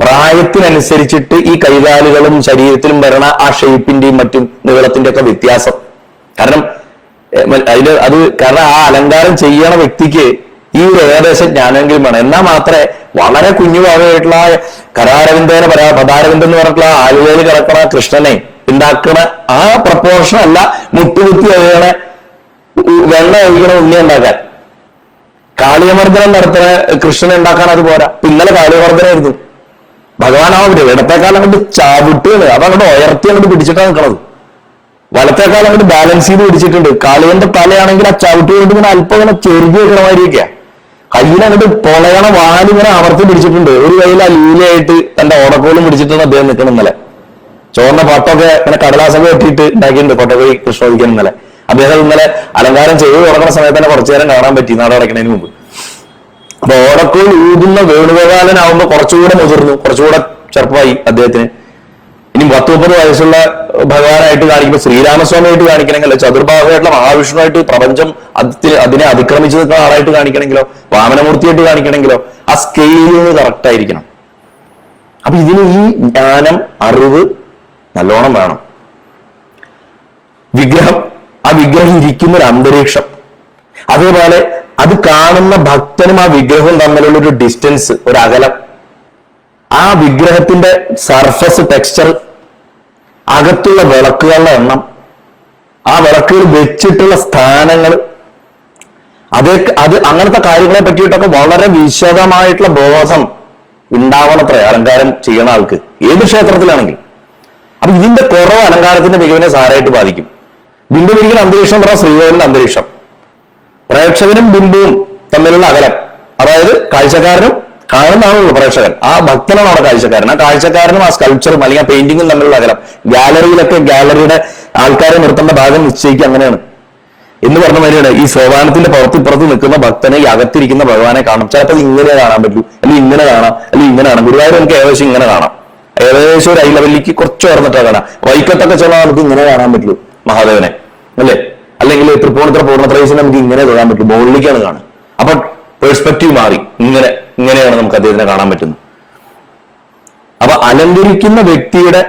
പ്രായത്തിനനുസരിച്ചിട്ട് ഈ കൈകാലുകളും ശരീരത്തിലും വരണ ആ ഷേപ്പിന്റെയും മറ്റും നീളത്തിന്റെ ഒക്കെ വ്യത്യാസം. കാരണം കാരണം ആ അലങ്കാരം ചെയ്യണ വ്യക്തിക്ക് ഈ ഒരു ഏകദേശം ജ്ഞാനമെങ്കിലും വേണം. എന്നാൽ മാത്രമേ വളരെ കുഞ്ഞുഭാവമായിട്ടുള്ള കരാരവിന്ദേന പദാരവിന്ദം എന്ന് പറഞ്ഞിട്ടുള്ള ആലുവയിൽ കിടക്കണ കൃഷ്ണനെ ഉണ്ടാക്കണ ആ പ്രപ്പോർഷൻ അല്ല മുട്ടുകുത്തി കഴിയണ വെണ്ണ ഒഴിക്കണ ഉണ്ണി ഉണ്ടാക്കാൻ. കാളിയമർദ്ദനം നടത്തുന്ന കൃഷ്ണനെ ഉണ്ടാക്കാൻ അത് പോരാ. ഇന്നലെ കാളിയമർദ്ദനായിരുന്നു. ഭഗവാനാവില്ല, ഇടത്തേക്കാലം കൊണ്ട് ചാവിട്ടുകൾ അതങ്ങോട്ട് ഉയർത്തി അങ്ങോട്ട് പിടിച്ചിട്ടാണ് നിൽക്കണത്. വലത്തേക്കാലം അങ്ങോട്ട് ബാലൻസ് ചെയ്ത് പിടിച്ചിട്ടുണ്ട്. കാളിയന്റെ തലയാണെങ്കിൽ ആ ചവിട്ട് കൊണ്ട് ഇങ്ങനെ അല്പം ഇങ്ങനെ ചെറുതി വെക്കണ മാതിരിയൊക്കെയാ. കയ്യിലങ്ങോട്ട് പൊളയണ വാലിങ്ങനെ അമർത്തി പിടിച്ചിട്ടുണ്ട്. ഒരു കയ്യിൽ ആ ലീലയായിട്ട് തന്റെ ഓടക്കോലും പിടിച്ചിട്ടാണ് അദ്ദേഹം നിൽക്കണം. ഇന്നലെ ചോറിന്റെ പട്ടൊക്കെ ഇങ്ങനെ കടലാസൊക്കെ വെട്ടിയിട്ട് ഉണ്ടാക്കിയിട്ടുണ്ട് കൊട്ടക്കോയി കൃഷ്ണോദിക്കാൻ. ഇന്നലെ അദ്ദേഹം ഇന്നലെ അലങ്കാരം ചെയ്ത് തുടങ്ങുന്ന സമയത്ത് തന്നെ കുറച്ചു നേരം കാണാൻ പറ്റി, നാട് അടയ്ക്കുന്നതിന് മുമ്പ്. അപ്പൊ ഓടക്കോൽ ഊതുന്ന വേണുഗോപാലനാവുമ്പോ കുറച്ചുകൂടെ മുതിർന്നു, കുറച്ചുകൂടെ ചെറുപ്പമായി അദ്ദേഹത്തിന്. ഇനി 10-30 വയസ്സുള്ള ഭഗവാനായിട്ട് കാണിക്കുമ്പോൾ ശ്രീരാമസ്വാമിയായിട്ട് കാണിക്കണമെങ്കിലോ, ചതുർബാഹുവായിട്ടുള്ള മഹാവിഷ്ണുവായിട്ട് പ്രപഞ്ചം അതിനെ അതിക്രമിച്ചു നിൽക്കുന്ന ആളായിട്ട് കാണിക്കണമെങ്കിലോ, വാമനമൂർത്തിയായിട്ട് കാണിക്കണമെങ്കിലോ ആ സ്കെയിലിന് കറക്റ്റ് ആയിരിക്കണം. അപ്പൊ ഇതിന് ഈ ജ്ഞാനം, അറിവ് നല്ലോണം വേണം. വിഗ്രഹം, ആ വിഗ്രഹം ഇരിക്കുന്ന ഒരു അന്തരീക്ഷം, അതേപോലെ അത് കാണുന്ന ഭക്തനും ആ വിഗ്രഹവും തമ്മിലുള്ള ഒരു ഡിസ്റ്റൻസ്, ഒരു അകലം, ആ വിഗ്രഹത്തിന്റെ സർഫസ് ടെക്സ്ചർ, അകത്തുള്ള വിളക്കുകളുടെ എണ്ണം, ആ വിളക്കുകൾ വെച്ചിട്ടുള്ള സ്ഥാനങ്ങൾ, അത് അങ്ങനത്തെ കാര്യങ്ങളെ പറ്റിയിട്ടൊക്കെ വളരെ വിശദമായിട്ടുള്ള ബോധം ഉണ്ടാവണത്രേ അലങ്കാരം ചെയ്യണ ആൾക്ക്, ഏത് ക്ഷേത്രത്തിലാണെങ്കിൽ. അപ്പൊ ഇതിന്റെ കുറവ് അലങ്കാരത്തിന്റെ മികവിനെ സാരമായിട്ട് ബാധിക്കും. ബിംബമിരിക്കുന്ന അന്തരീക്ഷം പറഞ്ഞാൽ ശ്രീകോവിലിന്റെ അന്തരീക്ഷം, പ്രേക്ഷകനും ബിംബവും തമ്മിലുള്ള അകലം, അതായത് കാഴ്ചക്കാരനും കാണുന്നതാണല്ലോ പ്രേക്ഷകൻ, ആ ഭക്തനാണ് അവിടെ കാഴ്ചക്കാരൻ, ആ കാഴ്ചക്കാരനും ആ സ്കൾപ്ചറും അല്ലെങ്കിൽ ആ പെയിന്റിങ്ങും തമ്മിലുള്ള അകലം. ഗാലറിയിലൊക്കെ ഗാലറിയുടെ ആൾക്കാരെ നിർത്തേണ്ട ഭാഗം നിശ്ചയിക്കുക അങ്ങനെയാണ് എന്ന് പറഞ്ഞ മാതിരിയാണ്. ഈ സോപാനത്തിന്റെ പുറത്തിപ്പുറത്ത് നിൽക്കുന്ന ഭക്തനെ ഈ അകത്തിരിക്കുന്ന ഭഗവാനെ കാണും. ചിലപ്പോൾ ഇങ്ങനെ കാണാൻ പറ്റൂ, അല്ലെങ്കിൽ ഇങ്ങനെ കാണാം, അല്ലെങ്കിൽ ഇങ്ങനെ കാണാം. ഗുരുവായൂർ നമുക്ക് ഏകദേശം ഇങ്ങനെ കാണാം, ഏകദേശം ഒരു ഐ ലെവലിലേക്ക് കുറച്ച് ഉയർന്നിട്ടാ കാണാം. വൈക്കത്തൊക്കെ ചെന്നാൽ നമുക്ക് ഇങ്ങനെ കാണാൻ പറ്റുള്ളൂ മഹാദേവനെ, അല്ലേ? അല്ലെങ്കിൽ തൃപ്പൂണിത്തുറ പൂർണ്ണത്രയീശനെ നമുക്ക് ഇങ്ങനെ തൊഴാൻ പറ്റും, മുകളിലേക്കാണ് കാണുക. അപ്പൊ പേഴ്സ്പെക്റ്റീവ് മാറി, ഇങ്ങനെയാണ് നമുക്ക് അദ്ദേഹത്തിനെ കാണാൻ പറ്റുന്നത്. അപ്പൊ അലങ്കരിക്കുന്ന വ്യക്തിയുടെ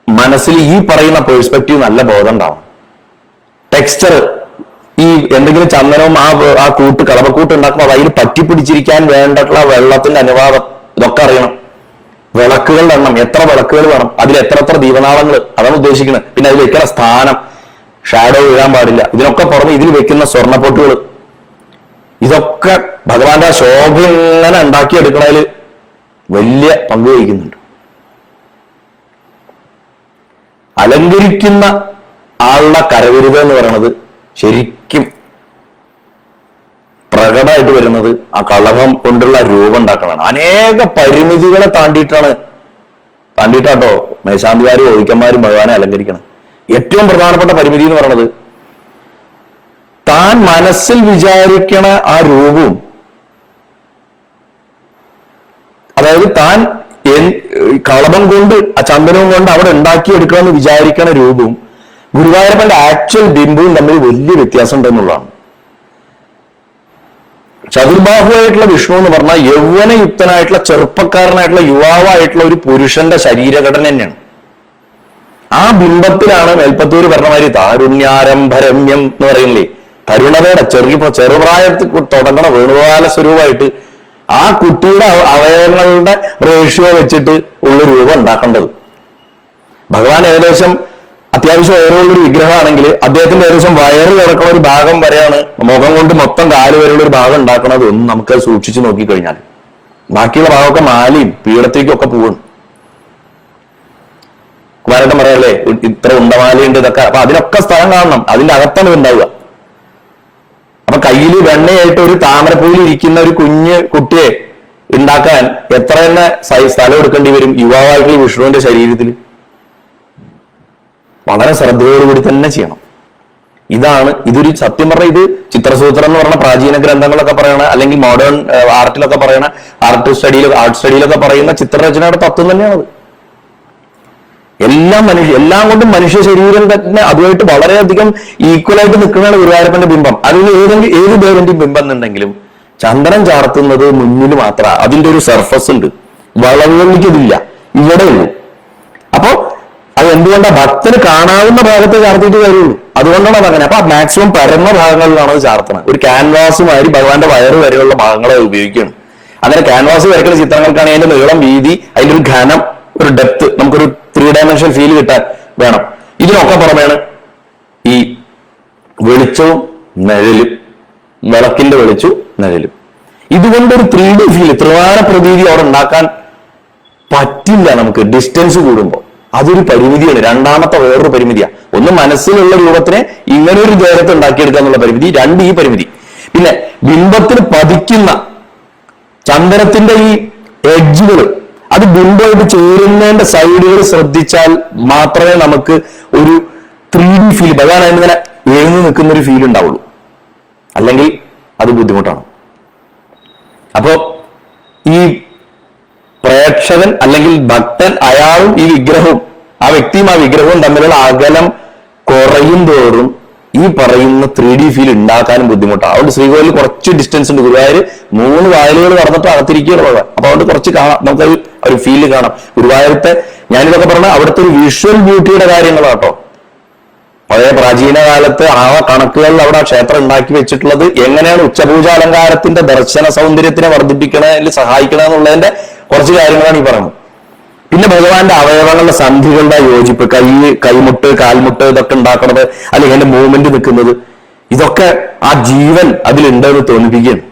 മനസ്സിൽ ഈ പറയുന്ന പേഴ്സ്പെക്റ്റീവ് നല്ല ബോധം ഉണ്ടാവും. ടെക്സ്ചർ, ഈ എന്തെങ്കിലും ചന്ദനവും ആ കൂട്ട് കളവക്കൂട്ട് ഉണ്ടാക്കുമ്പോൾ അതിൽ പറ്റിപ്പിടിച്ചിരിക്കാൻ വേണ്ടിയിട്ടുള്ള വെള്ളത്തിന്റെ അനുപാതം ഇതൊക്കെ അറിയണം. വിളക്കുകളുടെ എണ്ണം, എത്ര വിളക്കുകൾ വേണം, അതിൽ എത്ര ദീപനാളങ്ങൾ, അതാണ് ഉദ്ദേശിക്കുന്നത്. പിന്നെ അതിൽ വെക്കുന്ന സ്ഥാനം, ഷാഡോ വീഴാൻ പാടില്ല. ഇതിനൊക്കെ പുറമെ ഇതിൽ വെക്കുന്ന സ്വർണ്ണപ്പൊട്ടുകൾ, ഇതൊക്കെ ഭഗവാന്റെ ശോഭ ഇങ്ങനെ ഉണ്ടാക്കിയെടുക്കണതിൽ വലിയ പങ്ക് വഹിക്കുന്നുണ്ട്. അലങ്കരിക്കുന്ന ആളുടെ കരവിരുത് എന്ന് പറയുന്നത് ശരിക്കും പ്രകടമായിട്ട് വരുന്നത് ആ കളഭം കൊണ്ടുള്ള രൂപം ഉണ്ടാക്കണതാണ്. അനേക പരിമിതികളെ താണ്ടിയിട്ടാട്ടോ മേശാന്തിമാരും ഒഴിക്കന്മാരും ഭഗവാനെ അലങ്കരിക്കണം. ഏറ്റവും പ്രധാനപ്പെട്ട പരിമിതി എന്ന് പറയുന്നത് താൻ മനസ്സിൽ വിചാരിക്കണ ആ രൂപവും, അതായത് താൻ കളഭം കൊണ്ട് ആ ചന്ദനവും കൊണ്ട് അവിടെ ഉണ്ടാക്കിയെടുക്കണമെന്ന് വിചാരിക്കണ രൂപവും ഗുരുവായൂരപ്പന്റെ ആക്ച്വൽ ബിംബവും തമ്മിൽ വലിയ വ്യത്യാസം ഉണ്ടെന്നുള്ളതാണ്. ചതുർബാഹുവായിട്ടുള്ള വിഷ്ണു എന്ന് പറഞ്ഞാൽ യൗവനയുക്തനായിട്ടുള്ള ചെറുപ്പക്കാരനായിട്ടുള്ള യുവാവായിട്ടുള്ള ഒരു പുരുഷന്റെ ശരീരഘടന തന്നെയാണ്. ആ ബിംബത്തിലാണ് മേൽപ്പത്തൂര് പറഞ്ഞ മാതിരി താരുണ്യാരംഭരമ്യം എന്ന് പറയുന്നില്ലേ, കരുണതയുടെ ചെറുപ്രായത്തിൽ തുടങ്ങണ വേണുകാല സ്വരൂപമായിട്ട് ആ കുട്ടിയുടെ അവയവങ്ങളുടെ റേഷ്യോ വെച്ചിട്ട് ഉള്ള രൂപം ഉണ്ടാക്കേണ്ടത്. ഭഗവാൻ ഏകദേശം അത്യാവശ്യം ഉയരമുള്ളൊരു വിഗ്രഹമാണെങ്കിൽ അദ്ദേഹത്തിന്റെ ഏകദേശം വയറ് കിടക്കുന്ന ഒരു ഭാഗം വരെയാണ് മുഖം കൊണ്ട് മൊത്തം കാല് വരെയുള്ള ഒരു ഭാഗം ഉണ്ടാക്കുന്നത്. ഒന്നും നമുക്ക് സൂക്ഷിച്ചു നോക്കിക്കഴിഞ്ഞാൽ ബാക്കിയുള്ള ഭാഗമൊക്കെ മാലയും പീഠത്തേക്കും ഒക്കെ പോവുകയാണ്. കുമാരേട്ടൻ പറയാല്ലേ ഇത്ര ഉണ്ടമാലയുണ്ട് ഇതൊക്കെ. അപ്പൊ അതിനൊക്കെ സ്ഥലം കാണണം, അതിന്റെ അകത്താണ് ഉണ്ടാവുക. അപ്പൊ കയ്യിൽ വെണ്ണയായിട്ട് ഒരു താമരപ്പൂവിൽ ഇരിക്കുന്ന ഒരു കുഞ്ഞ് കുട്ടിയെ ഉണ്ടാക്കാൻ എത്ര തന്നെ സ്ഥലം എടുക്കേണ്ടി വരും യുവാവായിട്ടുള്ള വിഷ്ണുവിന്റെ ശരീരത്തിൽ. വളരെ ശ്രദ്ധയോടുകൂടി തന്നെ ചെയ്യണം. ഇതൊരു സത്യം പറഞ്ഞ ഇത് ചിത്രസൂത്രം എന്ന് പറഞ്ഞ പ്രാചീന ഗ്രന്ഥങ്ങളൊക്കെ പറയണ, അല്ലെങ്കിൽ മോഡേൺ ആർട്ടിലൊക്കെ പറയണ, ആർട്ട് സ്റ്റഡിയിലൊക്കെ പറയുന്ന ചിത്രരചനയുടെ തത്വം തന്നെയാണത്. എല്ലാം കൊണ്ടും മനുഷ്യ ശരീരം തന്നെ അതുമായിട്ട് വളരെയധികം ഈക്വലായിട്ട് നിൽക്കുന്നതാണ് ഗുരുവായൂരപ്പന്റെ ബിംബം. അതിൽ ഏത് ദേവന്റെയും ബിംബം എന്നുണ്ടെങ്കിലും ചന്ദനം ചാർത്തുന്നത് മുന്നിൽ മാത്രമാണ്. അതിന്റെ ഒരു സർഫസ് ഉണ്ട്, വളവുകളിലേക്കിതില്ല, ഇവിടെ ഉള്ളൂ. അപ്പോ അത് എന്തുകൊണ്ടാണ് ഭക്തന് കാണാവുന്ന ഭാഗത്ത് ചാർത്തിയിട്ട് കാര്യമുള്ളൂ. അതുകൊണ്ടാണ് അങ്ങനെ. അപ്പൊ മാക്സിമം പരന്ന ഭാഗങ്ങളിലാണ് അത് ചാർത്തണം. ഒരു ക്യാൻവാസുമാതിരി ഭഗവാന്റെ വയറ് വരെയുള്ള ഭാഗങ്ങളെ ഉപയോഗിക്കുകയാണ്. അങ്ങനെ ക്യാൻവാസ് വരയ്ക്കുന്ന ചിത്രങ്ങൾക്കാണ് അതിന്റെ നീളം, വീതി, അതിന്റെ ഒരു ഘനം, ഒരു ഡെപ്ത്, നമുക്കൊരു 3 ഡയമെൻഷൻ ഫീൽ കിട്ടാൻ വേണം. ഇതിനൊക്കെ പുറമെയാണ് ഈ വെളിച്ചവും നിഴലും, വിളക്കിന്റെ വെളിച്ചവും നിഴലും. ഇതുകൊണ്ടൊരു 3D ഫീൽ, ത്രിവാര പ്രതീതി അവിടെ ഉണ്ടാക്കാൻ പറ്റില്ല നമുക്ക്. ഡിസ്റ്റൻസ് കൂടുമ്പോൾ അതൊരു പരിമിതിയാണ്. രണ്ടാമത്തെ വേറൊരു പരിമിതിയാണ്. ഒന്ന് മനസ്സിലുള്ള രൂപത്തിനെ ഇങ്ങനെ ഒരു ദേഹത്ത് ഉണ്ടാക്കിയെടുക്കുക എന്നുള്ള പരിമിതി, രണ്ട് ഈ പരിമിതി. പിന്നെ ബിംബത്തിന് പതിക്കുന്ന ചന്ദനത്തിന്റെ ഈ എഡ്ജുകൾ, അത് ബിംബമായിട്ട് ചേരുന്നതിന്റെ സൈഡുകൾ ശ്രദ്ധിച്ചാൽ മാത്രമേ നമുക്ക് ഒരു 3D ഫീൽ, ഭഗവാൻ അതിങ്ങനെ എഴുന്നു നിൽക്കുന്ന ഒരു ഫീൽ ഉണ്ടാവുള്ളൂ. അല്ലെങ്കിൽ അത് ബുദ്ധിമുട്ടാണ്. അപ്പോ ഈ പ്രേക്ഷകൻ അല്ലെങ്കിൽ ഭക്തൻ, അയാളും ഈ വിഗ്രഹവും, ആ വ്യക്തിയും ആ വിഗ്രഹവും തമ്മിലുള്ള അകലം കുറയും തോറും ഈ പറയുന്ന 3D ഫീൽ ഉണ്ടാക്കാനും ബുദ്ധിമുട്ടാണ്. അതുകൊണ്ട് ശ്രീകോവിലിൽ കുറച്ച് ഡിസ്റ്റൻസ് ഉണ്ട്. ഗുരുവായൂർ 3 വായിലുകൾ നടന്നിട്ട് അകത്തിരിക്കുകയാണ് പോകാൻ. അപ്പൊ അതുകൊണ്ട് കുറച്ച് കാണാം, നമുക്കത് ഒരു ഫീല് കാണാം. ഗുരുവായൂരത്തെ ഞാനിതൊക്കെ പറഞ്ഞാൽ അവിടുത്തെ ഒരു വിഷ്വൽ ബ്യൂട്ടിയുടെ കാര്യങ്ങളാട്ടോ. പഴയ പ്രാചീന കാലത്ത് ആ കണക്കുകളിൽ അവിടെ ക്ഷേത്രം ഉണ്ടാക്കി വെച്ചിട്ടുള്ളത് എങ്ങനെയാണ് ഉച്ചപൂജ അലങ്കാരത്തിന്റെ ദർശന സൗന്ദര്യത്തിനെ വർദ്ധിപ്പിക്കണതിൽ സഹായിക്കണമെന്നുള്ളതിന്റെ കുറച്ച് കാര്യങ്ങളാണ് ഈ പറയുന്നത്. പിന്നെ ഭഗവാന്റെ അവയവങ്ങളുടെ സന്ധികളുടെ യോജിപ്പ്, കൈമുട്ട്, കാൽമുട്ട് ഇതൊക്കെ ഉണ്ടാക്കുന്നത്, അല്ലെങ്കിൽ അതിന്റെ മൂവ്മെന്റ് നിൽക്കുന്നത്, ഇതൊക്കെ ആ ജീവൻ അതിലുണ്ടെന്ന് തോന്നിപ്പിക്കുകയാണ്.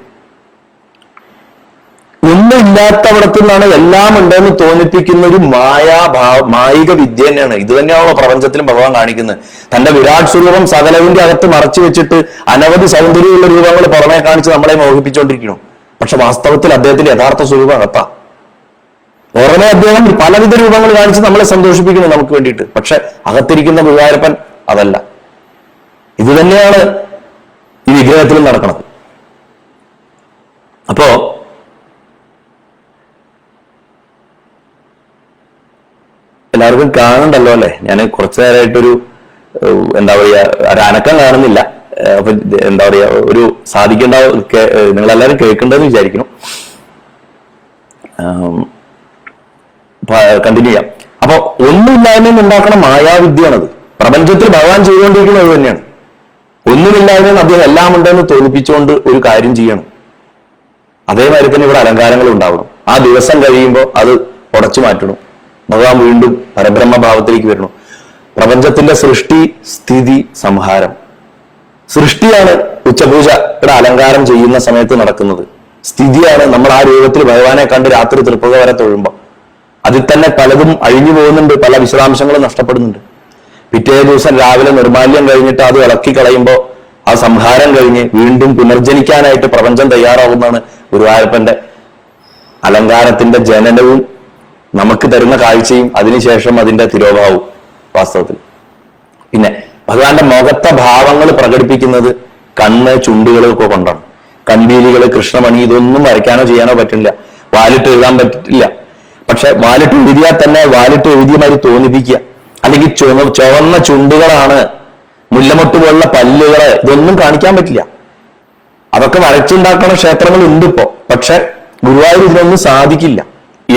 ഒന്നും ഇല്ലാത്തവിടത്തു നിന്നാണ് എല്ലാം ഉണ്ടെന്ന് തോന്നിപ്പിക്കുന്ന ഒരു മായിക വിദ്യ തന്നെയാണ്. ഇത് തന്നെയാണോ പ്രപഞ്ചത്തിലും ഭഗവാൻ കാണിക്കുന്നത്. തന്റെ വിരാട് സ്വരൂപം സകലവിന്റെ അകത്ത് മറച്ചു വെച്ചിട്ട് അനവധി സൗന്ദര്യമുള്ള രൂപങ്ങൾ പുറമെ കാണിച്ച് നമ്മളെ മോഹിപ്പിച്ചുകൊണ്ടിരിക്കണം. പക്ഷെ വാസ്തവത്തിൽ അദ്ദേഹത്തിന്റെ യഥാർത്ഥ സ്വരൂപം അകത്താ. പുറമെ അദ്ദേഹം പലവിധ രൂപങ്ങൾ കാണിച്ച് നമ്മളെ സന്തോഷിപ്പിക്കുന്നു നമുക്ക് വേണ്ടിയിട്ട്. പക്ഷെ അകത്തിരിക്കുന്ന ഗുരുവായൂരപ്പൻ അതല്ല. ഇത് തന്നെയാണ് ഈ വിഗ്രഹത്തിലും നടക്കുന്നത്. അപ്പോ എല്ലാവർക്കും കാണണ്ടല്ലോ അല്ലെ? ഞാൻ കുറച്ചു നേരമായിട്ടൊരു എന്താ പറയാ ഒരു അനക്കം കാണുന്നില്ല. അപ്പൊ എന്താ പറയാ ഒരു സാധിക്കേണ്ട നിങ്ങളെല്ലാവരും കേൾക്കേണ്ടതെന്ന് വിചാരിക്കണം. കണ്ടിന്യൂ ചെയ്യാം. അപ്പൊ ഒന്നുമില്ലായ്മയും ഉണ്ടാക്കണ മായാവിദ്യയാണത്. പ്രപഞ്ചത്തിൽ ഭഗവാൻ ചെയ്തുകൊണ്ടിരിക്കുന്നത് അത് തന്നെയാണ്. ഒന്നുമില്ലായ്മയും അദ്ദേഹം എല്ലാം ഉണ്ടെന്ന് തോന്നിപ്പിച്ചുകൊണ്ട് ഒരു കാര്യം ചെയ്യണം. അതേമാതിരി തന്നെ ഇവിടെ അലങ്കാരങ്ങൾ ഉണ്ടാവണം. ആ ദിവസം കഴിയുമ്പോൾ അത് ഉടച്ചു മാറ്റണം. ഭഗവാൻ വീണ്ടും പരബ്രഹ്മഭാവത്തിലേക്ക് വരണം. പ്രപഞ്ചത്തിന്റെ സൃഷ്ടി, സ്ഥിതി, സംഹാരം. സൃഷ്ടിയാണ് ഉച്ചപൂജയുടെ അലങ്കാരം ചെയ്യുന്ന സമയത്ത് നടക്കുന്നത്. സ്ഥിതിയാണ് നമ്മൾ ആ രൂപത്തിൽ ഭഗവാനെ കണ്ട് രാത്രി തൃപ്പുക വരെ തൊഴുമ്പോൾ അതിൽ തന്നെ പലതും അഴിഞ്ഞു പോകുന്നുണ്ട്, പല വിശദാംശങ്ങളും നഷ്ടപ്പെടുന്നുണ്ട്. പിറ്റേ ദിവസം രാവിലെ നിർമാല്യം കഴിഞ്ഞിട്ട് അത് ഇളക്കി കളയുമ്പോൾ ആ സംഹാരം കഴിഞ്ഞ് വീണ്ടും പുനർജനിക്കാനായിട്ട് പ്രപഞ്ചം തയ്യാറാവുന്നതാണ് ഗുരുവായൂരപ്പന്റെ അലങ്കാരത്തിന്റെ ജനനവും നമുക്ക് തരുന്ന കാഴ്ചയും അതിനുശേഷം അതിന്റെ തിരോഭാവവും വാസ്തവത്തിൽ. പിന്നെ ഭഗവാന്റെ മുഖത്തെ ഭാവങ്ങൾ പ്രകടിപ്പിക്കുന്നത് കണ്ണ്, ചുണ്ടുകളൊക്കെ കൊണ്ടാണ്. കൺവീലികള്, കൃഷ്ണമണി ഇതൊന്നും വരയ്ക്കാനോ ചെയ്യാനോ പറ്റില്ല. വാലിട്ട് എഴുതാൻ പറ്റില്ല. പക്ഷെ വാലിട്ട് എഴുതിയാൽ തന്നെ വാലിട്ട് എഴുതിയ മാതിരി തോന്നിപ്പിക്കുക. അല്ലെങ്കിൽ ചുവന്ന ചുണ്ടുകളാണ്, മുല്ലമൊട്ട് പോലുള്ള പല്ലുകള്, ഇതൊന്നും കാണിക്കാൻ പറ്റില്ല. അതൊക്കെ വരച്ചുണ്ടാക്കുന്ന ക്ഷേത്രങ്ങൾ ഉണ്ട് ഇപ്പോ. പക്ഷെ ഗുരുവായൂർ ഇതിനൊന്നും സാധിക്കില്ല.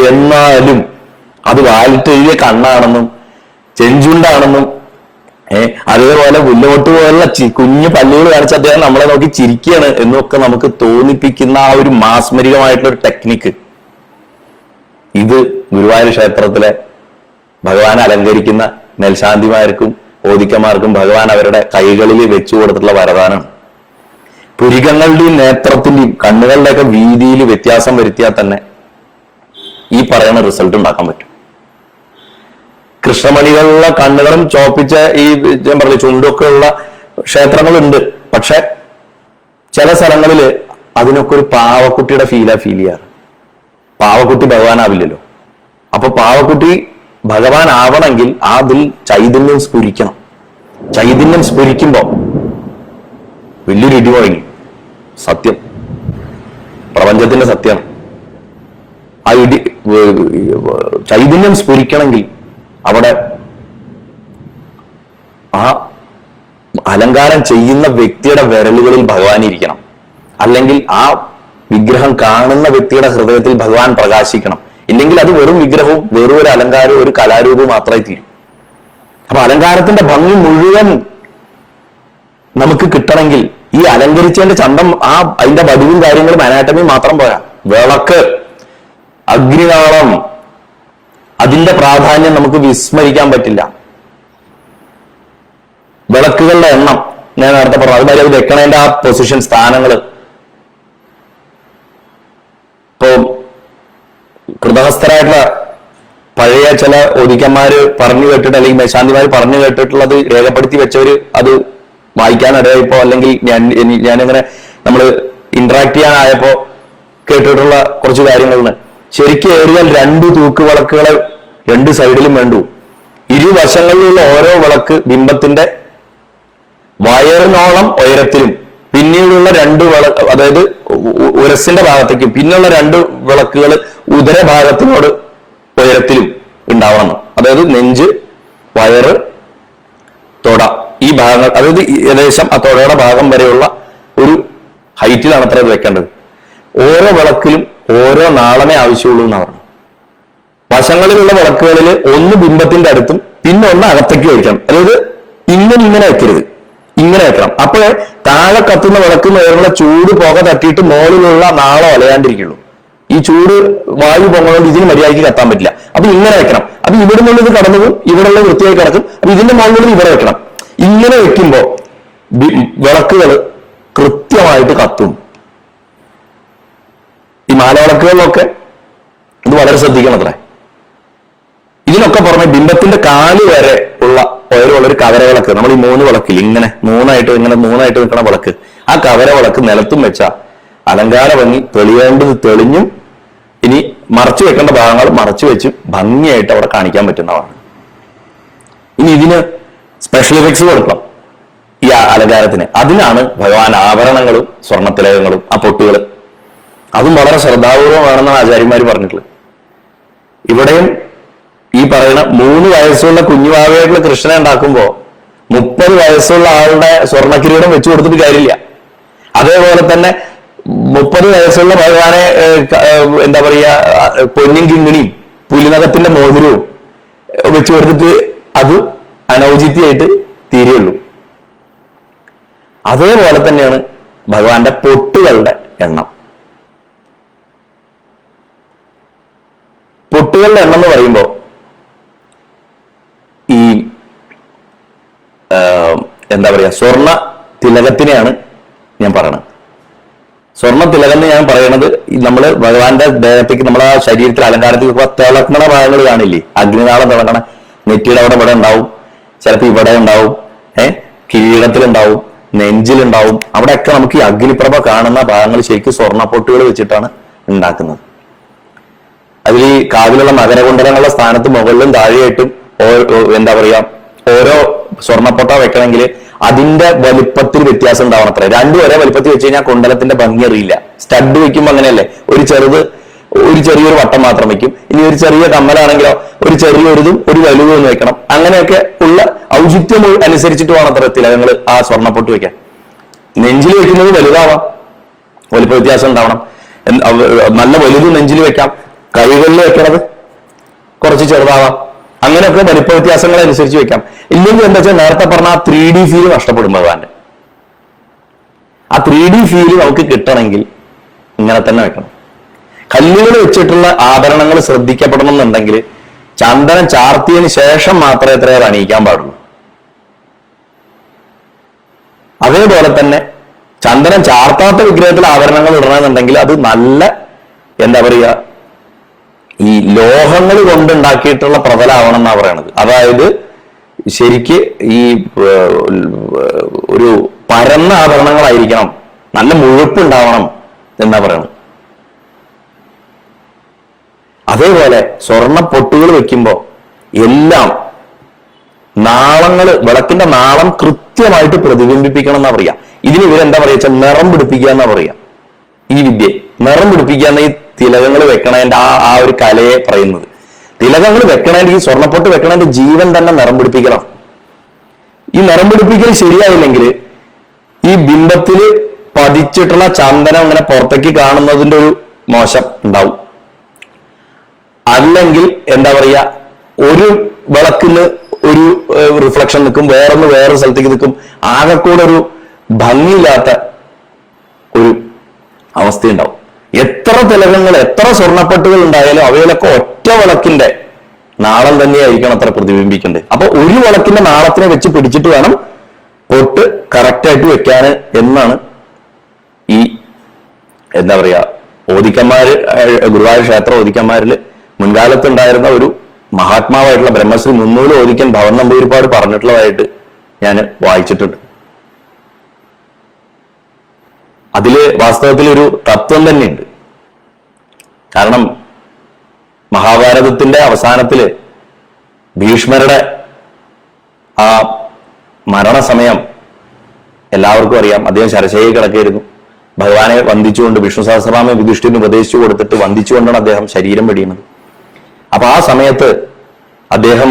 എന്നാലും അത് വാലിട്ട് എഴുതിയ കണ്ണാണെന്നും ചെഞ്ചുണ്ടാണെന്നും അത് അതേപോലെ മുന്നോട്ട് പോലുള്ള കുഞ്ഞു പല്ലുകൾ കാണിച്ച് അദ്ദേഹം നമ്മളെ നോക്കി ചിരിക്കുകയാണ് എന്നൊക്കെ നമുക്ക് തോന്നിപ്പിക്കുന്ന ആ ഒരു മാസ്മരികമായിട്ടുള്ള ഒരു ടെക്നിക്ക്, ഇത് ഗുരുവായൂർ ക്ഷേത്രത്തിലെ ഭഗവാൻ അലങ്കരിക്കുന്ന മേൽശാന്തിമാർക്കും ഓദിക്കന്മാർക്കും ഭഗവാൻ അവരുടെ കൈകളിൽ വെച്ചു കൊടുത്തിട്ടുള്ള വരദാനമാണ്. പുരികങ്ങളുടെയും നേത്രത്തിന്റെയും കണ്ണുകളുടെയൊക്കെ വീതിയിൽ വ്യത്യാസം വരുത്തിയാൽ തന്നെ ഈ പറയുന്ന റിസൾട്ട് ഉണ്ടാക്കാൻ പറ്റും. കൃഷ്ണമണികളുള്ള കണ്ണുകളും ചോപ്പിച്ച ഈ ഞാൻ പറഞ്ഞു ചുണ്ടൊക്കെ ഉള്ള ക്ഷേത്രങ്ങളുണ്ട്. പക്ഷെ ചില സ്ഥലങ്ങളിൽ അതിനൊക്കെ ഒരു പാവക്കുട്ടിയുടെ ഫീൽ ചെയ്യാറ്. പാവക്കുട്ടി ഭഗവാനാവില്ലല്ലോ. അപ്പൊ പാവക്കുട്ടി ഭഗവാൻ ആവണമെങ്കിൽ അതിൽ ചൈതന്യം സ്ഫുരിക്കണം. ചൈതന്യം സ്ഫുരിക്കുമ്പോ വലിയൊരു ഇടി മുഴങ്ങി. സത്യം, പ്രപഞ്ചത്തിന്റെ സത്യമാണ്. ആ ഇടി ചൈതന്യം സ്ഫുരിക്കണമെങ്കിൽ അവിടെ ആ അലങ്കാരം ചെയ്യുന്ന വ്യക്തിയുടെ വിരലുകളിൽ ഭഗവാൻ ഇരിക്കണം. അല്ലെങ്കിൽ ആ വിഗ്രഹം കാണുന്ന വ്യക്തിയുടെ ഹൃദയത്തിൽ ഭഗവാൻ പ്രകാശിക്കണം. ഇല്ലെങ്കിൽ അത് വെറും വിഗ്രഹവും വെറും ഒരു അലങ്കാരവും ഒരു കലാരൂപവും മാത്രമായി തീരും. അപ്പൊ അലങ്കാരത്തിന്റെ ഭംഗി മുഴുവൻ നമുക്ക് കിട്ടണമെങ്കിൽ ഈ അലങ്കരിച്ചതിന്റെ ചന്തം അതിന്റെ വടിവും കാര്യങ്ങളും അനാട്ടമിയും മാത്രം പോരാ. വിളക്ക്, അഗ്നിനാളം, അതിന്റെ പ്രാധാന്യം നമുക്ക് വിസ്മരിക്കാൻ പറ്റില്ല. വിളക്കുകളുടെ എണ്ണം ഞാൻ നേരത്തെ പറഞ്ഞു, അതുമാതിരി അത് വെക്കണതിന്റെ ആ പൊസിഷൻ, സ്ഥാനങ്ങള്. ഇപ്പോ കൃതഹസ്ഥരായിട്ടുള്ള പഴയ ചില ഒതുക്കന്മാര് പറഞ്ഞു കേട്ടിട്ട് അല്ലെങ്കിൽ മേശാന്തിമാര് പറഞ്ഞു കേട്ടിട്ടുള്ളത് രേഖപ്പെടുത്തി വെച്ചവര് അത് വായിക്കാനിടയായപ്പോ അല്ലെങ്കിൽ ഞാനിങ്ങനെ നമ്മൾ ഇന്ററാക്ട് ചെയ്യാനായപ്പോ കേട്ടിട്ടുള്ള കുറച്ച് കാര്യങ്ങളാണ്. ശരിക്കും ഏറിയാൽ 2 തൂക്കുവിളക്കുകളെ 2 സൈഡിലും വേണ്ടു. ഇരുവശങ്ങളിലുള്ള ഓരോ വിളക്ക് ബിംബത്തിന്റെ വയറിനോളം ഉയരത്തിലും പിന്നീടുള്ള 2 വിളക്ക്, അതായത് ഉരസിന്റെ ഭാഗത്തേക്കും പിന്നുള്ള 2 വിളക്കുകൾ ഉദരഭാഗത്തിനോട് ഉയരത്തിലും ഉണ്ടാവണം. അതായത് നെഞ്ച്, വയറ്, തൊട, ഈ ഭാഗങ്ങൾ, അതായത് ഏകദേശം ആ തൊടയുടെ ഭാഗം വരെയുള്ള ഒരു ഹൈറ്റിലാണ് അത്ര വെക്കേണ്ടത്. ഓരോ വിളക്കിലും ഓരോ നാളമേ ആവശ്യമുള്ളൂ എന്നാണ് പറഞ്ഞത്. വശങ്ങളിലുള്ള വിളക്കുകളിൽ ഒന്ന് ബിംബത്തിന്റെ അടുത്തും പിന്നെ ഒന്ന് അകത്തേക്ക് വയ്ക്കണം. അതായത് ഇങ്ങനെ വെക്കരുത്, ഇങ്ങനെ വെക്കണം. അപ്പോഴേ താഴെ കത്തുന്ന വിളക്ക് നേരുള്ള ചൂട് പുക തട്ടിയിട്ട് മുകളിലുള്ള നാളം അലയാണ്ടിരിക്കുള്ളൂ. ഈ ചൂട് വായു പൊങ്ങുകൊണ്ട് ഇതിന് മര്യാദയ്ക്ക് കത്താൻ പറ്റില്ല. അപ്പൊ ഇങ്ങനെ വെക്കണം. അപ്പൊ ഇവിടെ നിന്നുള്ളത് ഇത് കടന്നു പോകും, ഇവിടെ വൃത്തിയായി കിടക്കും. അപ്പൊ ഇതിന്റെ മുകളിൽ ഇവിടെ വെക്കണം. ഇങ്ങനെ വെക്കുമ്പോ വിളക്കുകൾ കൃത്യമായിട്ട് കത്തും. ഈ മാലവിളക്കുകളിലൊക്കെ ഇത് വളരെ ശ്രദ്ധിക്കണം അത്രേ. ഇതിനൊക്കെ പുറമെ ബിംബത്തിന്റെ കാല് വരെ ഉള്ള ഉയരമുള്ള ഒരു കവര വിളക്ക്, നമ്മൾ ഈ 3 വിളക്കിൽ ഇങ്ങനെ മൂന്നായിട്ട് നിൽക്കുന്ന വിളക്ക്, ആ കവര വിളക്ക് നിലത്തും വെച്ച അലങ്കാര ഭംഗി തെളിയേണ്ടത് തെളിഞ്ഞും ഇനി മറച്ചു വെക്കേണ്ട ഭാഗങ്ങൾ മറച്ചു വെച്ച് ഭംഗിയായിട്ട് അവിടെ കാണിക്കാൻ പറ്റുന്നതാണ്. ഇനി ഇതിന് സ്പെഷ്യൽ എഫക്ട്സ് കൊടുക്കണം ഈ അലങ്കാരത്തിന്. അതിനാണ് ഭഗവാൻ ആഭരണങ്ങളും സ്വർണ്ണത്തിലകങ്ങളും ആ പൊട്ടുകള്. അതും വളരെ ശ്രദ്ധാപൂർവമാണെന്നാണ് ആചാര്യന്മാർ പറഞ്ഞിട്ടുള്ളത്. ഇവിടെയും ഈ പറയുന്ന 3 വയസ്സുള്ള കുഞ്ഞുവാവയായിട്ടുള്ള കൃഷ്ണനെ ഉണ്ടാക്കുമ്പോ 30 വയസ്സുള്ള ആളുടെ സ്വർണ്ണക്കിരീടം വെച്ചു കൊടുത്തിട്ട് കാര്യമില്ല. അതേപോലെ തന്നെ 30 വയസ്സുള്ള ഭഗവാനെ എന്താ പറയാ പൊന്നും കിങ്ങിണിയും പുലിനകത്തിന്റെ മോതിരവും വെച്ചു കൊടുത്തിട്ട് അത് അനൗചിത്യായിട്ട് തീരെയുള്ളൂ. അതേപോലെ തന്നെയാണ് ഭഗവാന്റെ പൊട്ടുകളുടെ എണ്ണം. പൊട്ടുകളുടെ എണ്ണം എന്ന് പറയുമ്പോൾ ഈ എന്താ പറയാ സ്വർണ്ണ തിലകത്തിനെയാണ് ഞാൻ പറയണത്. സ്വർണ്ണ തിലകം എന്ന് ഞാൻ പറയണത് നമ്മൾ ഭഗവാന്റെ ദേഹത്തേക്ക് നമ്മളെ ആ ശരീരത്തിൽ അലങ്കാരത്തിൽ തിളക്കണ ഭാഗങ്ങൾ കാണില്ലേ, അഗ്നിനാളം തിളക്കണ നെറ്റിയുടെ അവിടെ ഇവിടെ ഉണ്ടാവും, ചിലപ്പോൾ ഇവിടെ ഉണ്ടാവും, കിരീടത്തിലുണ്ടാവും, നെഞ്ചിലുണ്ടാവും. അവിടെയൊക്കെ നമുക്ക് ഈ അഗ്നിപ്രഭ കാണുന്ന ഭാഗങ്ങൾ ശരിക്കും സ്വർണ്ണപ്പൊട്ടുകൾ വെച്ചിട്ടാണ് ഉണ്ടാക്കുന്നത്. അതിൽ ഈ കാവിലുള്ള മകരകുണ്ടലങ്ങളുടെ സ്ഥാനത്ത് മുകളിലും താഴെയായിട്ടും എന്താ പറയാ ഓരോ സ്വർണ്ണപ്പൊട്ട വെക്കണമെങ്കിൽ അതിന്റെ വലിപ്പത്തിൽ വ്യത്യാസം ഉണ്ടാവണം. അത്ര 2 ഒരേ വലിപ്പത്തിൽ വെച്ച് കഴിഞ്ഞാൽ കുണ്ടലത്തിന്റെ ഭംഗി അറിയില്ല. സ്റ്റഡ് വെക്കുമ്പോൾ അങ്ങനെയല്ലേ, ഒരു ചെറിയൊരു വട്ടം മാത്രം വെക്കും. ഇനി ഒരു ചെറിയ കമ്മലാണെങ്കിലോ ഒരു ചെറിയൊരിതും ഒരു വലുതും ഒന്ന് വെക്കണം. അങ്ങനെയൊക്കെ ഉള്ള ഔചിത്യം അനുസരിച്ചിട്ട് വേണം അത്ര തിലകങ്ങൾ ആ സ്വർണ്ണപ്പൊട്ട് വെക്കാൻ. നെഞ്ചിൽ വെക്കുന്നത് വലുതാവാം, വലിപ്പ വ്യത്യാസം ഉണ്ടാവണം. നല്ല വലുതും നെഞ്ചിൽ വെക്കാം, കൈകളിൽ വെക്കണത് കുറച്ച് ചെറുതാവാം. അങ്ങനെയൊക്കെ വലിപ്പ വ്യത്യാസങ്ങൾ അനുസരിച്ച് വെക്കാം. ഇല്ലെങ്കിൽ എന്താ വെച്ചാൽ നേരത്തെ പറഞ്ഞ ആ 3D ഫീല് നഷ്ടപ്പെടും ഭഗവാന്റെ. ആ 3D ഫീല് നമുക്ക് കിട്ടണമെങ്കിൽ ഇങ്ങനെ തന്നെ വെക്കണം. കല്ലുകൾ വെച്ചിട്ടുള്ള ആഭരണങ്ങൾ ശ്രദ്ധിക്കപ്പെടണം എന്നുണ്ടെങ്കിൽ ചന്ദനം ചാർത്തിയതിന് ശേഷം മാത്രമേ എത്രയോ അണിയിക്കാൻ പാടുള്ളൂ. അതേപോലെ തന്നെ ചന്ദനം ചാർത്താത്ത വിഗ്രഹത്തിൽ ആഭരണങ്ങൾ ഇടണമെന്നുണ്ടെങ്കിൽ അത് നല്ല എന്താ പറയുക, ഈ ലോഹങ്ങൾ കൊണ്ടുണ്ടാക്കിയിട്ടുള്ള പ്രതലാവണം എന്നാ പറയണത്. അതായത് ശരിക്ക് ഈ ഒരു പരന്ന ആഭരണങ്ങളായിരിക്കണം, നല്ല മുഴുപ്പുണ്ടാവണം എന്നാ പറയണത്. അതേപോലെ സ്വർണ്ണ പൊട്ടുകൾ വെക്കുമ്പോ എല്ലാം നാളങ്ങള്, വിളക്കിന്റെ നാളം കൃത്യമായിട്ട് പ്രതിബിംബിപ്പിക്കണം എന്നാ പറയാ. ഇതിന് ഇവരെന്താ പറയാ, നിറം പിടിപ്പിക്കുക എന്നാ പറയാ. ഈ വിദ്യ നിറം പിടിപ്പിക്കുക എന്ന ഈ തിലകങ്ങൾ വെക്കണതിന്റെ ആ ഒരു കലയെ പറയുന്നത്. തിലകങ്ങൾ വെക്കണതിന്റെ, ഈ സ്വർണ്ണപ്പൊട്ട് വെക്കണതിന്റെ ജീവൻ തന്നെ നിറം പിടിപ്പിക്കണം. ഈ നിറം പിടിപ്പിക്കൽ ശരിയായില്ലെങ്കിൽ ഈ ബിംബത്തില് പതിച്ചിട്ടുള്ള ചന്ദനം ഇങ്ങനെ പുറത്തേക്ക് കാണുന്നതിന്റെ ഒരു മോശം ഉണ്ടാവും. അല്ലെങ്കിൽ എന്താ പറയാ, ഒരു വിളക്കിന് ഒരു റിഫ്ലക്ഷൻ നിൽക്കും, വേറെ സ്ഥലത്തേക്ക് നിൽക്കും, ആകെക്കൂടെ ഒരു ഭംഗിയില്ലാത്ത ഒരു അവസ്ഥയുണ്ടാവും. എത്ര തിലകങ്ങൾ, എത്ര സ്വർണ്ണപ്പെട്ടുകൾ ഉണ്ടായാലും അവയിലൊക്കെ ഒറ്റ വിളക്കിന്റെ നാളം തന്നെയായിരിക്കണം അത്ര പ്രതിബിംബിക്കേണ്ടത്. അപ്പൊ ഒരു വിളക്കിന്റെ നാളത്തിനെ വെച്ച് പിടിച്ചിട്ട് വേണം പൊട്ട് കറക്റ്റായിട്ട് വെക്കാന് എന്നാണ് ഈ എന്താ പറയാ ഓദിക്കന്മാര്, ഗുരുവായൂർ ക്ഷേത്ര ഓദിക്കന്മാരിൽ മുൻകാലത്ത് ഉണ്ടായിരുന്ന ഒരു മഹാത്മാവായിട്ടുള്ള ബ്രഹ്മശ്രീ മുന്നൂല് ഓദിക്കൻ ഭവൻ നമ്പൂതിരിപ്പാട് പറഞ്ഞിട്ടുള്ളതായിട്ട് ഞാൻ വായിച്ചിട്ടുണ്ട്. അതില് വാസ്തവത്തിൽ ഒരു തത്വം തന്നെയുണ്ട്. കാരണം മഹാഭാരതത്തിന്റെ അവസാനത്തില് ഭീഷ്മരുടെ ആ മരണസമയം എല്ലാവർക്കും അറിയാം. അദ്ദേഹം ശരശയ്യയിൽ കിടക്കുകയായിരുന്നു. ഭഗവാനെ വന്ദിച്ചുകൊണ്ട് വിഷ്ണു സഹസ്രനാമം യുധിഷ്ഠിരന് ഉപദേശിച്ചു കൊടുത്തിട്ട് വന്ദിച്ചുകൊണ്ടാണ് അദ്ദേഹം ശരീരം വെടിയുന്നത്. അപ്പൊ ആ സമയത്ത് അദ്ദേഹം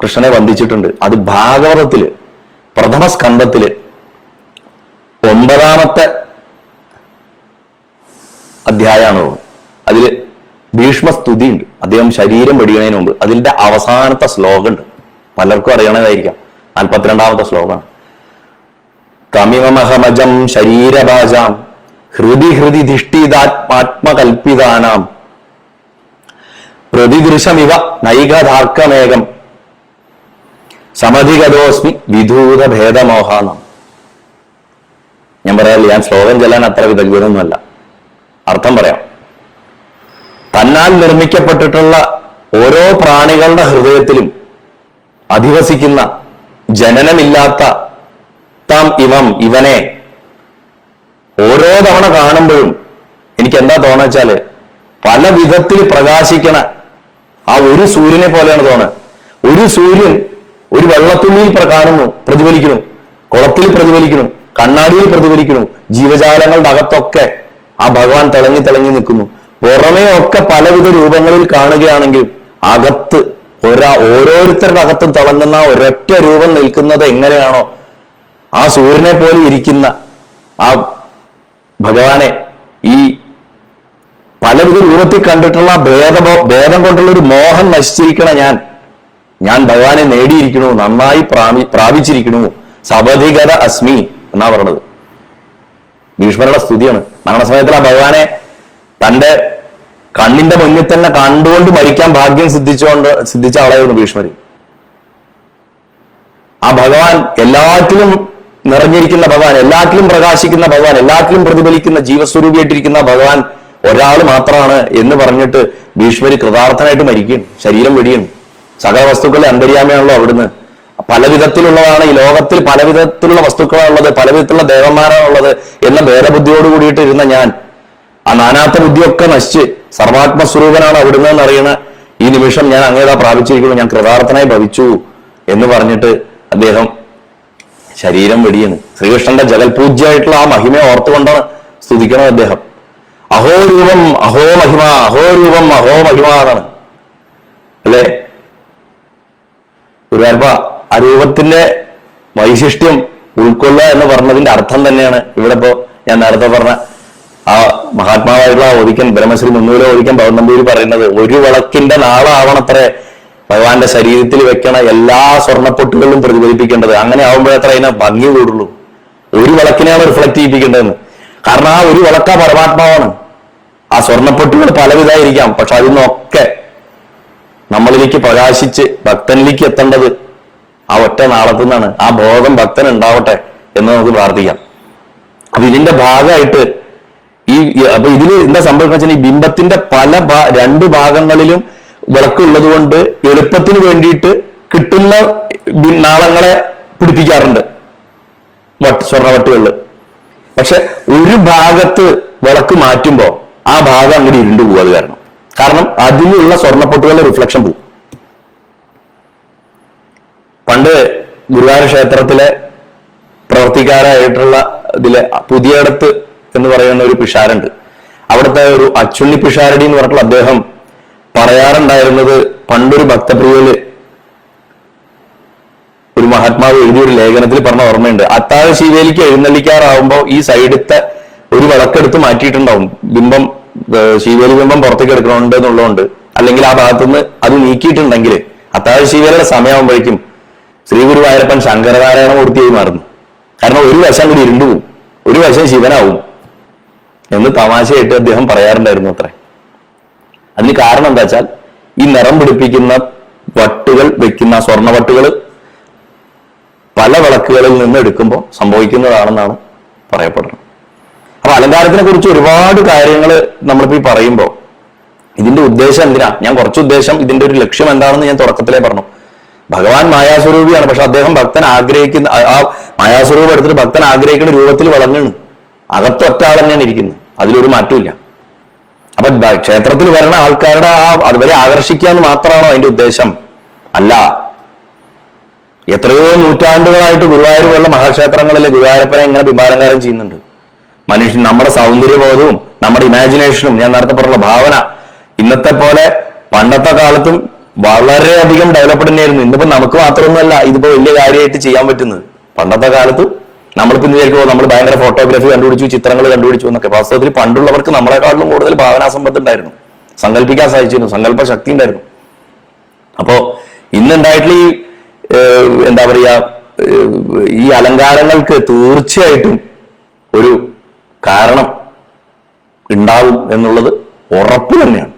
കൃഷ്ണനെ വന്ദിച്ചിട്ടുണ്ട്. അത് ഭാഗവതത്തില് പ്രഥമ സ്കന്ധത്തില് 9ാമത്തെ അധ്യായമാണ്. അതില് ഭീഷ്മസ്തുതി ഉണ്ട്. അദ്ദേഹം ശരീരം വെടിയണതിന് മുമ്പ് അതിന്റെ അവസാനത്തെ ശ്ലോകം ഉണ്ട്. പലർക്കും അറിയണതായിരിക്കാം. 42ാമത്തെ ശ്ലോകമാണ്. കമിമഹമജം ശരീരഭാജാം ഹൃദി ഹൃദി ധിഷ്ഠിതാത്മാത്മകൽപ്പിതാനാം പ്രതിദൃശമിവ നൈകധാർക്കമേകം സമധിഗതോസ്മി വിധൂത ഭേദമോഹാനം. ഞാൻ പറയാറില്ല, ഞാൻ ശ്ലോകം ചെല്ലാൻ അത്ര വിദഗ്ധനൊന്നുമല്ല. അർത്ഥം പറയാം. തന്നാൽ നിർമ്മിക്കപ്പെട്ടിട്ടുള്ള ഓരോ പ്രാണികളുടെ ഹൃദയത്തിലും അധിവസിക്കുന്ന ജനനമില്ലാത്ത താം ഇവനെ ഓരോ തവണ കാണുമ്പോഴും എനിക്ക് എന്താ തോന്നുവെച്ചാല് പല വിധത്തിൽ പ്രകാശിക്കണ ആ ഒരു സൂര്യനെ പോലെയാണ് തോന്നുന്നത്. ഒരു സൂര്യൻ ഒരു വെള്ളത്തുള്ളിയിൽ കാണുന്നു, പ്രതിഫലിക്കുന്നു, കുളത്തിൽ പ്രതിഫലിക്കുന്നു, കണ്ണാടിയിൽ പ്രതിഫലിക്കുന്നു, ജീവജാലങ്ങളുടെ അകത്തൊക്കെ ആ ഭഗവാൻ തിളങ്ങി തിളങ്ങി നിൽക്കുന്നു. പുറമേ ഒക്കെ പലവിധ രൂപങ്ങളിൽ കാണുകയാണെങ്കിൽ അകത്ത് ഓരോരുത്തരുടെ അകത്തും തിളങ്ങുന്ന ഒരൊറ്റ രൂപം നിൽക്കുന്നത് എങ്ങനെയാണോ ആ സൂര്യനെ പോലെ ഇരിക്കുന്ന ആ ഭഗവാനെ ഈ പലവിധ രൂപത്തിൽ കണ്ടിട്ടുള്ള ഭേദം കൊണ്ടുള്ള ഒരു മോഹം നശിച്ചിരിക്കണ ഞാൻ ഭഗവാനെ നേടിയിരിക്കണു, നന്നായി പ്രാപിച്ചിരിക്കണു, സബധികര അസ്മി എന്നാ പറഞ്ഞത്. ഭീഷ്മരുടെ സ്തുതിയാണ്. മരണസമയത്തിൽ ആ ഭഗവാനെ തന്റെ കണ്ണിന്റെ മുന്നിൽ തന്നെ കണ്ടുകൊണ്ട് മരിക്കാൻ ഭാഗ്യം സിദ്ധിച്ച ആളായിരുന്നു ഭീഷ്മര്. ആ ഭഗവാൻ എല്ലാറ്റിലും നിറഞ്ഞിരിക്കുന്ന ഭഗവാൻ, എല്ലാറ്റിലും പ്രകാശിക്കുന്ന ഭഗവാൻ, എല്ലാറ്റിലും പ്രതിഫലിക്കുന്ന ജീവസ്വരൂപിയായിട്ടിരിക്കുന്ന ഭഗവാൻ ഒരാൾ മാത്രമാണ് എന്ന് പറഞ്ഞിട്ട് ഭീഷ്മര് കൃതാർത്ഥനായിട്ട് മരിക്കുകയാണ്, ശരീരം വെടിയാണ്. സകല വസ്തുക്കളുടെ അന്തര്യാമയാണല്ലോ അവിടുന്ന്. പല വിധത്തിലുള്ളതാണ് ഈ ലോകത്തിൽ, പല വിധത്തിലുള്ള വസ്തുക്കളാണുള്ളത്, പല വിധത്തിലുള്ള ദേവന്മാരാണുള്ളത് എന്ന ഭേദബുദ്ധിയോട് കൂടിയിട്ട് ഇരുന്ന ഞാൻ ആ നാനാത്ത ബുദ്ധിയൊക്കെ നശിച്ച് സർവാത്മസ്വരൂപനാണ് അവിടുന്ന് എന്നറിയണ ഈ നിമിഷം ഞാൻ അങ്ങേതാ പ്രാപിച്ചിരിക്കുന്നു, ഞാൻ കൃതാർത്ഥനായി ഭവിച്ചു എന്ന് പറഞ്ഞിട്ട് അദ്ദേഹം ശരീരം വെടിയാണ്. ശ്രീകൃഷ്ണന്റെ ജഗൽപൂജ്യമായിട്ടുള്ള ആ മഹിമയെ ഓർത്തുകൊണ്ടാണ് സ്തുതിക്കണം അദ്ദേഹം. അഹോ രൂപം അഹോ മഹിമ, അഹോ രൂപം അഹോ മഹിമ എന്നാണ് അല്ലേ. ഗുരുവായൂരപ്പ ആ രൂപത്തിന്റെ വൈശിഷ്ട്യം ഉൾക്കൊള്ളുക എന്ന് പറഞ്ഞതിന്റെ അർത്ഥം തന്നെയാണ് ഇവിടെ ഇപ്പോ ഞാൻ നേരത്തെ പറഞ്ഞ ആ മഹാത്മാവായിട്ടുള്ള ഓദിക്കൻ ബ്രഹ്മശ്രീ മുന്നൂല ഓദിക്കൻ ഭവൻ നമ്പൂതിരി പറയുന്നത്. ഒരു വിളക്കിന്റെ നാളാവണത്രേ ഭഗവാന്റെ ശരീരത്തിൽ വെക്കണ എല്ലാ സ്വർണ്ണപ്പൊട്ടുകളിലും പ്രതിഫലിപ്പിക്കേണ്ടത്. അങ്ങനെ ആവുമ്പോഴത്ര അതിനെ ഭംഗി കൂടുള്ളൂ. ഒരു വിളക്കിനെയാണ് റിഫ്ലക്ട് ചെയ്യിപ്പിക്കേണ്ടതെന്ന്. കാരണം ആ ഒരു വിളക്ക പരമാത്മാവാണ്. ആ സ്വർണ്ണപ്പൊട്ടുകൾ പലവിധമായിരിക്കാം, പക്ഷെ അതിനൊക്കെ നമ്മളിലേക്ക് പ്രകാശിച്ച് ഭക്തനിലേക്ക് എത്തേണ്ടത് ആ ഒറ്റ നാളത്തു നിന്നാണ്. ആ ബോധം ഭക്തൻ ഉണ്ടാവട്ടെ എന്ന് നമുക്ക് പ്രാർത്ഥിക്കാം. അപ്പൊ ഇതിന്റെ ഭാഗമായിട്ട് അപ്പൊ ഇതിൽ എന്താ സംഭവിക്കുക വെച്ചാൽ, ഈ ബിംബത്തിന്റെ രണ്ട് ഭാഗങ്ങളിലും വിളക്കുള്ളത് കൊണ്ട് എളുപ്പത്തിന് വേണ്ടിയിട്ട് കിട്ടുന്ന നാളങ്ങളെ പിടിപ്പിക്കാറുണ്ട് സ്വർണ്ണവട്ടുകളിൽ. പക്ഷെ ഒരു ഭാഗത്ത് വിളക്ക് മാറ്റുമ്പോ ആ ഭാഗം അങ്ങോട്ട് ഇരുണ്ടു പോകും. അത് കാരണം അതിലുള്ള സ്വർണ്ണപ്പൊട്ടുകളുടെ റിഫ്ലക്ഷൻ പോകും. പണ്ട് ഗുരുവായൂർ ക്ഷേത്രത്തിലെ പ്രവർത്തിക്കാരായിട്ടുള്ള ഇതിലെ പുതിയടത്ത് എന്ന് പറയുന്ന ഒരു പിഷാരുണ്ട്. അവിടുത്തെ ഒരു അച്ചുണ്ണി പിഷാരടി എന്ന് പറഞ്ഞിട്ടുള്ള അദ്ദേഹം പറയാറുണ്ടായിരുന്നത്, പണ്ടൊരു ഭക്തപ്രിയയില് ഒരു മഹാത്മാവ് എഴുതിയൊരു ലേഖനത്തിൽ പറഞ്ഞ ഓർമ്മയുണ്ട്. അത്താഴ ശിവേലിക്ക് എഴുന്നള്ളിക്കാറാവുമ്പോ ഈ സൈഡത്തെ ഒരു വിളക്കെടുത്ത് മാറ്റിയിട്ടുണ്ടാവും. ബിംബം ശിവേലി ബിംബം പുറത്തേക്ക് എടുക്കണുണ്ട് എന്നുള്ളതുകൊണ്ട്, അല്ലെങ്കിൽ ആ ഭാഗത്തുനിന്ന് അത് നീക്കിയിട്ടുണ്ടെങ്കിൽ അത്താഴ ശിവേലിയുടെ സമയമാകുമ്പോഴേക്കും ശ്രീ ഗുരുവായൂരപ്പൻ ശങ്കരനാരായണ മൂർത്തിയായി മാറുന്നു. കാരണം ഒരു വശം കൂടി ഇരുണ്ടുപോകും, ഒരു വശം ശിവനാവും എന്ന് തമാശയായിട്ട് അദ്ദേഹം പറയാറുണ്ടായിരുന്നു അത്രേ. അതിന് കാരണം എന്താ വെച്ചാൽ, ഈ നിറം പിടിപ്പിക്കുന്ന വട്ടുകൾ വെക്കുന്ന സ്വർണ്ണവട്ടുകൾ പല വിളക്കുകളിൽ നിന്ന് എടുക്കുമ്പോൾ സംഭവിക്കുന്നതാണെന്നാണ് പറയപ്പെടുന്നത്. അപ്പൊ അലങ്കാരത്തിനെ കുറിച്ച് ഒരുപാട് കാര്യങ്ങൾ നമ്മളിപ്പോ ഈ പറയുമ്പോൾ ഇതിന്റെ ഉദ്ദേശം എന്തിനാ, ഞാൻ കുറച്ച് ഉദ്ദേശം ഇതിന്റെ ഒരു ലക്ഷ്യം എന്താണെന്ന് ഞാൻ തുടക്കത്തിലേ പറഞ്ഞു. ഭഗവാൻ മായാസ്വരൂപിയാണ്, പക്ഷെ അദ്ദേഹം ഭക്തൻ ആഗ്രഹിക്കുന്ന ആ മായാസ്വരൂപം എടുത്തിട്ട് ഭക്തൻ ആഗ്രഹിക്കുന്ന രൂപത്തിൽ വളർന്നാണ്. അകത്തൊറ്റ ആൾ തന്നെയാണ് ഇരിക്കുന്നത്, അതിലൊരു മാറ്റമില്ല. അപ്പൊ ക്ഷേത്രത്തിൽ വരുന്ന ആൾക്കാരുടെ അതുവരെ ആകർഷിക്കുക എന്ന് മാത്രമാണോ അതിന്റെ ഉദ്ദേശം? അല്ല. എത്രയോ നൂറ്റാണ്ടുകളായിട്ട് ഗുരുവായൂർ പോലുള്ള മഹാക്ഷേത്രങ്ങളിലെ ഗുരുവായൂരപ്പനെ ഇങ്ങനെ ബിംബാലങ്കാരം ചെയ്യുന്നുണ്ട്. മനുഷ്യൻ നമ്മുടെ സൗന്ദര്യബോധവും നമ്മുടെ ഇമാജിനേഷനും, ഞാൻ നേരത്തെ പറഞ്ഞ ഭാവന, ഇന്നത്തെ പോലെ പണ്ടത്തെ കാലത്തും വളരെയധികം ഡെവലപ്ഡ് തന്നെയായിരുന്നു. ഇന്നിപ്പോ നമുക്ക് മാത്രമൊന്നുമല്ല ഇതിപ്പോ വലിയ കാര്യമായിട്ട് ചെയ്യാൻ പറ്റുന്നത്. പണ്ടത്തെ കാലത്ത് നമ്മളിപ്പോ ഇന്ന് വിചാരിക്കുമ്പോൾ നമ്മൾ ഭയങ്കര ഫോട്ടോഗ്രാഫി കണ്ടുപിടിച്ചു, ചിത്രങ്ങൾ കണ്ടുപിടിച്ചു എന്നൊക്കെ. വാസ്തവത്തിൽ പണ്ടുള്ളവർക്ക് നമ്മളെക്കാട്ടിലും കൂടുതൽ ഭാവനാസമ്പത്ത് ഉണ്ടായിരുന്നു, സങ്കല്പിക്കാൻ സാധിച്ചിരുന്നു, സങ്കല്പ ശക്തി ഉണ്ടായിരുന്നു. അപ്പോ ഇന്നുണ്ടായിട്ടുള്ള ഈ എന്താ പറയാ, ഈ അലങ്കാരങ്ങൾക്ക് തീർച്ചയായിട്ടും ഒരു കാരണം ഉണ്ടാവും എന്നുള്ളത് ഉറപ്പ് തന്നെയാണ്.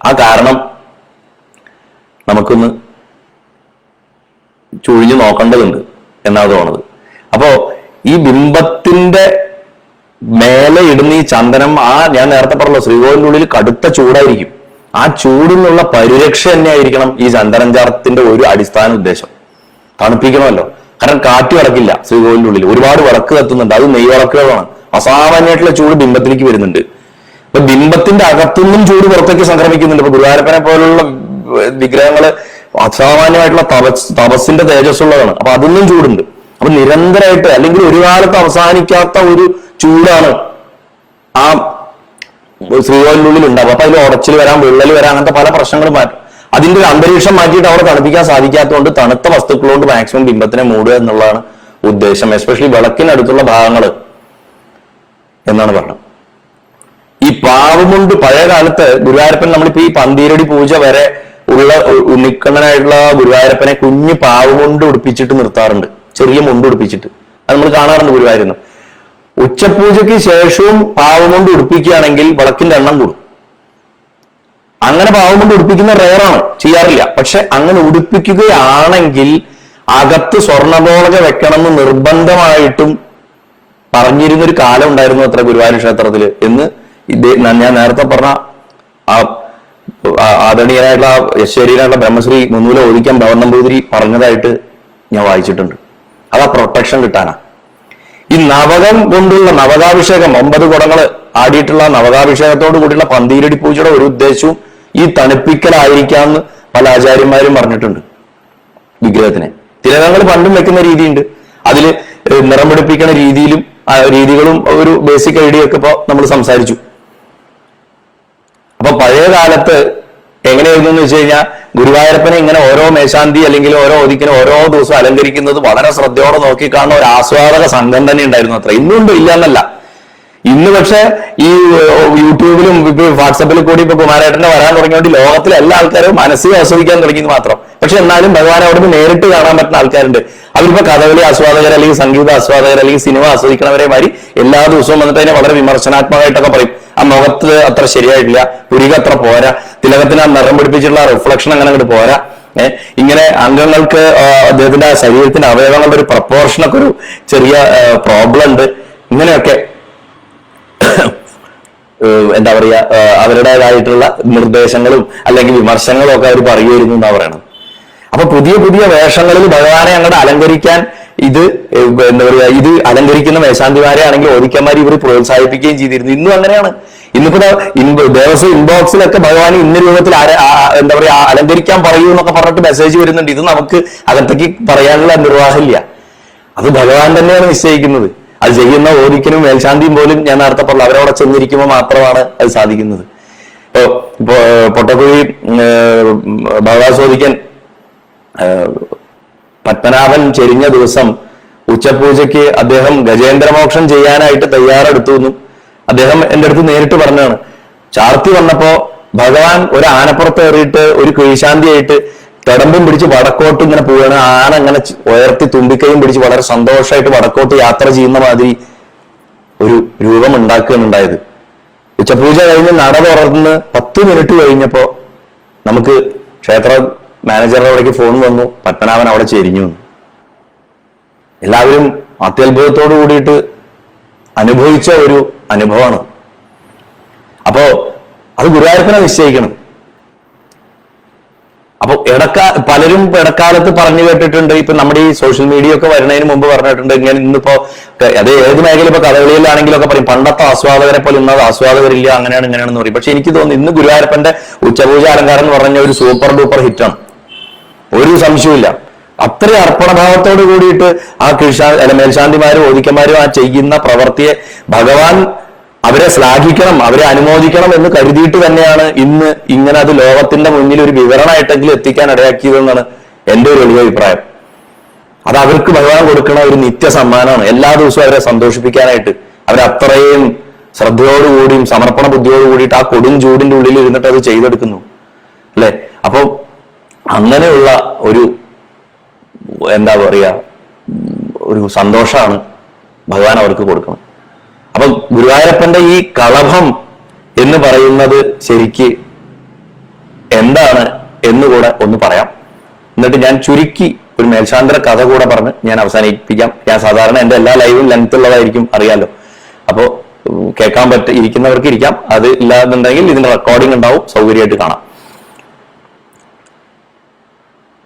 ആ കാരണം നമുക്കൊന്ന് ചുഴിഞ്ഞു നോക്കേണ്ടതുണ്ട് എന്നാണ് തോന്നുന്നത്. അപ്പോ ഈ ബിംബത്തിന്റെ മേലെ ഇടുന്ന ഈ ചന്ദനം, ഞാൻ നേരത്തെ പറഞ്ഞല്ലോ, ശ്രീകോവിലിന്റെ ഉള്ളിൽ കടുത്ത ചൂടായിരിക്കും. ആ ചൂടിൽ നിന്നുള്ള പരിരക്ഷ തന്നെയായിരിക്കണം ഈ ചന്ദനഞ്ചാരത്തിന്റെ ഒരു അടിസ്ഥാന ഉദ്ദേശം. തണുപ്പിക്കണമല്ലോ, കാരണം കാറ്റ് കിടക്കില്ല. ശ്രീകോവിലിന്റെ ഉള്ളിൽ ഒരുപാട് വിളക്ക് കത്തുന്നുണ്ട്, അത് നെയ്വിളക്കുകളാണ്. അസാമാന്യമായിട്ടുള്ള ചൂട് ബിംബത്തിലേക്ക് വരുന്നുണ്ട്. അപ്പൊ ബിംബത്തിന്റെ അകത്തുനിന്നും ചൂട് പുറത്തേക്ക് സംക്രമിക്കുന്നുണ്ട്. ഇപ്പൊ ഗുരുവായൂരപ്പനെ പോലുള്ള വിഗ്രഹങ്ങള് അസാമാന്യമായിട്ടുള്ള തപസ്സിന്റെ തേജസ്സുള്ളതാണ്. അപ്പൊ അതൊന്നും ചൂടുണ്ട്. അപ്പൊ നിരന്തരമായിട്ട്, അല്ലെങ്കിൽ ഒരു കാലത്ത് അവസാനിക്കാത്ത ഒരു ചൂടാണ് ആ ശ്രീകോവിലിനുള്ളിൽ ഉണ്ടാവും. അപ്പൊ അതിൽ ഉടച്ചിൽ വരാം, വിള്ളൽ വരാം, അങ്ങനത്തെ പല പ്രശ്നങ്ങളും മാറ്റും. അതിന്റെ ഒരു അന്തരീക്ഷം മാറ്റിയിട്ട് അവിടെ തണുപ്പിക്കാൻ സാധിക്കാത്തതുകൊണ്ട് തണുത്ത വസ്തുക്കളോട് മാക്സിമം ബിംബത്തിനെ മൂടുക എന്നുള്ളതാണ് ഉദ്ദേശം. എസ്പെഷ്യലി വിളക്കിനടുത്തുള്ള ഭാഗങ്ങൾ എന്നാണ് പറഞ്ഞത്. ഈ പാവുമുണ്ട് പഴയ കാലത്ത് ഗുരുവായൂരപ്പൻ, നമ്മളിപ്പോ ഈ പന്തീരടി പൂജ വരെ ഉള്ള ഉണ്ണിക്കണ്ണനായിട്ടുള്ള ഗുരുവായൂരപ്പനെ കുഞ്ഞു പാവുമുണ്ട് ഉടുപ്പിച്ചിട്ട് നിർത്താറുണ്ട്, ചെറിയ മുണ്ട് ഉടുപ്പിച്ചിട്ട്. അത് നമ്മൾ കാണാറുണ്ട് ഗുരുവായൂരിൽ. ഉച്ചപൂജയ്ക്ക് ശേഷവും പാവുമുണ്ട് ഉടുപ്പിക്കുകയാണെങ്കിൽ വിളക്കിന്റെ എണ്ണം കൂടും. അങ്ങനെ പാവുമുണ്ട് ഉടുപ്പിക്കുന്ന റെയറാണ്, ചെയ്യാറില്ല. പക്ഷെ അങ്ങനെ ഉടുപ്പിക്കുകയാണെങ്കിൽ അകത്ത് സ്വർണ്ണബോളക വെക്കണമെന്ന് നിർബന്ധമായിട്ടും പറഞ്ഞിരുന്നൊരു കാലം ഉണ്ടായിരുന്നു അത്ര ഗുരുവായൂർ ക്ഷേത്രത്തില് എന്ന് ഞാൻ നേരത്തെ പറഞ്ഞ ആദരണീയനായിട്ടുള്ള യശ്വരീയനായിട്ടുള്ള ബ്രഹ്മശ്രീ മുന്നൂല ഒരിക്കൽ ഭവൻ നമ്പൂതിരി പറഞ്ഞതായിട്ട് ഞാൻ വായിച്ചിട്ടുണ്ട്. അത് ആ പ്രൊട്ടക്ഷൻ കിട്ടാനാ. ഈ നവകം കൊണ്ടുള്ള നവകാഭിഷേകം, 9 കുടങ്ങൾ ആടിയിട്ടുള്ള നവകാഭിഷേകത്തോട് കൂടിയുള്ള പന്തീരടി പൂജയുടെ ഒരു ഉദ്ദേശവും ഈ തണുപ്പിക്കലായിരിക്കാമെന്ന് പല ആചാര്യന്മാരും പറഞ്ഞിട്ടുണ്ട്. വിഗ്രഹത്തിനെ തിലകങ്ങൾ പണ്ടും വെക്കുന്ന രീതിയുണ്ട്, അതില് നിറം പിടിപ്പിക്കുന്ന രീതികളും ഒരു ബേസിക് ഐഡിയ ഒക്കെ ഇപ്പൊ നമ്മൾ സംസാരിച്ചു. അപ്പൊ പഴയ കാലത്ത് എങ്ങനെയായിരുന്നു എന്ന് വെച്ച് കഴിഞ്ഞാൽ, ഗുരുവായൂരപ്പനെ ഇങ്ങനെ ഓരോ മേശാന്തി അല്ലെങ്കിൽ ഓരോ ഒതിക്കിനും ഓരോ ദിവസം അലങ്കരിക്കുന്നത് വളരെ ശ്രദ്ധയോടെ നോക്കിക്കാണുന്ന ഒരു ആസ്വാദക സംഘം തന്നെ ഉണ്ടായിരുന്നു അത്ര. ഇന്നുണ്ട്, ഇല്ല എന്നല്ല. ഇന്ന് പക്ഷെ ഈ യൂട്യൂബിലും ഇപ്പൊ വാട്സപ്പിൽ കൂടി ഇപ്പൊ കുമാരേട്ടനെ വരാൻ തുടങ്ങിയോണ്ട് ലോകത്തിലെ എല്ലാ ആൾക്കാരും മനസ്സിൽ ആസ്വദിക്കാൻ തുടങ്ങിയത് മാത്രം. പക്ഷെ എന്നാലും ഭഗവാൻ അവിടെ നിന്ന് നേരിട്ട് കാണാൻ പറ്റുന്ന ആൾക്കാരുണ്ട്. അവരിപ്പോ കഥകളി ആസ്വാദകർ അല്ലെങ്കിൽ സംഗീത ആസ്വാദകർ അല്ലെങ്കിൽ സിനിമ ആസ്വദിക്കണവരെ മാതിരി എല്ലാ ദിവസവും വന്നിട്ട് അതിനെ വളരെ വിമർശനാത്മകമായിട്ടൊക്കെ പറയും. ആ മുഖത്ത് അത്ര ശരിയായിട്ടില്ല, പുരിക അത്ര പോരാ, തിലകത്തിന് ആ നിറം പിടിപ്പിച്ചിട്ടുള്ള റിഫ്ലക്ഷൻ അങ്ങനെ അങ്ങോട്ട് പോരാ, ഇങ്ങനെ അംഗങ്ങൾക്ക് അദ്ദേഹത്തിന്റെ ശരീരത്തിന്റെ അവയവങ്ങളുടെ ഒരു പ്രപ്പോർഷനൊക്കെ ഒരു ചെറിയ പ്രോബ്ലം ഉണ്ട്. ഇങ്ങനെയൊക്കെ എന്താ പറയാ അവരുടേതായിട്ടുള്ള നിർദ്ദേശങ്ങളും അല്ലെങ്കിൽ വിമർശനങ്ങളും ഒക്കെ അവർ പറയുമായിരുന്നു എന്നാ പറയണത്. അപ്പൊ പുതിയ പുതിയ വേഷങ്ങളിൽ ഭഗവാനെ അങ്ങോട്ട് അലങ്കരിക്കാൻ ഇത് എന്താ പറയാ ഇത് അലങ്കരിക്കുന്ന മേശാന്തിമാരെ ആണെങ്കിൽ ഓദിക്കന്മാരെ ഇവർ പ്രോത്സാഹിപ്പിക്കുകയും ചെയ്തിരുന്നു. ഇന്നും അങ്ങനെയാണ്. ഇന്നിപ്പോ ദേവസ്വം ഇൻബോക്സിലൊക്കെ ഭഗവാൻ ഇന്ന രൂപത്തിൽ എന്താ പറയാ അലങ്കരിക്കാൻ പറയൂ എന്നൊക്കെ പറഞ്ഞിട്ട് മെസ്സേജ് വരുന്നുണ്ട്. ഇത് നമുക്ക് അകത്തേക്ക് പറയാനുള്ള നിർവാഹമില്ല. അത് ഭഗവാൻ തന്നെയാണ് നിശ്ചയിക്കുന്നത്. അത് ചെയ്യുന്ന ഓദിക്കനും മേൽശാന്തിയും പോലും ഞാൻ നേരത്തെ പറഞ്ഞു അവരവിടെ ചെന്നിരിക്കുമ്പോൾ മാത്രമാണ് അത് സാധിക്കുന്നത്. ഇപ്പോ പൊട്ടക്കുഴി ഭഗവാസോദിക്കൻ പത്മനാഭൻ ചെരിഞ്ഞ ദിവസം ഉച്ചപൂജയ്ക്ക് അദ്ദേഹം ഗജേന്ദ്രമോക്ഷം ചെയ്യാനായിട്ട് തയ്യാറെടുത്തു എന്നും അദ്ദേഹം എൻ്റെ അടുത്ത് നേരിട്ട് പറഞ്ഞാണ്. ചാർത്തി വന്നപ്പോ ഭഗവാൻ ഒരു ആനപ്പുറത്ത് കയറിയിട്ട് ഒരു കീഴ്ശാന്തിയായിട്ട് കടമ്പും പിടിച്ച് വടക്കോട്ട് ഇങ്ങനെ പോവുകയാണ്. ആന അങ്ങനെ ഉയർത്തി തുമ്പിക്കൈയും പിടിച്ച് വളരെ സന്തോഷമായിട്ട് വടക്കോട്ട് യാത്ര ചെയ്യുന്ന മാതിരി ഒരു രൂപം ഉണ്ടാക്കുകയാണുണ്ടായത്. ഉച്ചപൂജ കഴിഞ്ഞ് നട തുറന്ന് 10 മിനിറ്റ് കഴിഞ്ഞപ്പോ നമുക്ക് ക്ഷേത്ര മാനേജറുടെ അവിടേക്ക് ഫോൺ വന്നു, പത്മനാഭൻ അവിടെ ചെരിഞ്ഞു. എല്ലാവരും അത്യത്ഭുതത്തോടു കൂടിയിട്ട് അനുഭവിച്ച ഒരു അനുഭവമാണ്. അപ്പോ അത് ഗുരുവായൂരപ്പനെ നിശ്ചയിക്കണം. അപ്പൊ പലരും ഇടക്കാലത്ത് പറഞ്ഞു കേട്ടിട്ടുണ്ട്. ഇപ്പൊ നമ്മുടെ ഈ സോഷ്യൽ മീഡിയ ഒക്കെ വരുന്നതിന് മുമ്പ് പറഞ്ഞിട്ടുണ്ട് ഇങ്ങനെ ഇന്നിപ്പോ അത് ഏത് മേഖല ഇപ്പൊ കഥകളിയിലാണെങ്കിലൊക്കെ പറയും പണ്ടത്തെ ആസ്വാദകരെ പോലെ ഇന്നത് ആസ്വാദകരില്ല, അങ്ങനെയാണ് ഇങ്ങനെയാണെന്ന് പറയും. പക്ഷെ എനിക്ക് തോന്നുന്നു ഇന്ന് ഗുരുവായൂരപ്പന്റെ ഉച്ചപൂജ അലങ്കാരം എന്ന് പറഞ്ഞ ഒരു സൂപ്പർ ഡൂപ്പർ ഹിറ്റാണ്, ഒരു സംശയമില്ല. അത്രയും അർപ്പണഭാവത്തോട് കൂടിയിട്ട് ആ മേൽശാന്തിമാരും ഓദിക്കന്മാരും ആ ചെയ്യുന്ന പ്രവൃത്തിയെ ഭഗവാൻ അവരെ ശ്ലാഘിക്കണം, അവരെ അനുമോദിക്കണം എന്ന് കരുതിയിട്ട് തന്നെയാണ് ഇന്ന് ഇങ്ങനെ അത് ലോകത്തിന്റെ മുന്നിൽ ഒരു വിവരണമായിട്ടെങ്കിലും എത്തിക്കാൻ ഇടയാക്കിയതെന്നാണ് എന്റെ ഒരു വലിയ അഭിപ്രായം. അത് അവർക്ക് ഭഗവാൻ കൊടുക്കുന്ന ഒരു നിത്യ സമ്മാനമാണ്. എല്ലാ ദിവസവും അവരെ സന്തോഷിപ്പിക്കാനായിട്ട് അവരത്രയും ശ്രദ്ധയോടുകൂടിയും സമർപ്പണ ബുദ്ധിയോട് കൂടിയിട്ട് ആ കൊടും ചൂടിന്റെ ഉള്ളിൽ ഇരുന്നിട്ട് അത് ചെയ്തെടുക്കുന്നു അല്ലെ. അപ്പൊ അങ്ങനെയുള്ള ഒരു എന്താ പറയാ ഒരു സന്തോഷമാണ് ഭഗവാൻ അവർക്ക് കൊടുക്കുന്നത്. അപ്പൊ ഗുരുവായൂരപ്പന്റെ ഈ കളഭം എന്ന് പറയുന്നത് ശരിക്ക് എന്താണ് എന്നുകൂടെ ഒന്ന് പറയാം. എന്നിട്ട് ഞാൻ ചുരുക്കി ഒരു മേൽശാന്തര കഥ കൂടെ പറഞ്ഞ് ഞാൻ അവസാനിപ്പിക്കാം. ഞാൻ സാധാരണ എന്റെ എല്ലാ ലൈവും ലെങ്ത് ഉള്ളതായിരിക്കും, അറിയാലോ. അപ്പോ കേൾക്കാൻ ഇരിക്കുന്നവർക്ക് ഇരിക്കാം, അത് ഇല്ലാന്നുണ്ടെങ്കിൽ ഇതിന്റെ റെക്കോർഡിംഗ് ഉണ്ടാവും, സൗകര്യമായിട്ട് കാണാം.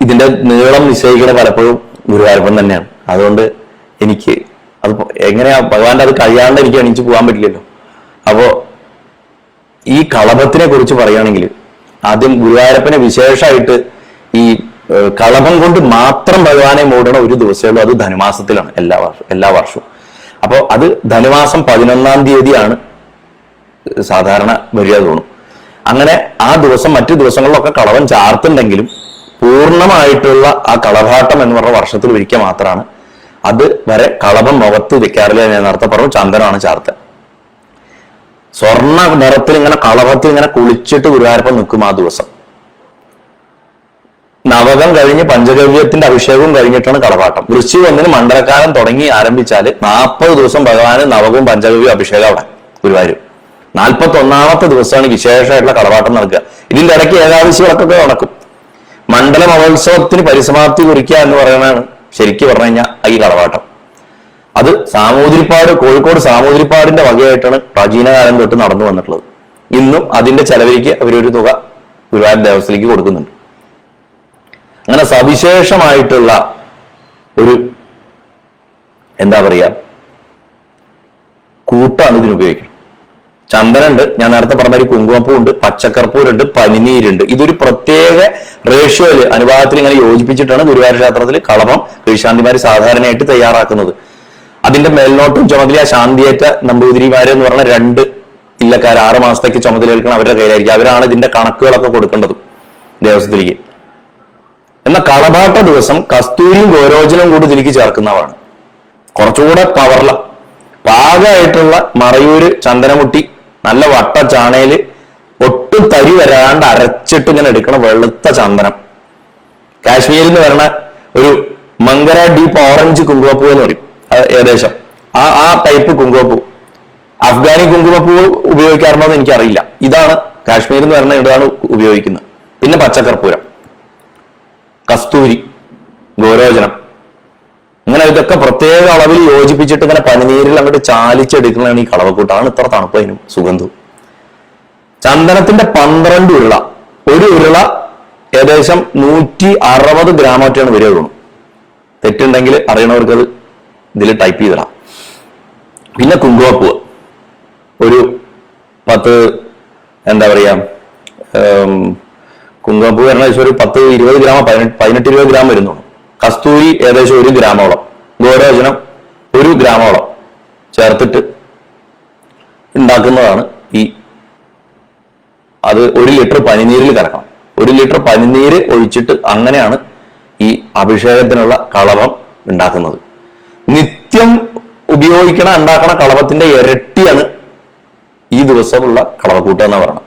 ഇതിന്റെ നീളം നിശ്ചയിക്കുന്നത് പലപ്പോഴും ഗുരുവായൂരപ്പൻ തന്നെയാണ്. അതുകൊണ്ട് എനിക്ക് അത് എങ്ങനെയാ ഭഗവാന്റെ അത് കഴിയാണ്ട് എനിക്ക് എണീച്ച് പോകാൻ പറ്റില്ലല്ലോ. അപ്പോ ഈ കളഭത്തിനെ കുറിച്ച് പറയുകയാണെങ്കിൽ ആദ്യം ഗുരുവായൂരപ്പനെ വിശേഷമായിട്ട് ഈ കളഭം കൊണ്ട് മാത്രം ഭഗവാനെ മൂടണ ഒരു ദിവസമേ ഉള്ളൂ. അത് ധനുമാസത്തിലാണ് എല്ലാ വർഷവും. അപ്പോ അത് ധനുമാസം 11-ാം തീയതിയാണ് സാധാരണ വരിക തോന്നും. അങ്ങനെ ആ ദിവസം മറ്റു ദിവസങ്ങളിലൊക്കെ കളവൻ ചാർത്തുണ്ടെങ്കിലും പൂർണ്ണമായിട്ടുള്ള ആ കളഭാട്ടം എന്ന് പറഞ്ഞ വർഷത്തിൽ ഒരിക്കൽ മാത്രമാണ്. അത് വരെ കളഭം മുഖത്ത് വെക്കാറില്ല. ഞാൻ നേരത്തെ പറഞ്ഞു ചന്ദനമാണ് ചാർത്ത. സ്വർണ്ണ നിറത്തിൽ ഇങ്ങനെ കളഭത്തിൽ ഇങ്ങനെ കുളിച്ചിട്ട് ഗുരുവായൂരപ്പൻ നിൽക്കും ആ ദിവസം. നവകം കഴിഞ്ഞ് പഞ്ചഗവ്യത്തിന്റെ അഭിഷേകവും കഴിഞ്ഞിട്ടാണ് കളഭാട്ടം. വൃശ്ചിക 1-ന് മണ്ഡലകാലം തുടങ്ങി ആരംഭിച്ചാൽ 40 ദിവസം ഭഗവാന് നവകവും പഞ്ചഗവ്യ അഭിഷേകം അവിടെ ഗുരുവായൂർ. 41-ാമത്തെ ദിവസമാണ് വിശേഷമായിട്ടുള്ള കളഭാട്ടം നടക്കുക. ഇതിന്റെ ഇടയ്ക്ക് ഏകാദശികളൊക്കെ നടക്കും. മണ്ഡല മഹോത്സവത്തിന് പരിസമാപ്തി കുറിക്കുക എന്ന് പറയുന്നതാണ് ശരിക്കും പറഞ്ഞു കഴിഞ്ഞാൽ ഈ കളഭാട്ടം. അത് സാമൂതിരിപ്പാട്, കോഴിക്കോട് സാമൂതിരിപ്പാടിന്റെ വകയായിട്ടാണ് പ്രാചീനകാലം തൊട്ട് നടന്നു വന്നിട്ടുള്ളത്. ഇന്നും അതിന്റെ ചെലവിലേക്ക് അവരൊരു തുക ഗുരുവായൂർ ദേവസ്ഥയിലേക്ക് കൊടുക്കുന്നുണ്ട്. അങ്ങനെ സവിശേഷമായിട്ടുള്ള ഒരു എന്താ പറയാ കൂട്ടാണ് ഇതിനുപയോഗിക്കുന്നത്. ചന്ദനുണ്ട്, ഞാൻ നേരത്തെ പറഞ്ഞ ഒരു കുങ്കുമപ്പൂണ്ട്, പച്ചക്കർപ്പൂരുണ്ട്, പനിനീരുണ്ട്. ഇതൊരു പ്രത്യേക റേഷ്യോയില് അനുപാതത്തിൽ ഇങ്ങനെ യോജിപ്പിച്ചിട്ടാണ് ഗുരുവായൂർ ക്ഷേത്രത്തിൽ കളഭം കീഴ്ശാന്തിമാര് സാധാരണയായിട്ട് തയ്യാറാക്കുന്നത്. അതിന്റെ മേൽനോട്ടും ചുമതല ശാന്തിയേറ്റ നമ്പൂതിരിമാര് എന്ന് പറഞ്ഞ 2 ഇല്ലക്കാർ 6 മാസത്തേക്ക് ചുമതലയേൽക്കണം അവരുടെ കയ്യിലായിരിക്കും. അവരാണ് ഇതിന്റെ കണക്കുകളൊക്കെ കൊടുക്കേണ്ടത് ദേവസ്വത്തിലേക്ക്. എന്നാൽ കളഭാട്ട ദിവസം കസ്തൂരിയും ഗോരോചനവും കൂടി ഇതിലേക്ക് ചേർക്കുന്നതാണ് കുറച്ചുകൂടെ പവർല. പാകമായിട്ടുള്ള മറയൂര് ചന്ദനമുട്ടി നല്ല വട്ട ചാണയില് ഒട്ടും തരി വരാണ്ട് അരച്ചിട്ട് ഇങ്ങനെ എടുക്കണ വെളുത്ത ചന്ദനം. കാശ്മീരിൽ നിന്ന് വരണ ഒരു മങ്കര ഡീപ്പ് ഓറഞ്ച് കുങ്കുമപ്പൂ എന്ന് പറയും, ഏകദേശം ആ ടൈപ്പ് കുങ്കുമപ്പൂ. അഫ്ഗാനി കുങ്കുമപ്പൂ ഉപയോഗിക്കാറുണ്ടോ എന്ന് എനിക്കറിയില്ല. ഇതാണ് കാശ്മീരിൽ നിന്ന് വരണ, ഇതാണ് ഉപയോഗിക്കുന്നത്. പിന്നെ പച്ചക്കർപ്പൂരം, കസ്തൂരി, ഗോരോചനം, ഇങ്ങനെ ഇതൊക്കെ പ്രത്യേക അളവിൽ യോജിപ്പിച്ചിട്ട് ഇങ്ങനെ പനിനീരിൽ അങ്ങോട്ട് ചാലിച്ചെടുക്കുന്നതാണ് ഈ കളവക്കൂട്ടാണ്. ഇത്ര തണുപ്പ് അതിനും സുഗന്ധവും. ചന്ദനത്തിന്റെ 12 ഉരുള, ഒരു ഉരുള ഏകദേശം 160 ഗ്രാമൊക്കെയാണ് വരിക തോന്നും. തെറ്റുണ്ടെങ്കിൽ അറിയണവർക്ക് അത് ഇതിൽ ടൈപ്പ് ചെയ്തിടാം. പിന്നെ കുങ്കുമപ്പൂവ് ഒരു 10, എന്താ പറയാ, കുങ്കുമപ്പൂ പറഞ്ഞ ഒരു 10-20 ഗ്രാം, 18-20 ഗ്രാം വരുന്നുള്ളൂ. കസ്തൂരി ഏകദേശം 1 ഗ്രാമോളം, ഗോരോചനം 1 ഗ്രാമോളം ചേർത്തിട്ട് ഉണ്ടാക്കുന്നതാണ് ഈ. അത് 1 ലിറ്റർ പനിനീരിൽ കലക്കണം. 1 ലിറ്റർ പനിനീര് ഒഴിച്ചിട്ട് അങ്ങനെയാണ് ഈ അഭിഷേകത്തിനുള്ള കളഭം ഉണ്ടാക്കുന്നത്. നിത്യം ഉണ്ടാക്കണ കളഭത്തിന്റെ ഇരട്ടിയാണ് ഈ ദിവസമുള്ള കളഭക്കൂട്ട് എന്ന് പറയുന്നത്.